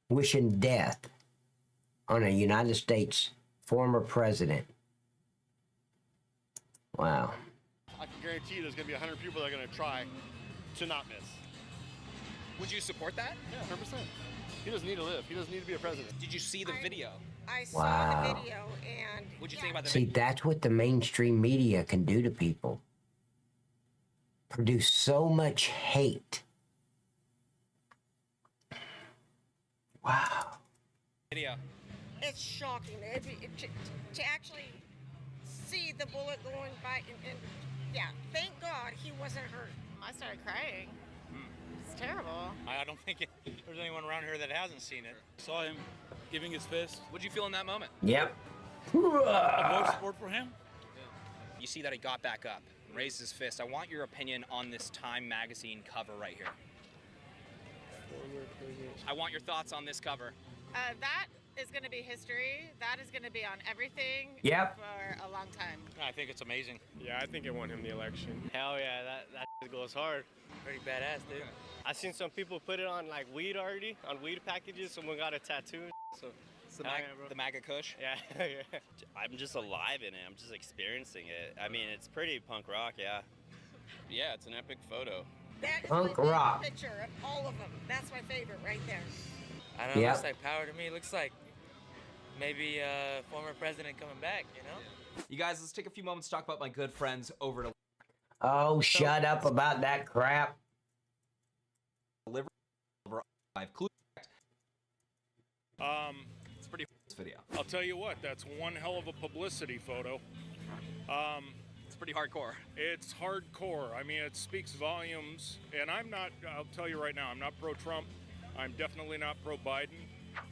Wishing death on a United States former president. Wow. I can guarantee you there's going to be 100 people that are going to try to not miss. Would you support that? Yeah, 100%. He doesn't need to live. He doesn't need to be a president. Did you see the video? I saw Wow. the video, and What'd you think about the See, video? that's what the mainstream media can do to people. Produce so much hate. Wow. Video. it's shocking. To actually see the bullet going by, and yeah, thank God he wasn't hurt. I started crying. It's terrible. I don't think there's anyone around here that hasn't seen it. Saw him giving his fist. What'd you feel in that moment? Yep. More support for him. You see that he got back up and raised his fist. I want your opinion on this Time magazine cover right here. I want your thoughts on this cover. That is going to be history. That is going to be on everything Yep. for a long time. I think it's amazing. Yeah, I think it won him the election. Hell yeah, that goes hard. Pretty badass, dude. I seen some people put it on like weed already, on weed packages. Someone got a tattoo. So It's the, hell yeah, bro. the MAGA Kush. Yeah, yeah. I'm just alive in it. I'm just experiencing it. I mean, it's pretty punk rock, yeah. Yeah, it's an epic photo. That's Punk my rock. picture of all of them. That's my favorite right there. I don't know, Yep. it looks like power to me. It looks like maybe a former president coming back, you know? You guys, let's take a few moments to talk about my good friends over to Oh, shut up about that crap. Live It's pretty. This video. I'll tell you what, that's one hell of a publicity photo. It's pretty hardcore. It's hardcore. I mean, it speaks volumes. And I'll tell you right now, I'm not pro-Trump. I'm definitely not pro-Biden.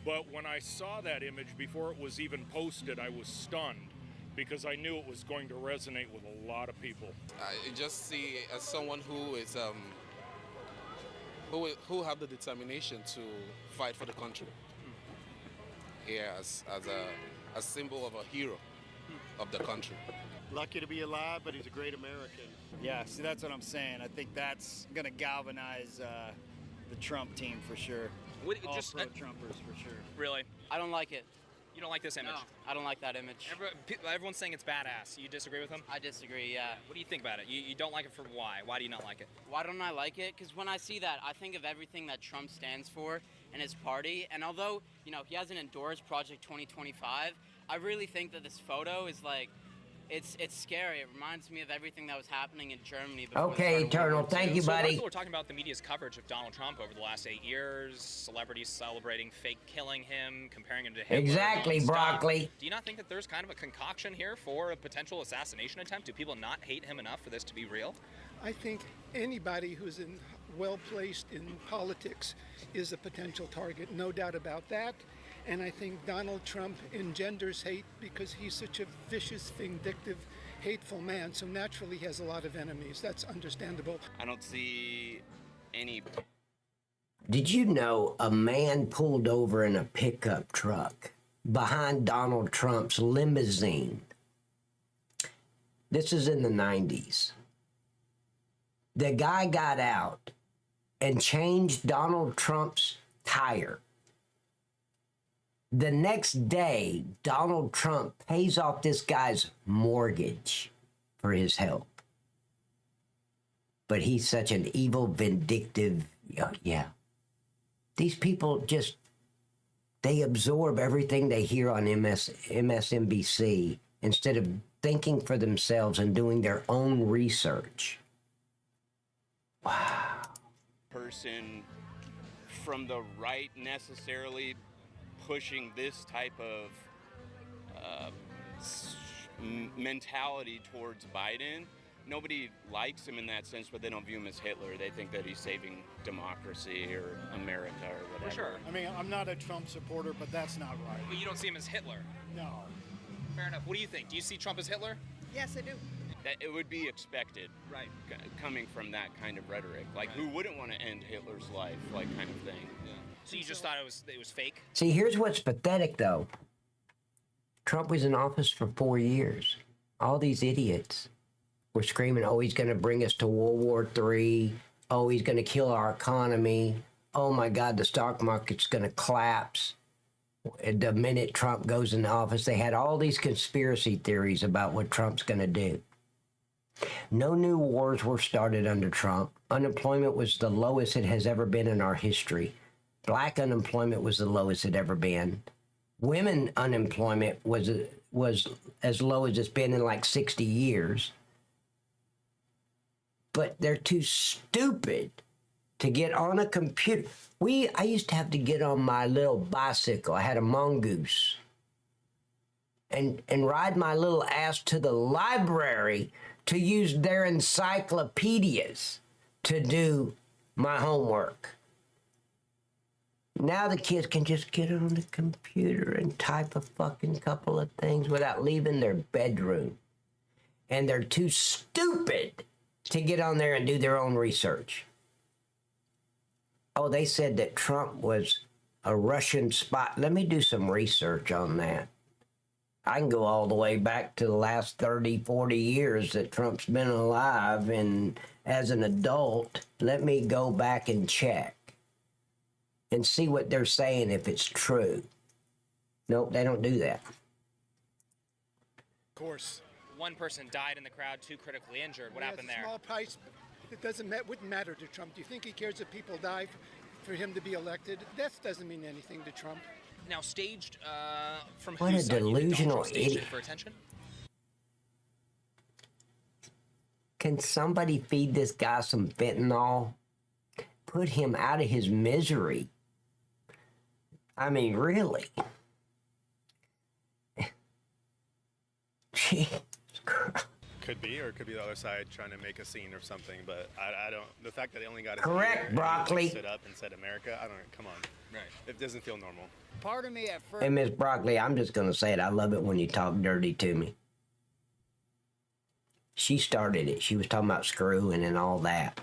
But when I saw that image before it was even posted, I was stunned because I knew it was going to resonate with a lot of people. I just see as someone who is who have the determination to fight for the country. Here as a symbol of a hero of the country. Lucky to be alive, but he's a great American. Yeah, see, that's what I'm saying. I think that's going to galvanize the Trump team for sure. All pro-Trumpers for sure. Really? I don't like it. You don't like this image? No, I don't like that image. Everyone's saying it's badass. You disagree with them? I disagree, yeah. What do you think about it? You don't like it for why? Why do you not like it? Why don't I like it? Because when I see that, I think of everything that Trump stands for and his party. And although, he hasn't endorsed Project 2025, I really think that this photo is like, it's scary. It reminds me of everything that was happening in Germany. Okay, Eternal. Thank you, So a lot of buddy. people are talking about the media's coverage of Donald Trump over the last 8 years, celebrities celebrating fake killing him, comparing him to Hitler. Exactly, and stuff. Broccoli. Do you not think that there's kind of a concoction here for a potential assassination attempt? Do people not hate him enough for this to be real? I think anybody who's well placed in politics is a potential target, no doubt about that. And I think Donald Trump engenders hate because he's such a vicious, vindictive, hateful man. So naturally he has a lot of enemies. That's understandable. I don't see any. Did you know a man pulled over in a pickup truck behind Donald Trump's limousine? This is in the 90s. The guy got out and changed Donald Trump's tire. The next day, Donald Trump pays off this guy's mortgage for his help. But he's such an evil, vindictive, yeah. These people just, they absorb everything they hear on MSNBC instead of thinking for themselves and doing their own research. Wow. Person from the right necessarily pushing this type of mentality towards Biden. Nobody likes him in that sense, but they don't view him as Hitler. They think that he's saving democracy or America or whatever. For sure. I mean, I'm not a Trump supporter, but that's not right. But you don't see him as Hitler? No. Fair enough. What do you think? Do you see Trump as Hitler? Yes, I do. That it would be expected, right? Coming from that kind of rhetoric, like who wouldn't want to end Hitler's life, like kind of thing. Yeah. So you just thought it was fake? See, here's what's pathetic, though. Trump was in office for 4 years. All these idiots were screaming, oh, he's going to bring us to World War III. Oh, he's going to kill our economy. Oh, my God, the stock market's going to collapse. The minute Trump goes into office, they had all these conspiracy theories about what Trump's going to do. No new wars were started under Trump. Unemployment was the lowest it has ever been in our history. Black unemployment was the lowest it ever been. Women unemployment was as low as it's been in like 60 years. But they're too stupid to get on a computer. I used to have to get on my little bicycle. I had a mongoose. And ride my little ass to the library to use their encyclopedias to do my homework. Now the kids can just get on the computer and type a fucking couple of things without leaving their bedroom. And they're too stupid to get on there and do their own research. Oh, they said that Trump was a Russian spy. Let me do some research on that. I can go all the way back to the last 30, 40 years that Trump's been alive, and as an adult, let me go back and check and see what they're saying if it's true. Nope, they don't do that. Of course. One person died in the crowd, 2 critically injured. What happened there? Small price. It wouldn't matter to Trump. Do you think he cares if people die for him to be elected? Death doesn't mean anything to Trump. Now staged from what whose a side? delusional idiot. For attention? Can somebody feed this guy some fentanyl? Put him out of his misery. I mean, really. Jesus Christ. Could be, or it could be the other side trying to make a scene or something, but I don't. The fact that they only got his correct, ear Broccoli. Stood up and said America. I don't. Come on. Right. It doesn't feel normal. Part of me at first. Hey, Miss Broccoli, I'm just gonna say it. I love it when you talk dirty to me. She started it. She was talking about screwing and all that.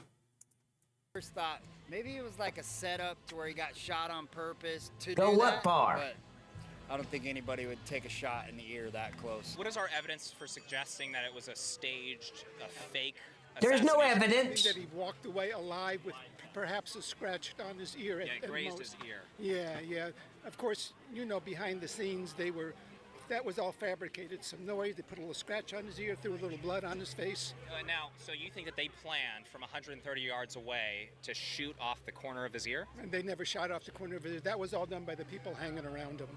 First thought maybe it was like a setup to where he got shot on purpose to go do what that, far? But I don't think anybody would take a shot in the ear that close. What is our evidence for suggesting that it was a staged, a fake? There's no assassination? evidence. That he walked away alive with perhaps a scratch on his ear. Yeah, at grazed most. his ear. Yeah. Of course, behind the scenes, that was all fabricated. So no way they put a little scratch on his ear, threw a little blood on his face. Now, so you think that they planned from 130 yards away to shoot off the corner of his ear? And they never shot off the corner of his ear. That was all done by the people hanging around him.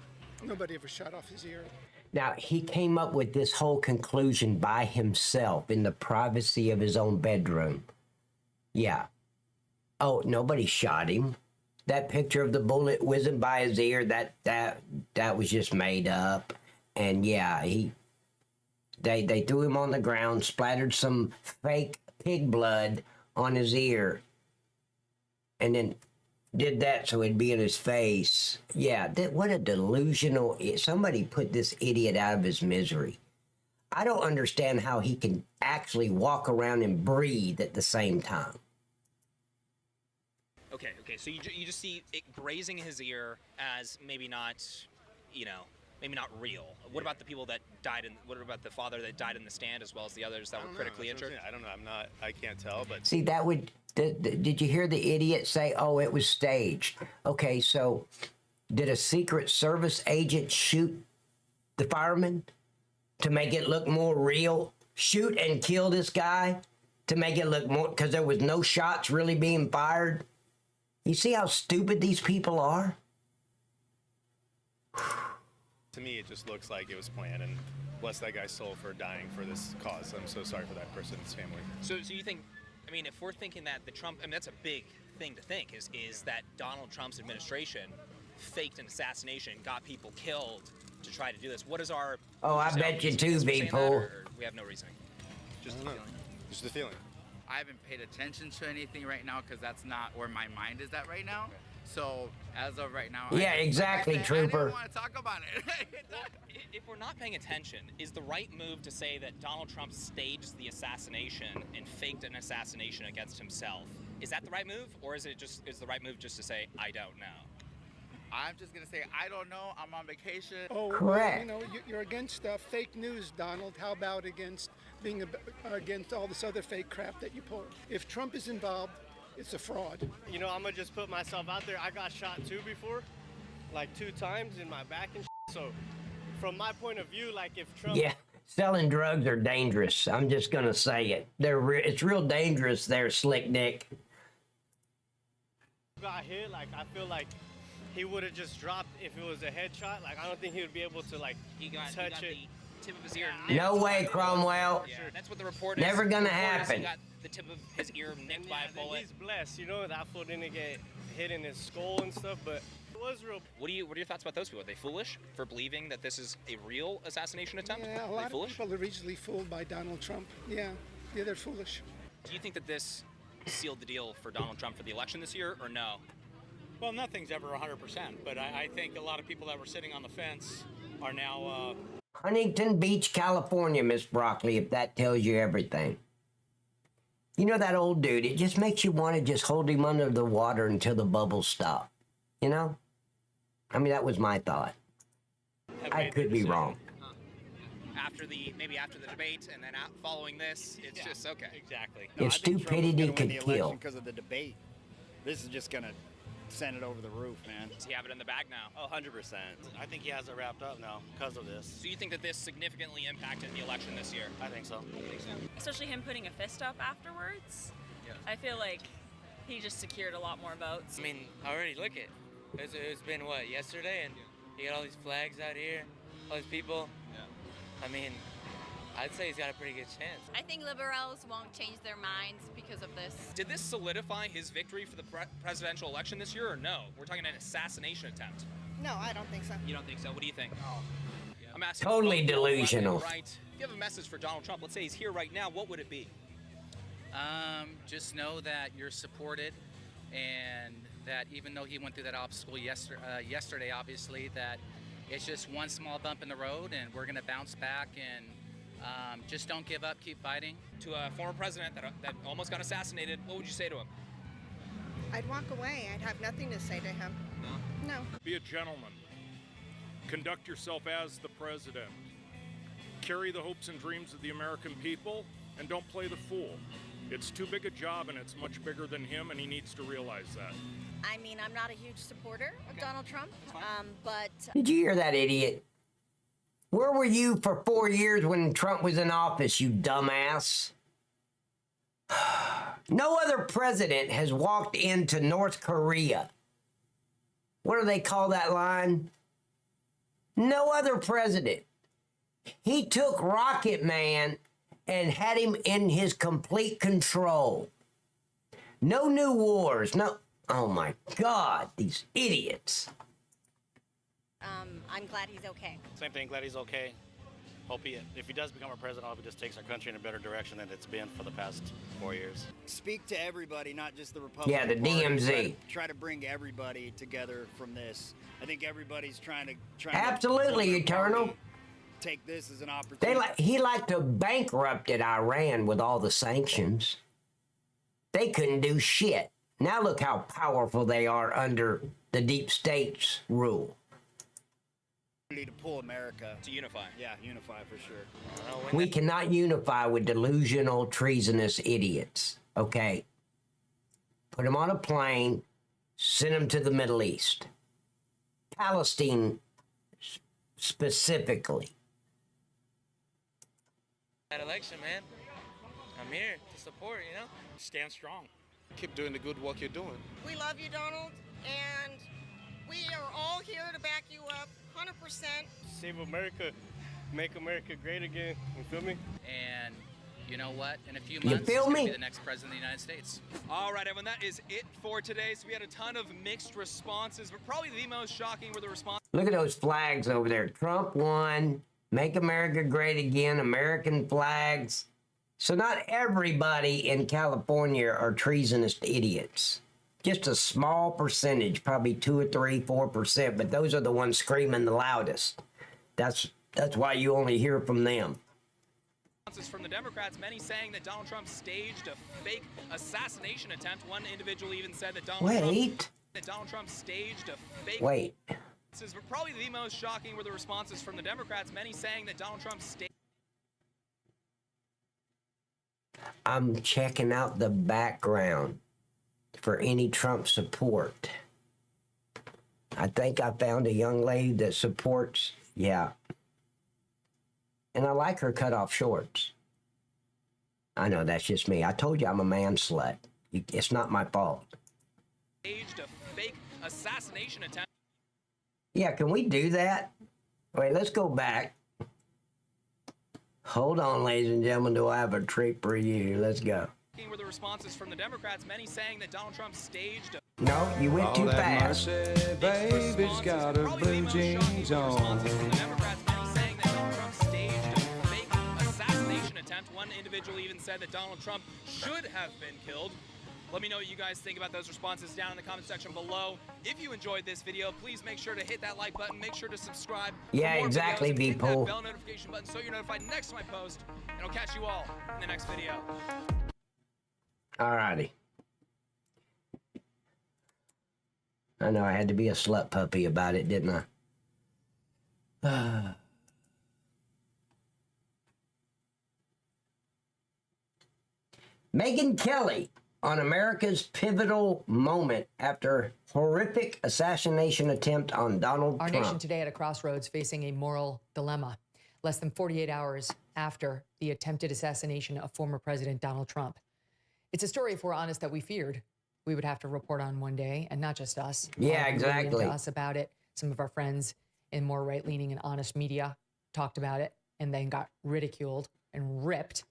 Nobody ever shot off his ear. Now, he came up with this whole conclusion by himself in the privacy of his own bedroom. Yeah. Oh, nobody shot him. That picture of the bullet whizzing by his ear, that was just made up. And yeah, they threw him on the ground, splattered some fake pig blood on his ear, and then did that so it'd be in his face. Yeah, what a delusional... Somebody put this idiot out of his misery. I don't understand how he can actually walk around and breathe at the same time. Okay, so you just see it grazing his ear as maybe not, maybe not real. What about the people that died what about the father that died in the stand as well as the others that were critically injured? I don't know. I can't tell, but... See, that would... Did you hear the idiot say, oh, it was staged? Okay, so did a Secret Service agent shoot the fireman to make it look more real? shoot and kill this guy to make it look more, because there was no shots really being fired. You see how stupid these people are? To me, it just looks like it was planned, and bless that guy's soul for dying for this cause. I'm so sorry for that person's family. So you think, I mean, if we're thinking that the Trump, I mean, that's a big thing to think, is that Donald Trump's administration faked an assassination, got people killed to try to do this. What is our... Oh, I bet you too, people. Or we have no reasoning? Just a feeling. Just a feeling. I haven't paid attention to anything right now because that's not where my mind is at right now. So as of right now, yeah, exactly, Trooper. I didn't want to talk about it. Well, if we're not paying attention, is the right move to say that Donald Trump staged the assassination and faked an assassination against himself? Is that the right move, or is the right move just to say I don't know? I'm just gonna say I don't know. I'm on vacation. Oh, correct. Well, you're against fake news, Donald. How about against being against all this other fake crap that you pull? If Trump is involved, it's a fraud. You know, I'm gonna just put myself out there. I got shot too before, like 2 times in my back and shit. So from my point of view, like if Trump... Yeah, selling drugs are dangerous. I'm just gonna say it. It's real dangerous there, Slick Dick. Got hit, like I feel like he would have just dropped if it was a headshot. Like I don't think he would be able to like touch it. The tip of his ear. No way, Cromwell. Yeah, that's what the report is. Never gonna The report is happen. He got the tip of his ear nicked by a bullet. He's blessed, you know, that fool didn't get hit in his skull and stuff, but it was real. What are your thoughts about those people? Are they foolish for believing that this is a real assassination attempt? Yeah, a lot of people are easily fooled by Donald Trump. Yeah, they're foolish. Do you think that this sealed the deal for Donald Trump for the election this year, or no? Well, nothing's ever 100%, but I think a lot of people that were sitting on the fence are now... Huntington Beach, California, Miss Broccoli, if that tells you everything. You know that old dude, it just makes you want to just hold him under the water until the bubbles stop. You know? I mean, that was my thought. I could be wrong. Maybe after the debate and then following this, it's just okay. Exactly. If stupidity could kill. Because of the debate. This is just going to send it over the roof, man. Does he have it in the bag now? Oh, 100%. I think he has it wrapped up now because of this. So you think that this significantly impacted the election this year? I think so. Especially him putting a fist up afterwards. Yeah. I feel like he just secured a lot more votes. I mean, already look at it's been what, yesterday, and you got all these flags out here, all these people. Yeah. I mean, I'd say he's got a pretty good chance. I think liberals won't change their minds because of this. Did this solidify his victory for the presidential election this year, or no? We're talking an assassination attempt. No, I don't think so. You don't think so? What do you think? I'm asking. Totally delusional. Right. If you have a message for Donald Trump, let's say he's here right now, what would it be? Just know that you're supported, and that even though he went through that obstacle yesterday, obviously, that it's just one small bump in the road, and we're going to bounce back, and just don't give up, keep fighting. To a former president that almost got assassinated, what would you say to him? I'd walk away. I'd have nothing to say to him. No. Be a gentleman. Conduct yourself as the president. Carry the hopes and dreams of the American people, and don't play the fool. It's too big a job, and it's much bigger than him, and he needs to realize that. I mean, I'm not a huge supporter of Donald Trump, but... Did you hear that, idiot? Where were you for 4 years when Trump was in office, you dumbass? No other president has walked into North Korea. What do they call that line? No other president. He took Rocket Man and had him in his complete control. No new wars, no... Oh my God, these idiots. I'm glad he's okay. Same thing, glad he's okay. Hope if he does become a president, I hope he just takes our country in a better direction than it's been for the past 4 years. Speak to everybody, not just the Republican Yeah, the DMZ. Try to bring everybody together from this. I think everybody's trying to... Absolutely, Eternal. Take this as an opportunity. He liked to bankrupted Iran with all the sanctions. They couldn't do shit. Now look how powerful they are under the deep state's rule. To pull America. To unify. Yeah, unify for sure. We cannot unify with delusional, treasonous idiots, okay? Put them on a plane, send them to the Middle East. Palestine specifically. That election, man. I'm here to support, you know? Stand strong. Keep doing the good work you're doing. We love you, Donald, and we are all here to back you up 100%. Save America, make America great again. You feel me? And you know what? In a few You months, feel he's gonna me? be the next president of the United States. All right, everyone, that is it for today. So we had a ton of mixed responses, but probably the most shocking were the responses. Look at those flags over there. Trump won. Make America great again. American flags. So not everybody in California are treasonous idiots. Just a small percentage, probably 2 or 3, 4%, but those are the ones screaming the loudest. That's why you only hear from them. From the Democrats, many saying that Donald Trump staged a fake assassination attempt. One individual even said that Donald Trump staged a fake. Wait. But probably the most shocking were the responses from the Democrats, many saying that Donald Trump staged. I'm checking out the background for any Trump support. I think I found a young lady that supports, yeah. And I like her cut off shorts. I know that's just me. I told you I'm a man slut. It's not my fault. Staged a fake assassination attempt. Yeah, can we do that? Wait, let's go back. Hold on, ladies and gentlemen. Do I have a treat for you? Let's go. Were the responses from the Democrats, many saying that Donald Trump staged a No, you went too fast. Baby's got her blue jeans on. Assassination attempt. One individual even said that Donald Trump should have been killed. Let me know what you guys think about those responses down in the comment section below. If you enjoyed this video, please make sure to hit that like button. Make sure to subscribe. Yeah, for more exactly, videos, and hit that people. bell notification button so you're notified next time I post. And I'll catch you all in the next video. Alrighty. I know I had to be a slut puppy about it, didn't I? Megyn Kelly on America's pivotal moment after horrific assassination attempt on Donald Our Trump. nation today at a crossroads facing a moral dilemma. Less than 48 hours after the attempted assassination of former President Donald Trump. It's a story, if we're honest, that we feared we would have to report on one day, and not just us. Yeah, People wrote exactly. into us about it. Some of our friends in more right-leaning and honest media talked about it and then got ridiculed and ripped.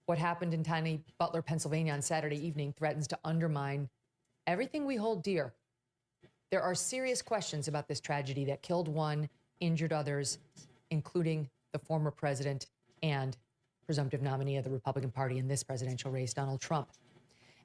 What happened in tiny Butler, Pennsylvania on Saturday evening threatens to undermine everything we hold dear. There are serious questions about this tragedy that killed one, injured others, including the former president and presumptive nominee of the Republican Party in this presidential race, Donald Trump.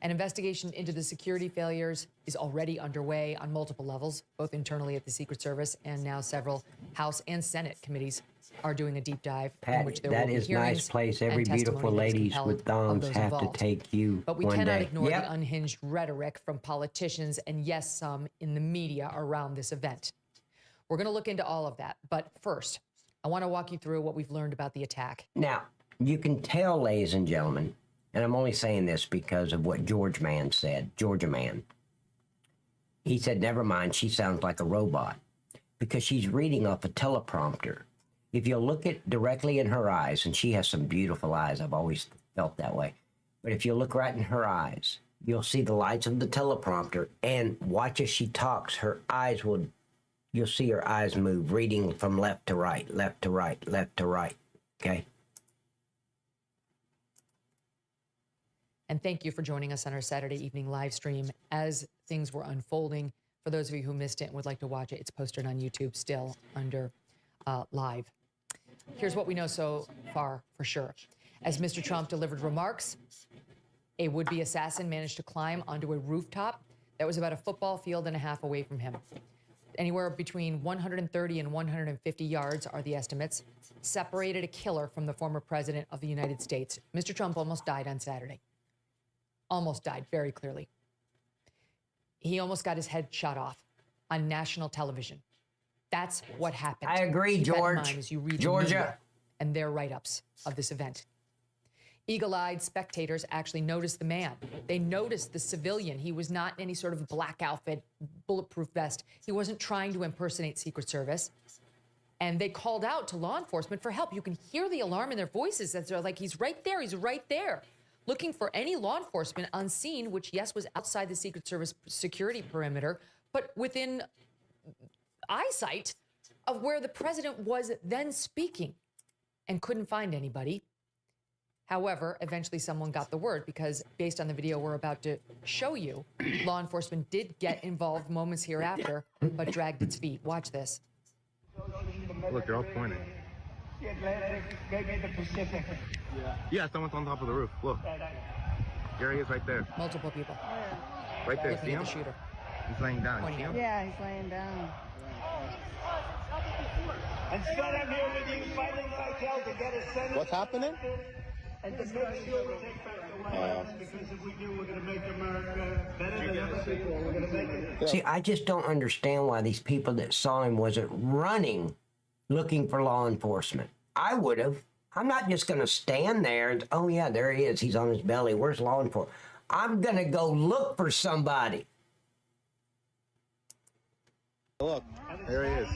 An investigation into the security failures is already underway on multiple levels, both internally at the Secret Service, and now several House and Senate committees are doing a deep dive in Pat, which there that will be is hearings nice place. and Every testimony beautiful that is ladies compelled with of thongs those have to involved. take you But we one cannot day. ignore Yep. the unhinged rhetoric from politicians and, yes, some in the media around this event. We're going to look into all of that. But first, I want to walk you through what we've learned about the attack. Now, you can tell, ladies and gentlemen, and I'm only saying this because of what Georgia Man said. He said, never mind, she sounds like a robot because she's reading off a teleprompter. If you look at directly in her eyes, and she has some beautiful eyes, I've always felt that way. But if you look right in her eyes, you'll see the lights of the teleprompter, and watch as she talks, you'll see her eyes move, reading from left to right, left to right, left to right, okay? And thank you for joining us on our Saturday evening live stream as things were unfolding. For those of you who missed it and would like to watch it, it's posted on YouTube still under live. Here's what we know so far for sure. As Mr. Trump delivered remarks, a would-be assassin managed to climb onto a rooftop that was about a football field and a half away from him. Anywhere between 130 and 150 yards are the estimates, separated a killer from the former president of the United States. Mr. Trump almost died on Saturday. Almost died, very clearly. He almost got his head shot off on national television. That's what happened. I agree, Keep that in George. mind as you read the Georgia. media and their write-ups of this event. Eagle-eyed spectators actually noticed the man. They noticed the civilian. He was not in any sort of black outfit, bulletproof vest. He wasn't trying to impersonate Secret Service. And they called out to law enforcement for help. You can hear the alarm in their voices as they're like, he's right there, he's right there. Looking for any law enforcement on scene, which, yes, was outside the Secret Service security perimeter, but within eyesight of where the president was then speaking, and couldn't find anybody. However, eventually someone got the word, because based on the video we're about to show you, law enforcement did get involved moments hereafter, but dragged its feet. Watch this. Look, they're all pointing. The Atlantic, maybe the Pacific. Yeah, someone's on top of the roof. Look. There he is right there. Multiple people. Right there, Looking see at him? the shooter. He's laying down, see him? Yeah, he's laying down. Instead, I'm here with you fighting like hell to get a Senate. What's happening? And to make sure we take back the White House, because if we do, we're going to make America better than ever before. We're going to make it. See, I just don't understand why these people that saw him wasn't running, looking for law enforcement. I would have. I'm not just going to stand there and, oh, yeah, there he is. He's on his belly. Where's law enforcement? I'm going to go look for somebody. Look, there he is.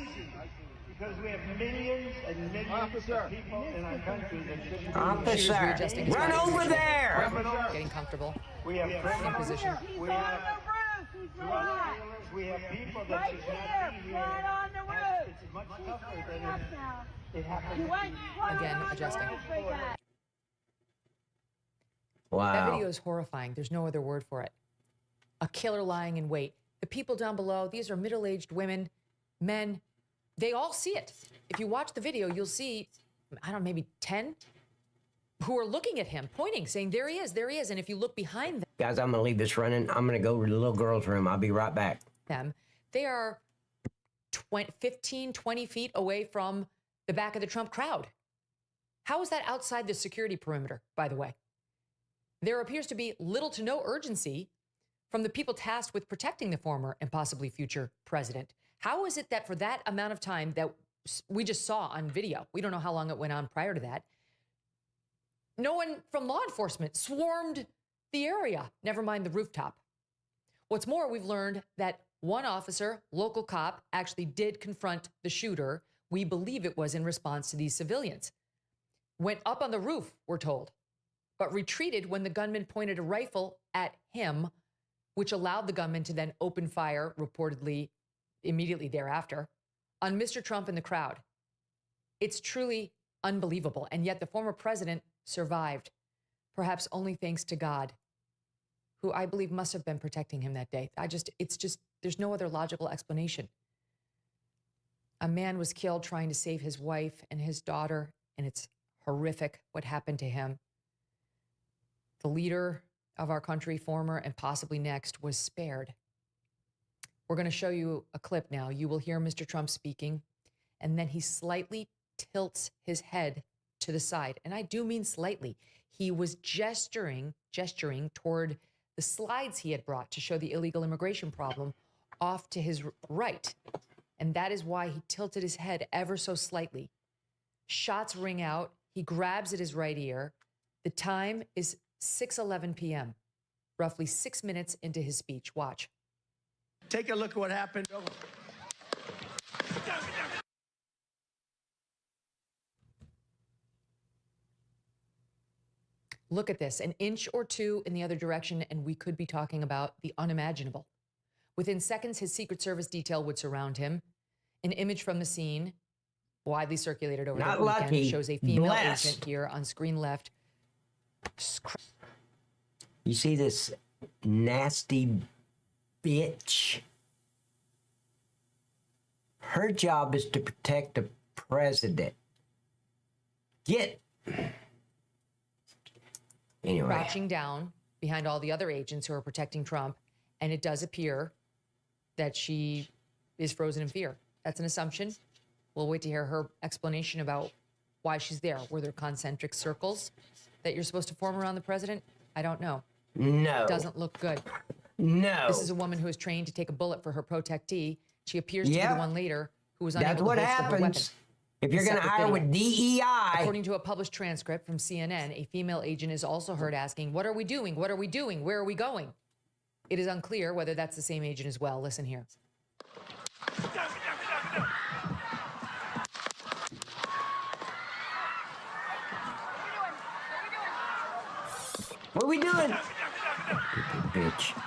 Because we have millions and millions of people in our country that shouldn't Officer, run over there! Getting comfortable. We have in position. We have drug dealers. We have people that should not be here. on the roof. It's much tougher than it happens. Again, adjusting. Wow. That video is horrifying. There's no other word for it. A killer lying in wait. The people down below, these are middle-aged women, men. They all see it. If you watch the video, you'll see, I don't know, maybe 10 who are looking at him, pointing, saying, there he is, there he is. And if you look behind Guys, I'm going to leave this running. I'm going to go to the little girl's room. I'll be right back. them, they are 15, 20 feet away from the back of the Trump crowd. How is that outside the security perimeter, by the way? There appears to be little to no urgency from the people tasked with protecting the former and possibly future president. How is it that for that amount of time that we just saw on video, we don't know how long it went on prior to that, no one from law enforcement swarmed the area, never mind the rooftop. What's more, we've learned that one officer, local cop, actually did confront the shooter. We believe it was in response to these civilians. Went up on the roof, we're told, but retreated when the gunman pointed a rifle at him, which allowed the gunman to then open fire, reportedly immediately thereafter, on Mr. Trump and the crowd. It's truly unbelievable. And yet the former president survived, perhaps only thanks to God, who I believe must have been protecting him that day. There's no other logical explanation. A man was killed trying to save his wife and his daughter, and it's horrific what happened to him. The leader of our country, former and possibly next, was spared. We're going to show you a clip now. You will hear Mr. Trump speaking, and then he slightly tilts his head to the side. And I do mean slightly. He was gesturing toward the slides he had brought to show the illegal immigration problem off to his right. And that is why he tilted his head ever so slightly. Shots ring out. He grabs at his right ear. The time is 6:11 p.m., roughly 6 minutes into his speech. Watch. Take a look at what happened. Look at this, an inch or two in the other direction, and we could be talking about the unimaginable. Within seconds, his Secret Service detail would surround him. An image from the scene, widely circulated over the weekend, shows a female agent here on screen left. You see this nasty bitch? Her job is to protect the president. Anyway. Crouching down behind all the other agents who are protecting Trump, and it does appear that she is frozen in fear. That's an assumption. We'll wait to hear her explanation about why she's there. Were there concentric circles that you're supposed to form around the president? I don't know. No. It doesn't look good. No. This is a woman who is trained to take a bullet for her protectee. She appears to be the one later who was unable That's to what holster her weapon. happens if you're going to hire with DEI. According to a published transcript from CNN, a female agent is also heard asking, "What are we doing? What are we doing? Where are we going?" It is unclear whether that's the same agent as well. Listen here. What are we doing? Bitch.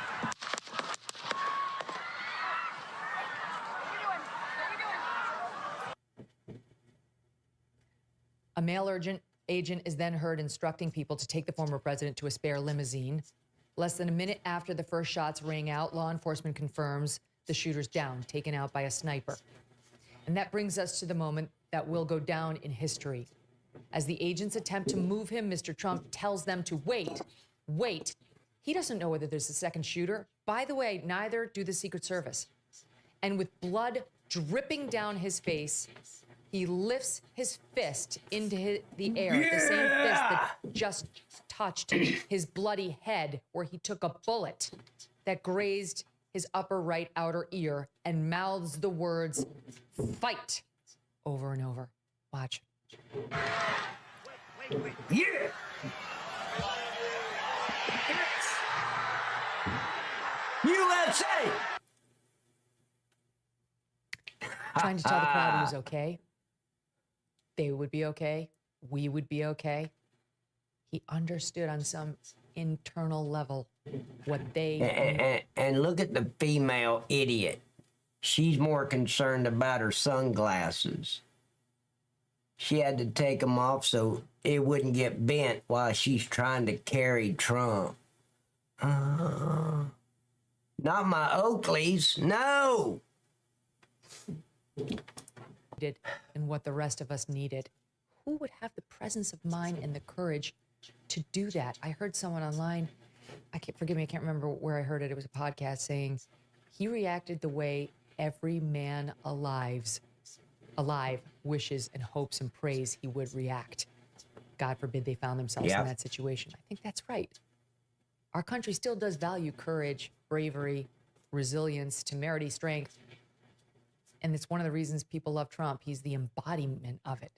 A male agent is then heard instructing people to take the former president to a spare limousine. Less than a minute after the first shots rang out, law enforcement confirms the shooter's down, taken out by a sniper. And that brings us to the moment that will go down in history. As the agents attempt to move him, Mr. Trump tells them to wait. He doesn't know whether there's a second shooter. By the way, neither do the Secret Service. And with blood dripping down his face, he lifts his fist into the air, the same fist that just touched his bloody head, where he took a bullet that grazed his upper right outer ear, and mouths the words, "Fight," over and over. Watch. Yeah! USA! Trying to tell the crowd he was okay. They would be okay. We would be okay. He understood on some internal level what they... And look at the female idiot. She's more concerned about her sunglasses. She had to take them off so it wouldn't get bent while she's trying to carry Trump. Not my Oakleys, no! And what the rest of us needed. Who would have the presence of mind and the courage to do that? I heard someone online, I can't remember where I heard it. It was a podcast saying he reacted the way every man alive wishes and hopes and prays he would react. God forbid they found themselves in that situation. I think that's right. Our country still does value courage, bravery, resilience, temerity, strength. And it's one of the reasons people love Trump. He's the embodiment of it.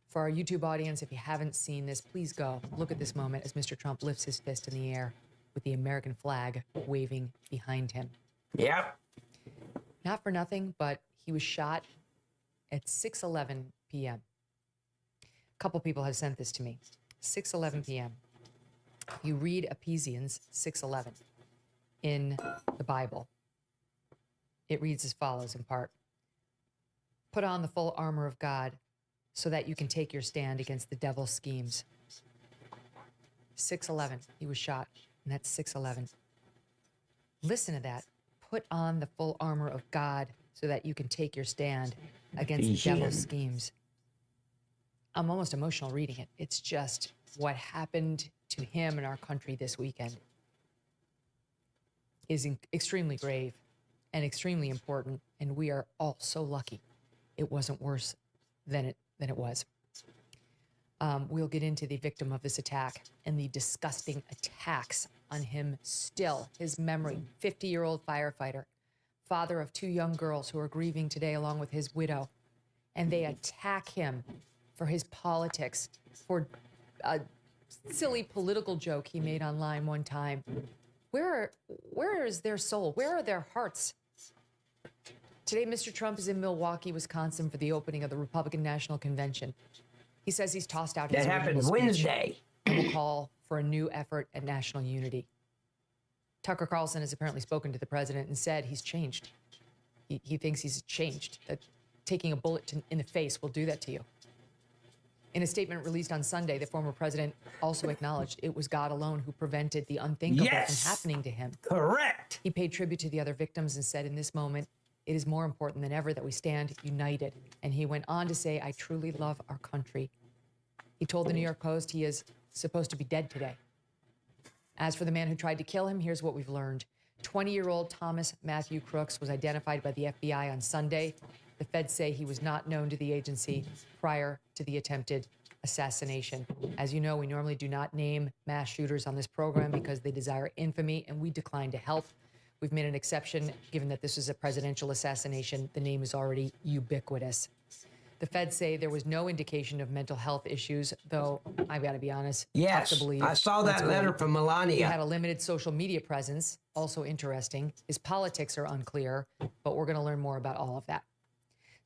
For our YouTube audience, if you haven't seen this, please go look at this moment as Mr. Trump lifts his fist in the air with the American flag waving behind him. Yep. Not for nothing, but he was shot at 6:11 p.m. A couple people have sent this to me. 6:11 p.m. You read Ephesians 6:11 in the Bible. It reads as follows in part. Put on the full armor of God so that you can take your stand against the devil's schemes. 6:11, he was shot, and that's 6:11. Listen to that. Put on the full armor of God so that you can take your stand against the devil's schemes. I'm almost emotional reading it. It's just what happened to him and our country this weekend is extremely grave and extremely important, and we are all so lucky it wasn't worse than it was. We'll get into the victim of this attack and the disgusting attacks on him still. His memory, 50-year-old firefighter, father of 2 young girls who are grieving today along with his widow, and they attack him for his politics, for a silly political joke he made online one time. Where is their soul? Where are their hearts? Today, Mr. Trump is in Milwaukee, Wisconsin for the opening of the Republican National Convention. He says he's tossed out his That happens Wednesday. And will call for a new effort at national unity. Tucker Carlson has apparently spoken to the president and said he's changed. He thinks he's changed, that taking a bullet in the face will do that to you. In a statement released on Sunday, the former president also acknowledged it was God alone who prevented the unthinkable from happening to him. Correct. He paid tribute to the other victims and said, in this moment, it is more important than ever that we stand united. And he went on to say, I truly love our country. He told the New York Post he is supposed to be dead today. As for the man who tried to kill him, here's what we've learned. 20-year-old Thomas Matthew Crooks was identified by the FBI on Sunday. The feds say he was not known to the agency prior to the attempted assassination. As you know, we normally do not name mass shooters on this program because they desire infamy, and we decline to help. We've made an exception, given that this is a presidential assassination. The name is already ubiquitous. The feds say there was no indication of mental health issues, though I've got to be honest, Yes, tough to believe. I saw that letter from Melania. He had a limited social media presence, also interesting. His politics are unclear, but we're going to learn more about all of that.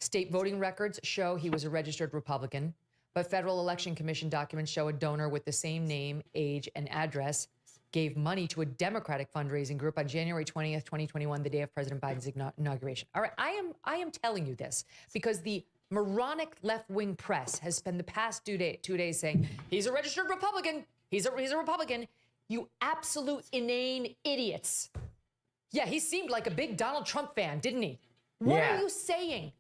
State voting records show he was a registered Republican. But Federal Election Commission documents show a donor with the same name, age, and address gave money to a Democratic fundraising group on January 20th, 2021, the day of President Biden's inauguration. All right, I am telling you this because the moronic left-wing press has spent the past 2 days saying he's a registered Republican. He's a Republican. You absolute inane idiots. Yeah, he seemed like a big Donald Trump fan, didn't he? What are you saying?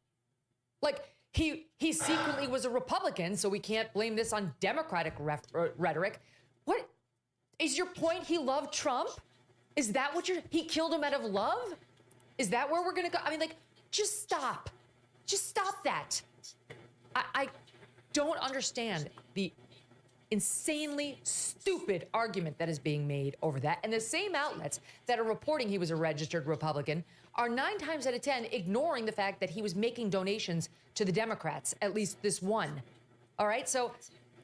Like, he secretly was a Republican, so we can't blame this on Democratic rhetoric. What is your point? He loved Trump? Is that what he killed him out of love? Is that where we're gonna go? I mean, like, just stop. Just stop that. I don't understand the insanely stupid argument that is being made over that. And the same outlets that are reporting he was a registered Republican are 9 times out of 10 ignoring the fact that he was making donations to the Democrats, at least this one. All right, so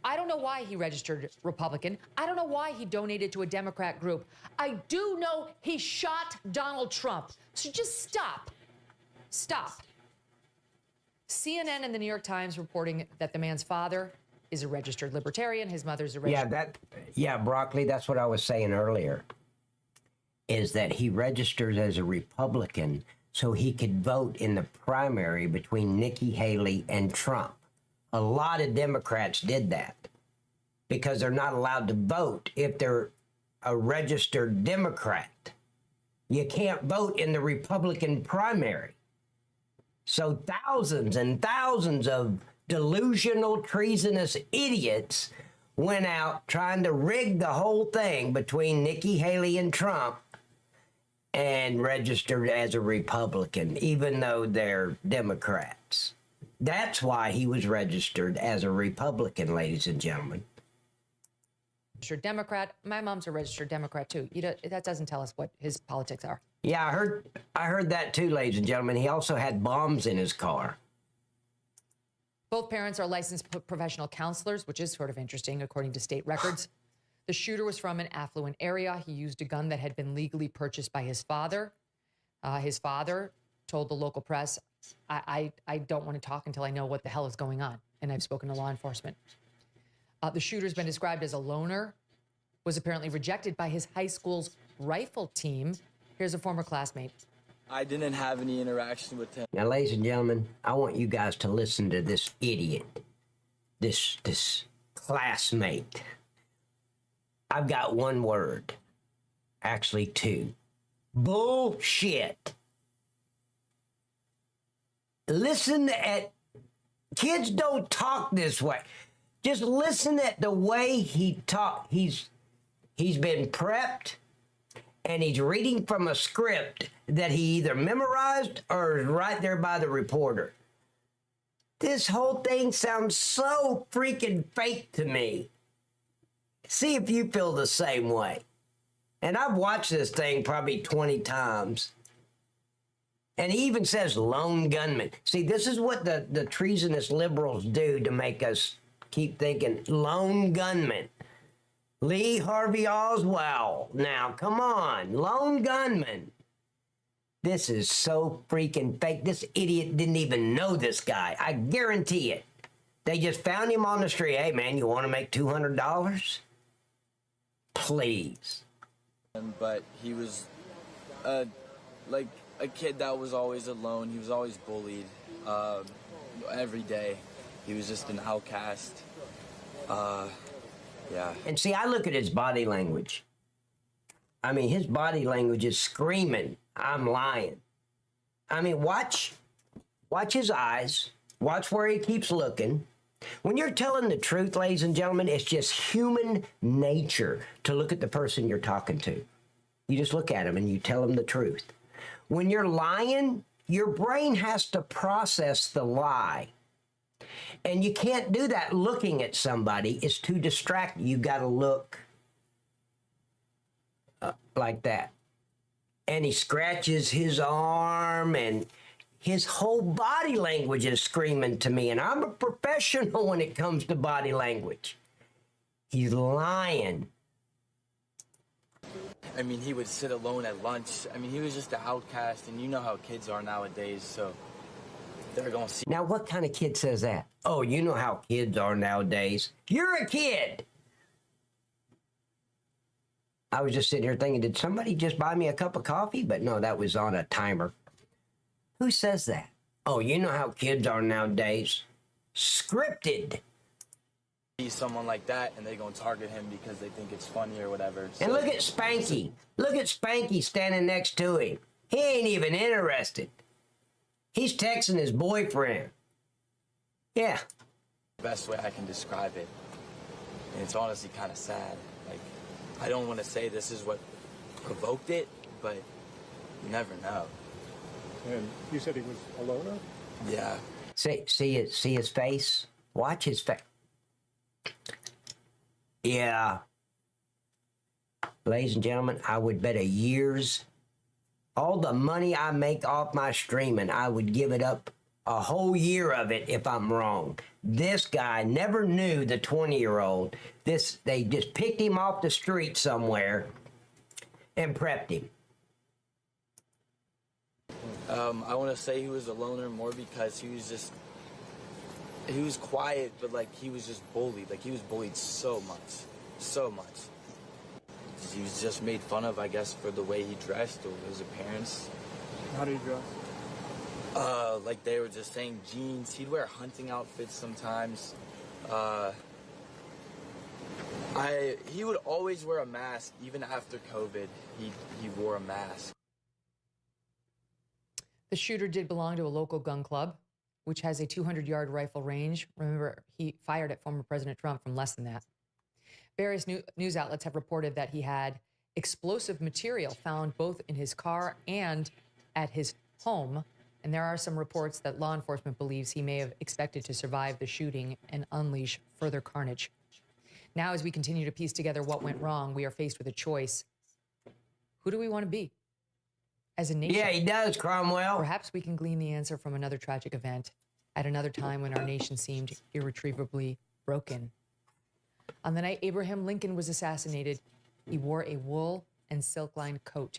I don't know why he registered Republican. I don't know why he donated to a Democrat group. I do know he shot Donald Trump. So just stop. Stop. CNN and the New York Times reporting that the man's father is a registered libertarian. His mother's a registered... Broccoli, that's what I was saying earlier, is that he registered as a Republican so he could vote in the primary between Nikki Haley and Trump. A lot of Democrats did that because they're not allowed to vote if they're a registered Democrat. You can't vote in the Republican primary. So thousands and thousands of delusional, treasonous idiots went out trying to rig the whole thing between Nikki Haley and Trump and registered as a Republican, even though they're Democrats. That's why he was registered as a Republican, ladies and gentlemen. Registered Democrat. My mom's a registered Democrat, too. That doesn't tell us what his politics are. Yeah, I heard that, too, ladies and gentlemen. He also had bombs in his car. Both parents are licensed professional counselors, which is sort of interesting, according to state records. The shooter was from an affluent area. He used a gun that had been legally purchased by his father. His father told the local press, I don't want to talk until I know what the hell is going on. And I've spoken to law enforcement. The shooter's been described as a loner, was apparently rejected by his high school's rifle team. Here's a former classmate. I didn't have any interaction with him. Now, ladies and gentlemen, I want you guys to listen to this idiot, this classmate. I've got one word, actually 2. Bullshit. Listen at, kids don't talk this way. Just listen at the way he talked. He's been prepped. And he's reading from a script that he either memorized or is right there by the reporter. This whole thing sounds so freaking fake to me. See if you feel the same way. And I've watched this thing probably 20 times. And he even says lone gunman. See, this is what the treasonous liberals do to make us keep thinking lone gunman. Lee Harvey Oswald. Now, come on. Lone gunman. This is so freaking fake. This idiot didn't even know this guy. I guarantee it. They just found him on the street. Hey, man, you want to make $200? Please. But he was like a kid that was always alone. He was always bullied every day. He was just an outcast. Yeah. And see, I look at his body language. I mean, his body language is screaming, I'm lying. I mean, watch his eyes. Watch where he keeps looking. When you're telling the truth, ladies and gentlemen, it's just human nature to look at the person you're talking to. You just look at him and you tell him the truth. When you're lying, your brain has to process the lie. And you can't do that looking at somebody. It's too distracting. You got to look like that. And he scratches his arm and his whole body language is screaming to me. And I'm a professional when it comes to body language. He's lying. I mean, he would sit alone at lunch. I mean, he was just an outcast, and you know how kids are nowadays, so they're going to see. Now, what kind of kid says that? Oh, you know how kids are nowadays. You're a kid. I was just sitting here thinking, did somebody just buy me a cup of coffee? But no, that was on a timer. Who says that? Oh, you know how kids are nowadays. Scripted. See someone like that, and they're going to target him because they think it's funny or whatever. And look at Spanky. Look at Spanky standing next to him. He ain't even interested. He's texting his boyfriend. Yeah. Best way I can describe it. And it's honestly kind of sad. Like, I don't want to say this is what provoked it, but you never know. And you said he was a loner? Yeah. See his face? Watch his face. Yeah. Ladies and gentlemen, I would bet a year's, all the money I make off my streaming, I would give it up a whole year of it if I'm wrong. This guy never knew the 20-year-old. They just picked him off the street somewhere and prepped him. I want to say he was a loner more because he was quiet, but like he was just bullied. Like he was bullied so much. He was just made fun of, I guess, for the way he dressed or his appearance. How did he dress? Like they were just saying jeans. He'd wear hunting outfits sometimes. He would always wear a mask, even after COVID. He wore a mask. The shooter did belong to a local gun club, which has a 200-yard rifle range. Remember, he fired at former President Trump from less than that. Various news outlets have reported that he had explosive material found both in his car and at his home. And there are some reports that law enforcement believes he may have expected to survive the shooting and unleash further carnage. Now, as we continue to piece together what went wrong, we are faced with a choice. Who do we want to be as a nation? Yeah, he does, Cromwell. Perhaps we can glean the answer from another tragic event at another time when our nation seemed irretrievably broken. On the night Abraham Lincoln was assassinated, he wore a wool and silk-lined coat.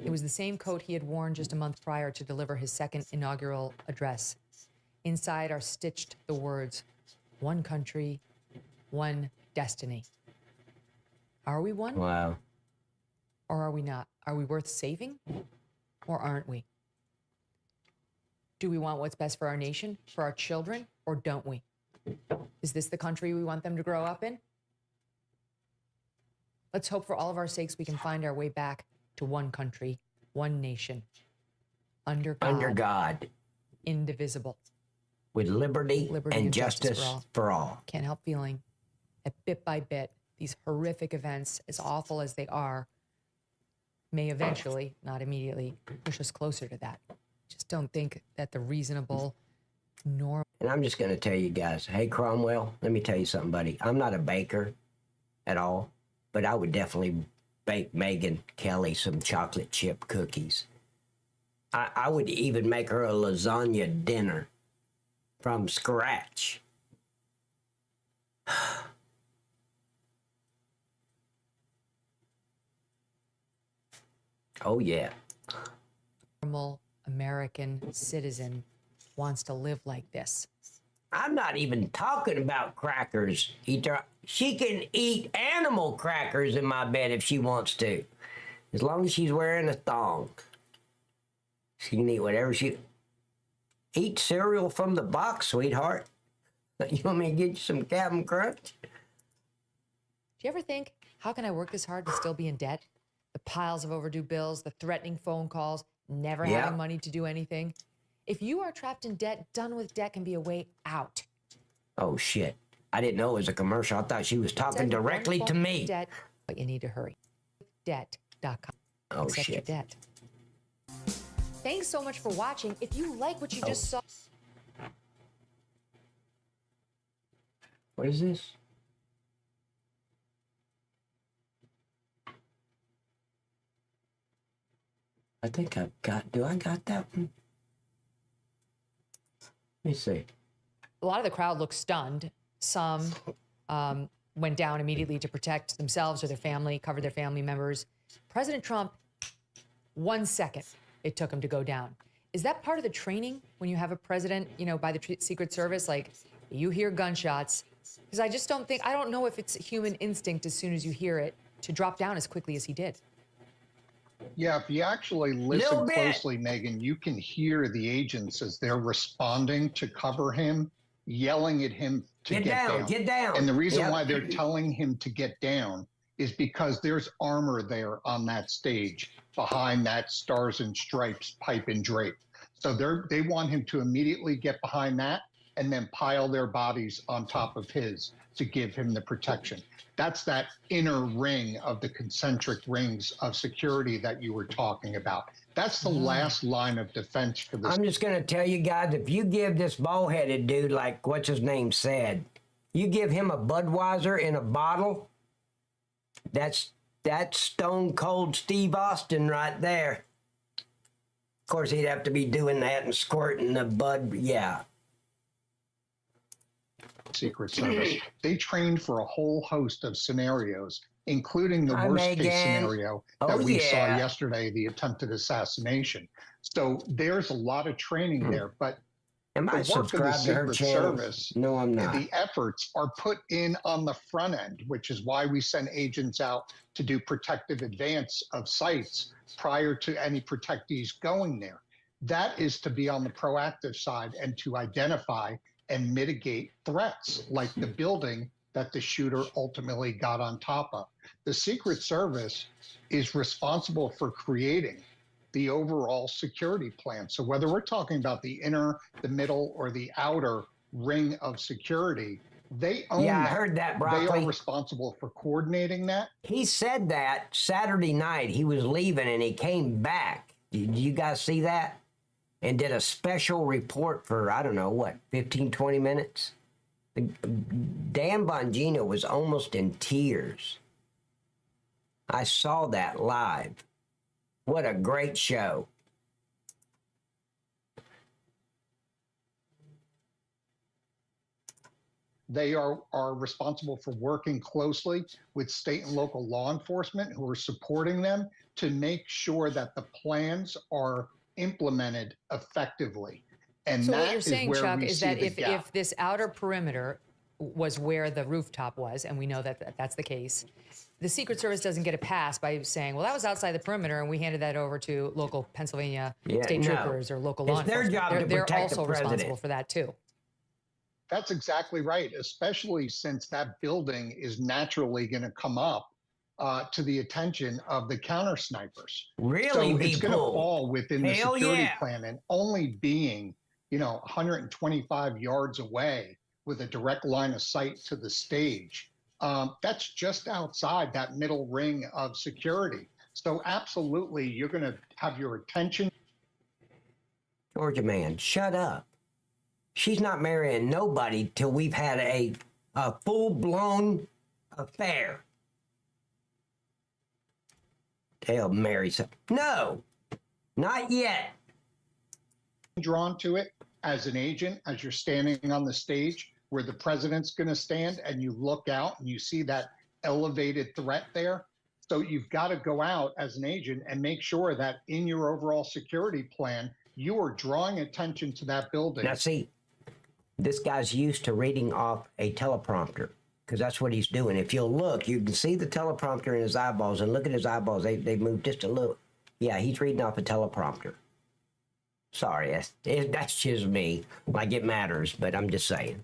It was the same coat he had worn just a month prior to deliver his second inaugural address. Inside are stitched the words, "One country, one destiny." Are we one? Wow. Or are we not? Are we worth saving? Or aren't we? Do we want what's best for our nation, for our children, or don't we? Is this the country we want them to grow up in? Let's hope for all of our sakes we can find our way back to one country, one nation, under God, indivisible, with liberty and justice for all. Can't help feeling that bit by bit, these horrific events, as awful as they are, may eventually, not immediately, push us closer to that. Just don't think that the reasonable, normal. And I'm just going to tell you guys, hey, Cromwell, let me tell you something, buddy. I'm not a baker at all, but I would definitely bake Megyn Kelly some chocolate chip cookies. I would even make her a lasagna dinner from scratch. Oh, yeah. Normal American citizen wants to live like this. I'm not even talking about crackers. She can eat animal crackers in my bed if she wants to. As long as she's wearing a thong. She can eat whatever she... Eat cereal from the box, sweetheart. You want me to get you some Captain Crunch? Do you ever think, how can I work this hard and still be in debt? The piles of overdue bills, the threatening phone calls, never having money to do anything. If you are trapped in debt, done with debt can be a way out. Oh, shit. I didn't know it was a commercial. I thought she was talking directly to me. Debt, but you need to hurry. Debt.com. Oh, Accept shit. your debt. Thanks so much for watching. If you like what you just saw... What is this? I think I've got... Do I got that one? Let me see. A lot of the crowd looked stunned. Some went down immediately to protect themselves or their family, cover their family members. President Trump, 1 second it took him to go down. Is that part of the training when you have a president, by the Secret Service? Like, you hear gunshots, because I don't know if it's human instinct as soon as you hear it to drop down as quickly as he did. Yeah, if you actually listen closely, Megan, you can hear the agents as they're responding to cover him, yelling at him to get down. Get down. And the reason why they're telling him to get down is because there's armor there on that stage behind that Stars and Stripes pipe and drape. So they want him to immediately get behind that and then pile their bodies on top of his to give him the protection. That's that inner ring of the concentric rings of security that you were talking about. That's the last line of defense for this. I'm just going to tell you guys, if you give this bald-headed dude, like what's his name said, you give him a Budweiser in a bottle, that's Stone Cold Steve Austin right there. Of course, he'd have to be doing that and squirting the Bud, yeah. Secret Service. They trained for a whole host of scenarios, including the worst case scenario that we saw yesterday, the attempted assassination. So there's a lot of training there, but am I subscribed to her channel? Service, no, I'm not. The efforts are put in on the front end, which is why we send agents out to do protective advance of sites prior to any protectees going there. That is to be on the proactive side and to identify and mitigate threats like the building that the shooter ultimately got on top of. The Secret Service is responsible for creating the overall security plan. So whether we're talking about the inner, the middle, or the outer ring of security, they own that. I heard that, Broccoli. They are responsible for coordinating that. He said that Saturday night. He was leaving and he came back. Did you guys see that? And did a special report for, I don't know, what, 15, 20 minutes? Dan Bongino was almost in tears. I saw that live. What a great show. They are responsible for working closely with state and local law enforcement who are supporting them to make sure that the plans are implemented effectively. And so that what you're saying, is where Chuck, we is see that the if this outer perimeter was where the rooftop was, and we know that that's the case, the Secret Service doesn't get a pass by saying, well, that was outside the perimeter, and we handed that over to local Pennsylvania state troopers or local law enforcement. It's their job to protect they're also the president. responsible for that, too. That's exactly right, especially since that building is naturally going to come up to the attention of the counter snipers. Really, so it's going to people? fall within the Hell security yeah. plan, and only being, 125 yards away with a direct line of sight to the stage. That's just outside that middle ring of security. So absolutely, you're going to have your attention. Georgia man, shut up. She's not marrying nobody till we've had a full-blown affair. They'll marry some. No, not yet. Drawn to it as an agent, as you're standing on the stage where the president's going to stand, and you look out and you see that elevated threat there. So you've got to go out as an agent and make sure that in your overall security plan, you are drawing attention to that building. Now see, this guy's used to reading off a teleprompter, because that's what he's doing. If you'll look, you can see the teleprompter in his eyeballs, and look at his eyeballs. They move just a little. Yeah, he's reading off a teleprompter. Sorry, that's just me. Like it matters, but I'm just saying.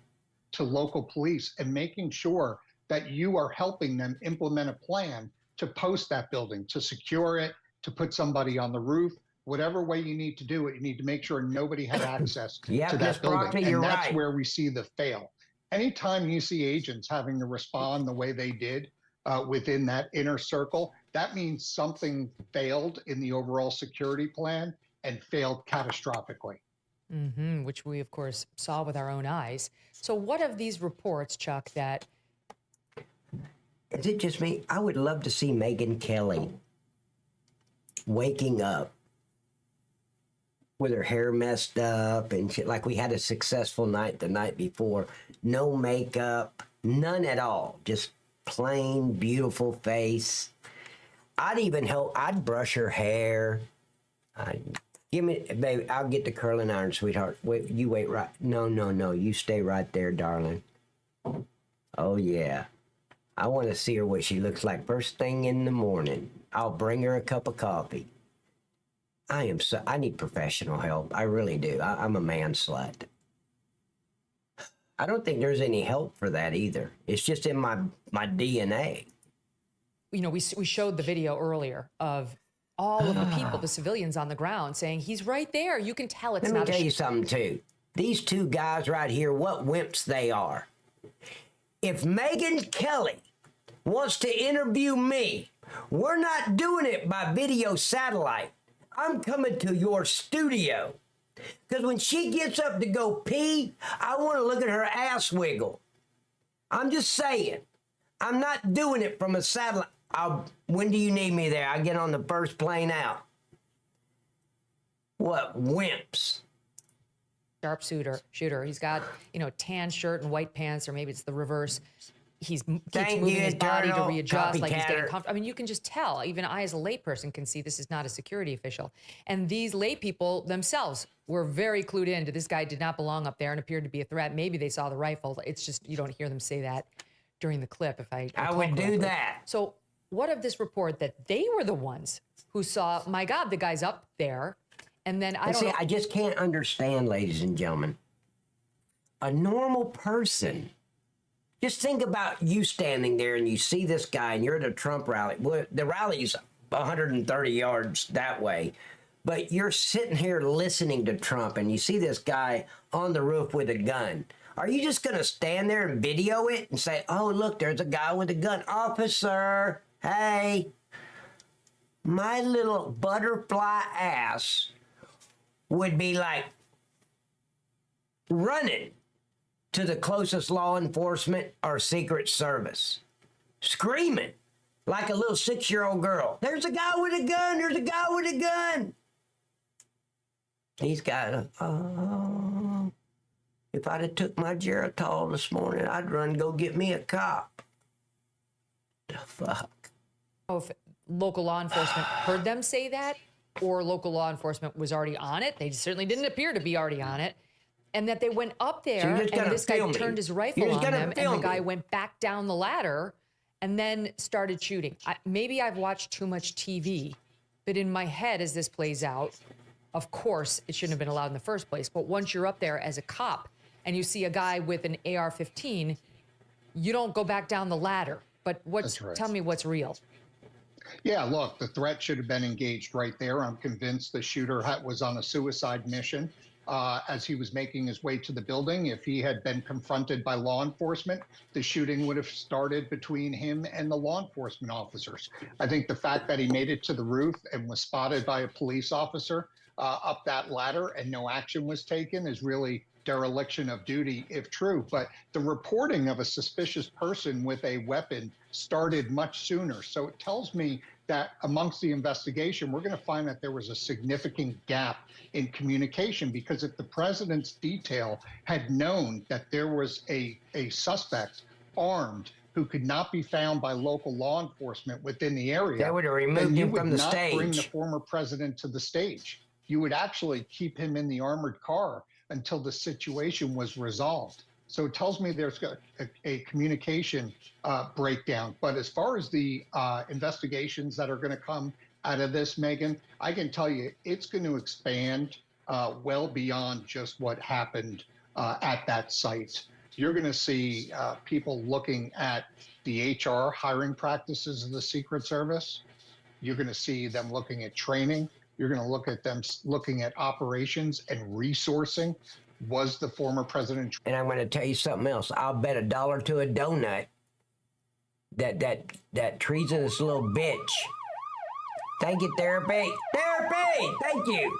To local police and making sure that you are helping them implement a plan to post that building, to secure it, to put somebody on the roof, whatever way you need to do it, you need to make sure nobody had access to that building. Broccoli, and you're that's right. where we see the fail. Anytime you see agents having to respond the way they did within that inner circle, that means something failed in the overall security plan and failed catastrophically. Mm-hmm, which we, of course, saw with our own eyes. So what of these reports, Chuck, that... Is it just me? I would love to see Megyn Kelly waking up with her hair messed up and shit, like we had a successful night the night before. No makeup, none at all. Just plain, beautiful face. I'd even help. I'd brush her hair. I'd Give me, baby, I'll get the curling iron, sweetheart. Wait, you wait right. No, no, no. You stay right there, darling. Oh, yeah. I want to see her what she looks like first thing in the morning. I'll bring her a cup of coffee. I need professional help. I really do. I'm a man slut. I don't think there's any help for that either. It's just in my DNA. You know, we showed the video earlier of all of the people, the civilians on the ground saying, he's right there. You can tell it's not. Let me tell you something, too. These two guys right here, what wimps they are. If Megyn Kelly wants to interview me, we're not doing it by video satellite. I'm coming to your studio. Because when she gets up to go pee, I want to look at her ass wiggle. I'm just saying. I'm not doing it from a satellite. When do you need me there? I get on the first plane out. What wimps? Sharp shooter. He's got, you know, tan shirt and white pants, or maybe it's the reverse. He's keeps moving his body to readjust, like he's getting comfortable. I mean, you can just tell. Even I, as a layperson, can see this is not a security official. And these lay people themselves were very clued in to this guy did not belong up there and appeared to be a threat. Maybe they saw the rifle. It's just you don't hear them say that during the clip. If I would do that. So what of this report that they were the ones who saw? My God, the guy's up there, and then I don't know. I just can't understand, ladies and gentlemen. A normal person. Just think about you standing there and you see this guy and you're at a Trump rally. Well, the rally's 130 yards that way. But you're sitting here listening to Trump and you see this guy on the roof with a gun. Are you just going to stand there and video it and say, oh, look, there's a guy with a gun. Officer, hey. My little butterfly ass would be like running to the closest law enforcement or Secret Service, screaming like a little 6-year-old girl. There's a guy with a gun. There's a guy with a gun. He's got a, if I'd have took my Geritol this morning, I'd run and go get me a cop. The fuck? Oh, if local law enforcement heard them say that, or local law enforcement was already on it. They certainly didn't appear to be already on it. And that they went up there and this guy turned his rifle on them and the guy went back down the ladder and then started shooting. Maybe I've watched too much TV, but in my head as this plays out, of course, it shouldn't have been allowed in the first place. But once you're up there as a cop and you see a guy with an AR-15, you don't go back down the ladder. But tell me what's real. Yeah, look, the threat should have been engaged right there. I'm convinced the shooter was on a suicide mission. As he was making his way to the building. If he had been confronted by law enforcement, the shooting would have started between him and the law enforcement officers. I think the fact that he made it to the roof and was spotted by a police officer up that ladder and no action was taken is really dereliction of duty, if true. But the reporting of a suspicious person with a weapon started much sooner. So it tells me that amongst the investigation, we're going to find that there was a significant gap in communication, because if the president's detail had known that there was a suspect armed who could not be found by local law enforcement within the area, that would have removed him from the stage. You would not bring the former president to the stage. You would actually keep him in the armored car until the situation was resolved. So it tells me there's a communication breakdown. But as far as the investigations that are going to come out of this, Megan, I can tell you it's going to expand well beyond just what happened at that site. You're going to see people looking at the HR hiring practices of the Secret Service. You're going to see them looking at training. You're going to look at them looking at operations and resourcing. Was the former president? And I'm going to tell you something else. I'll bet $1 to a donut that treasonous little bitch. Thank you, therapy. Therapy! Thank you.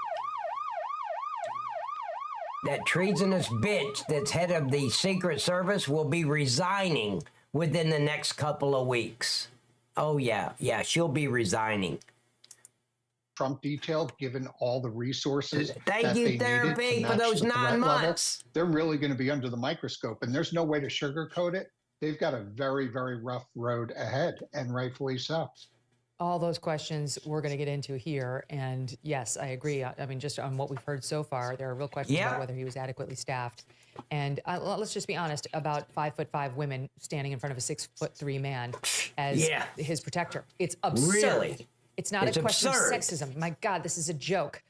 That treasonous bitch that's head of the Secret Service will be resigning within the next couple of weeks. Oh, yeah, she'll be resigning. Trump detail, given all the resources. Thank you, therapy, for those 9 months. They're really going to be under the microscope, and there's no way to sugarcoat it. They've got a very, very rough road ahead, and rightfully so. all those questions we're going to get into here. And yes, I agree. I mean, just on what we've heard so far, there are real questions about whether he was adequately staffed. And let's just be honest about 5'5" women standing in front of a 6'3" man as his protector. It's absurd. Really? It's not a question of sexism. My God, this is a joke.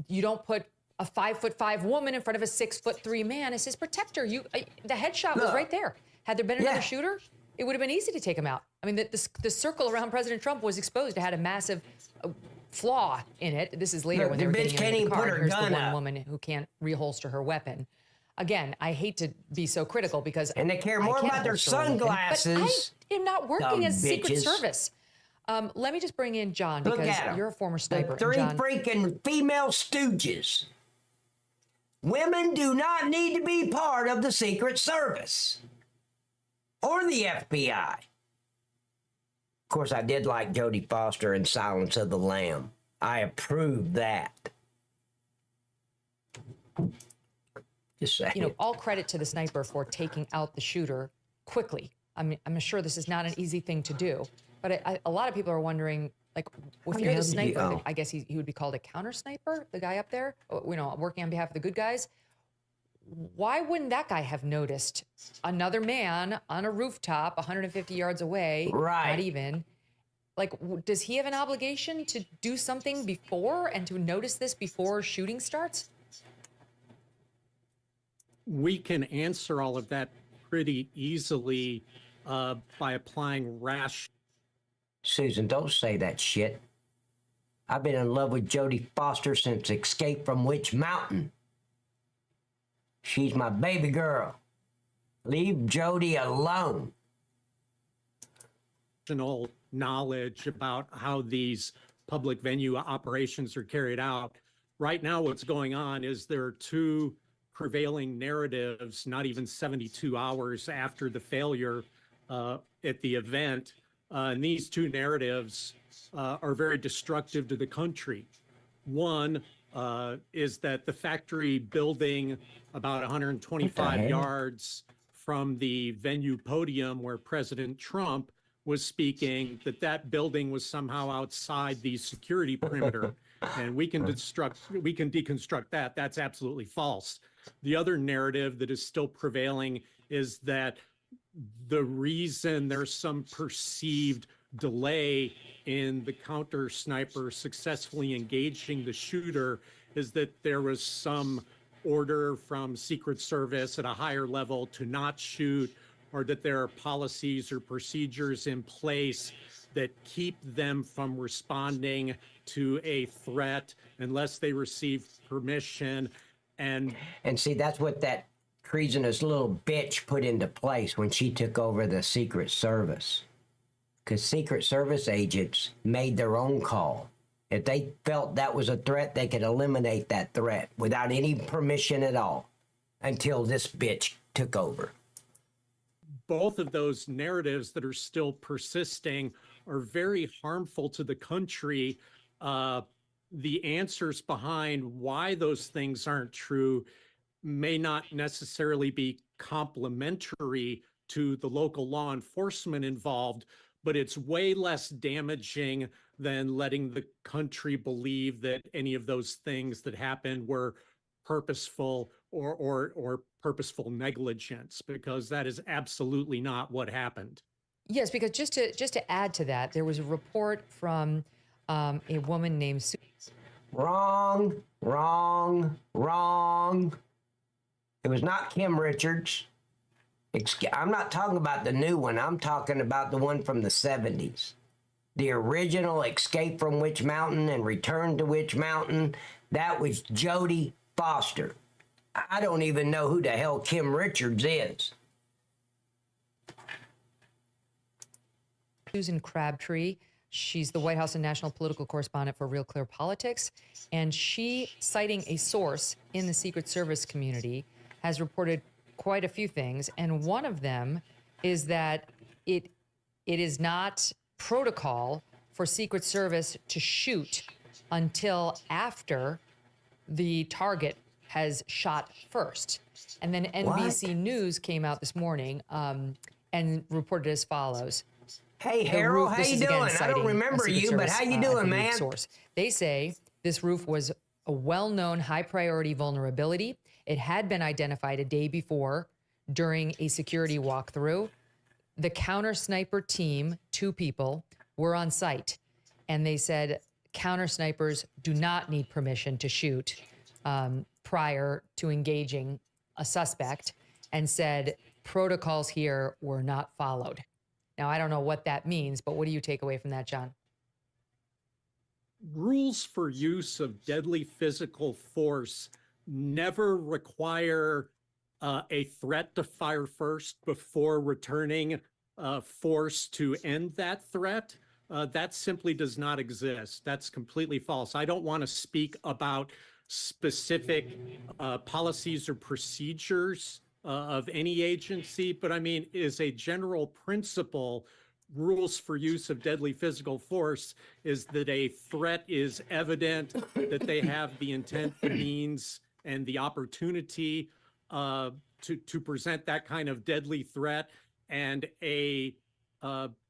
You don't put a 5'5" woman in front of a 6'3" man as his protector. The headshot was right there. Had there been another shooter, it would have been easy to take him out. I mean, the circle around President Trump was exposed. It had a massive flaw in it. This is later when they were getting into the car. Here's the one woman who can't reholster her weapon. Again, I hate to be so critical because they care more about their sunglasses. But I am not working as Secret Service. Let me just bring in John because you're a former sniper. The three freaking female stooges. Women do not need to be part of the Secret Service or the FBI. Of course, I did like Jodie Foster in Silence of the Lamb. I approve that. Just saying. You know, all credit to the sniper for taking out the shooter quickly. I mean, I'm sure this is not an easy thing to do, but a lot of people are wondering, like, if you're the sniper, I guess he would be called a counter sniper, the guy up there, you know, working on behalf of the good guys. Why wouldn't that guy have noticed another man on a rooftop 150 yards away? Right. Not even. Like, does he have an obligation to do something before and to notice this before shooting starts? We can answer all of that pretty easily by applying rash. Susan, don't say that shit. I've been in love with Jodie Foster since Escape from Witch Mountain. She's my baby girl. Leave Jodie alone. Knowledge about how these public venue operations are carried out. Right now, what's going on is there are two prevailing narratives, not even 72 hours after the failure at the event. And these two narratives are very destructive to the country. One is that the factory building about 125 yards from the venue podium where President Trump was speaking, that building was somehow outside the security perimeter. And we can deconstruct that. That's absolutely false. The other narrative that is still prevailing is that the reason there's some perceived delay in the counter sniper successfully engaging the shooter is that there was some order from Secret Service at a higher level to not shoot, or that there are policies or procedures in place that keep them from responding to a threat unless they receive permission. And see, that's what that treasonous little bitch put into place when she took over the Secret Service. Because Secret Service agents made their own call. If they felt that was a threat, they could eliminate that threat without any permission at all until this bitch took over. Both of those narratives that are still persisting are very harmful to the country. The answers behind why those things aren't true may not necessarily be complementary to the local law enforcement involved, but it's way less damaging than letting the country believe that any of those things that happened were purposeful or purposeful negligence, because that is absolutely not what happened. Yes, because just to add to that, there was a report from a woman named Sue. Wrong. It was not Kim Richards. I'm not talking about the new one. I'm talking about the one from the 70s. The original Escape from Witch Mountain and Return to Witch Mountain. That was Jodie Foster. I don't even know who the hell Kim Richards is. Susan Crabtree. She's the White House and national political correspondent for Real Clear Politics. And she, citing a source in the Secret Service community, has reported quite a few things. And one of them is that it is not protocol for Secret Service to shoot until after the target has shot first. And then NBC News came out this morning and reported as follows. Hey, the Harold, roof, how this you is again doing? I don't citing a remember Secret you, but Service, how you I doing, believe, man? source. They say this roof was a well-known high-priority vulnerability. It had been identified a day before during a security walkthrough. The counter sniper team, 2 people, were on site, and they said counter snipers do not need permission to shoot prior to engaging a suspect, and said protocols here were not followed. Now, I don't know what that means, but what do you take away from that, John? Rules for use of deadly physical force never require a threat to fire first before returning force to end that threat. That simply does not exist. That's completely false. I don't want to speak about specific policies or procedures of any agency, but I mean, as a general principle, rules for use of deadly physical force is that a threat is evident, that they have the intent, the means, and the opportunity to present that kind of deadly threat, and a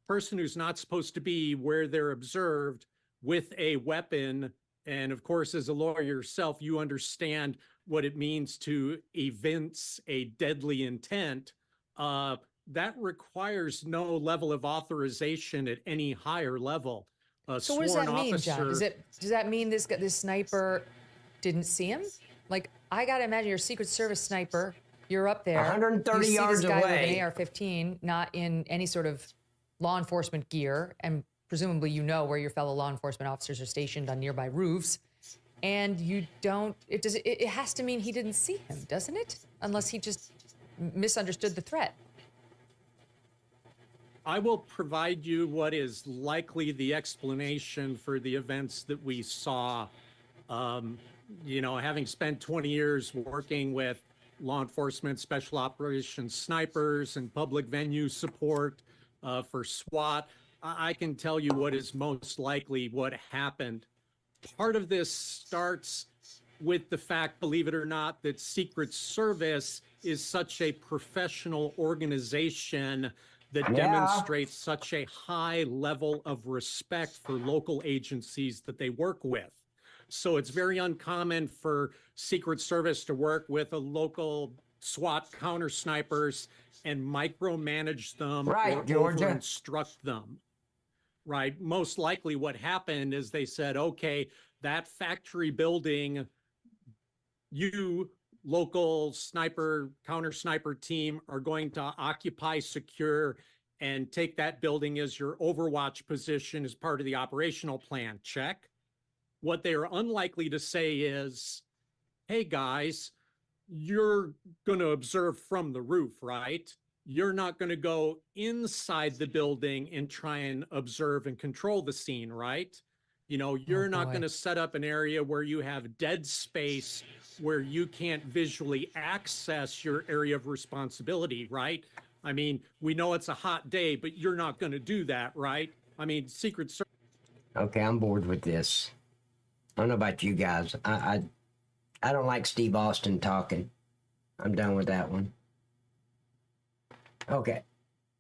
person who's not supposed to be where they're observed with a weapon. And of course, as a lawyer yourself, you understand what it means to evince a deadly intent. That requires no level of authorization at any higher level. So what does that mean, John? Does that mean this sniper didn't see him? Like, I gotta imagine you're a Secret Service sniper. You're up there. 130 you yards see this guy away. with an AR-15, not in any sort of law enforcement gear, and presumably you know where your fellow law enforcement officers are stationed on nearby roofs, and you don't. It has to mean he didn't see him, doesn't it? Unless he just misunderstood the threat. I will provide you what is likely the explanation for the events that we saw. You know, having spent 20 years working with law enforcement, special operations snipers, and public venue support for SWAT, I can tell you what is most likely what happened. Part of this starts with the fact, believe it or not, that Secret Service is such a professional organization that demonstrates such a high level of respect for local agencies that they work with. So it's very uncommon for Secret Service to work with a local SWAT counter snipers and micromanage them or instruct them. Right. Most likely what happened is they said, okay, that factory building, you local sniper, counter sniper team are going to occupy, secure, and take that building as your overwatch position as part of the operational plan. Check. What they are unlikely to say is, hey guys, you're going to observe from the roof, right? You're not going to go inside the building and try and observe and control the scene, right? You know, you're not going to set up an area where you have dead space where you can't visually access your area of responsibility, right? I mean, we know it's a hot day, but you're not going to do that, right? I mean, Secret Service. Okay, I'm bored with this. I don't know about you guys. I don't like Steve Austin talking. I'm done with that one. Okay.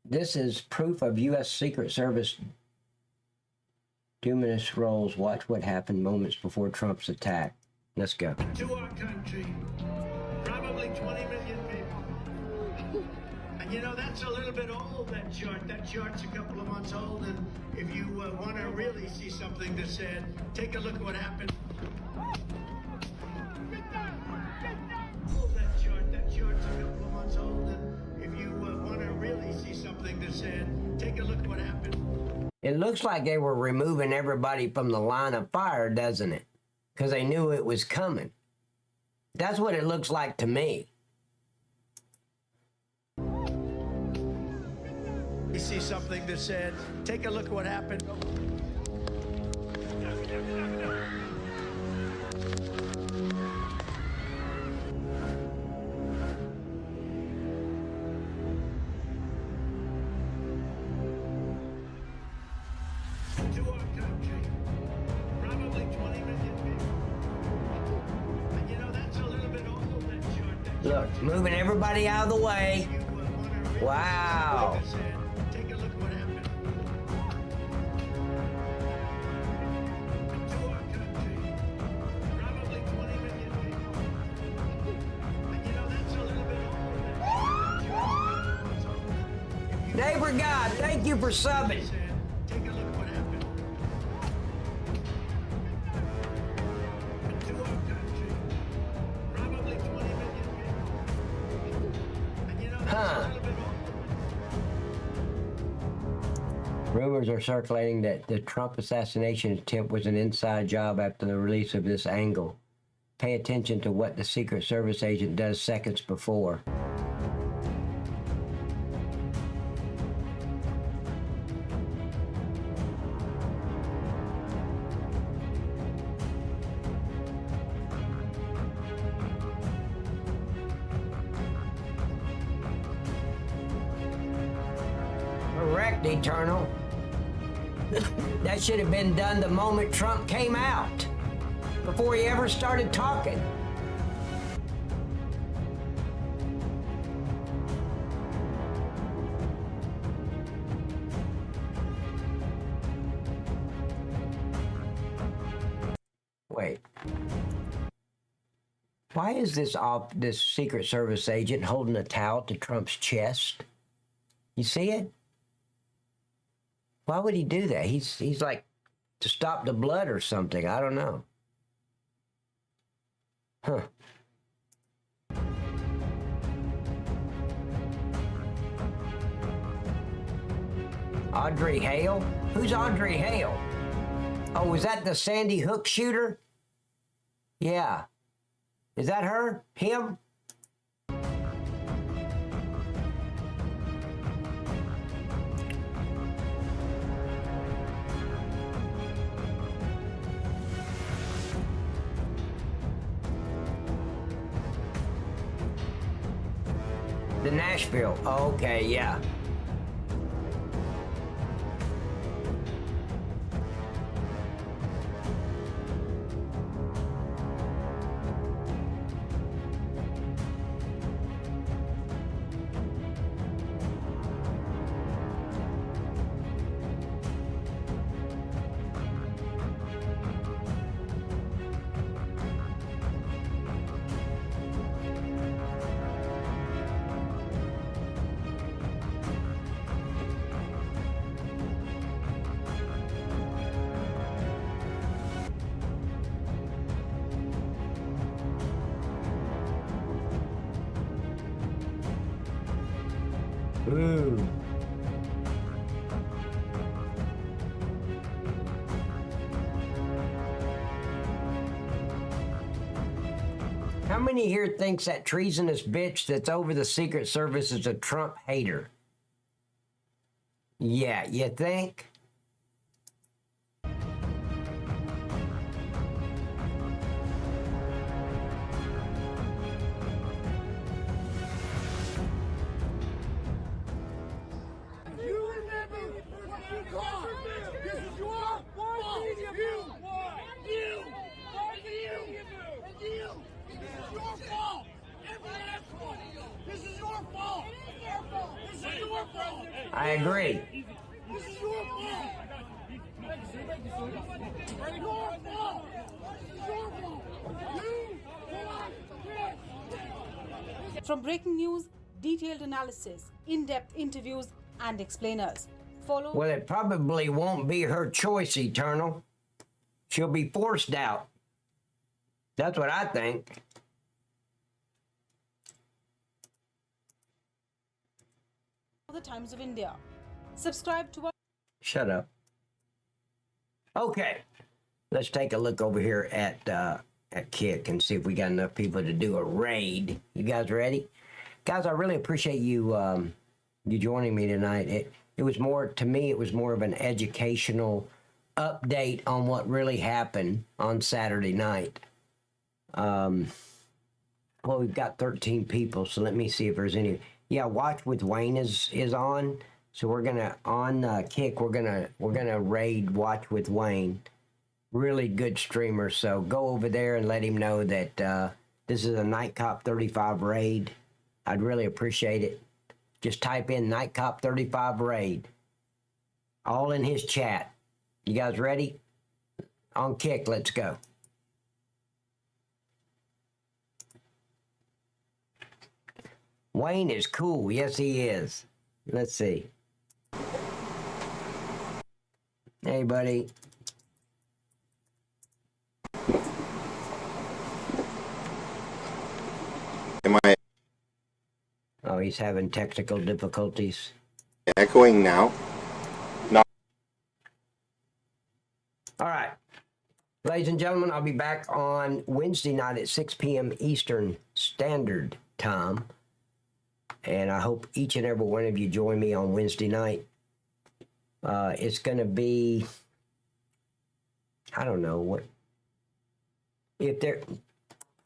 This is proof of U.S. Secret Service dominus roles. Watch what happened moments before Trump's attack. Let's go. To our country, probably 20 million people. And you know, that's a little bit old, that chart. That chart's a couple of months old, and if you want to really see something that said, take a look at what happened. That chart's a couple of months old, and if you want to really see something that said, take a look at what happened. It looks like they were removing everybody from the line of fire, doesn't it? Because they knew it was coming. That's what it looks like to me. You see something that said, take a look at what happened. To our country, probably 20 million people. And you know, that's a little bit old, that chart. Look, moving everybody out of the way. Wow. Take a look at what happened. Cobra God, thank you for subbing. Take a look at what happened. To our country, probably 20 million people. And you know, that's a little bit Rumors are circulating that the Trump assassination attempt was an inside job after the release of this angle. Pay attention to what the Secret Service agent does seconds before. Correct, Eternal. That should have been done the moment Trump came out, before he ever started talking. Wait. Why is this Secret Service agent holding a towel to Trump's chest? You see it? Why would he do that? He's like to stop the blood or something. I don't know. Huh. Audrey Hale? Who's Audrey Hale? Oh, was that the Sandy Hook shooter? Yeah. Is that her? Him? The Nashville. Oh, okay, yeah. Ooh. How many here thinks that treasonous bitch that's over the Secret Service is a Trump hater? Yeah, you think? I agree. This is your fault. Your fault. Your fault. From breaking news, detailed analysis, in-depth interviews, and explainers. Follow. Well, it probably won't be her choice, Eternal. She'll be forced out. That's what I think. The Times of India. Subscribe to our... Shut up. Okay, let's take a look over here at Kick and see if we got enough people to do a raid. You guys ready? Guys, I really appreciate you you joining me tonight. It was more, to me, it was more of an educational update on what really happened on Saturday night. Well, we've got 13 people, so let me see if there's any. Yeah, Watch with Wayne is on. So we're gonna on Kick. We're gonna raid Watch with Wayne. Really good streamer. So go over there and let him know that this is a Night Cop 35 raid. I'd really appreciate it. Just type in Night Cop 35 raid. All in his chat. You guys ready? On Kick, let's go. Wayne is cool. Yes, he is. Let's see. Hey, buddy. Am I Oh, he's having technical difficulties. echoing now? No. All right. Ladies and gentlemen, I'll be back on Wednesday night at 6 p.m. Eastern Standard Time. And I hope each and every one of you join me on Wednesday night. It's going to be, I don't know what,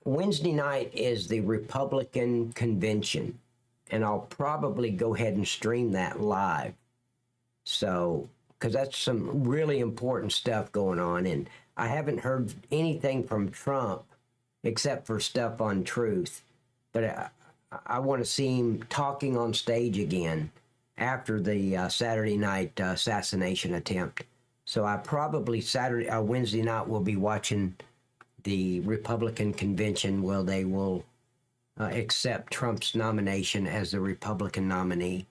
Wednesday night is the Republican convention. And I'll probably go ahead and stream that live. So, because that's some really important stuff going on. And I haven't heard anything from Trump except for stuff on Truth. But I want to see him talking on stage again after the Saturday night assassination attempt. So I probably Wednesday night will be watching the Republican convention where they will accept Trump's nomination as the Republican nominee.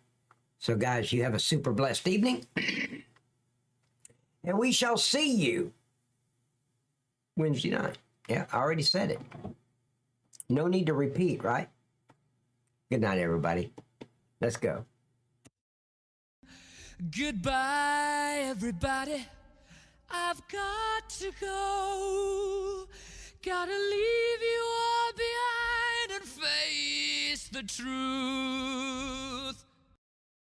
So guys, you have a super blessed evening. And we shall see you Wednesday night. Yeah, I already said it. No need to repeat, right? Good night, everybody. Let's go. Goodbye, everybody. I've got to go. Gotta leave you all behind and face the truth.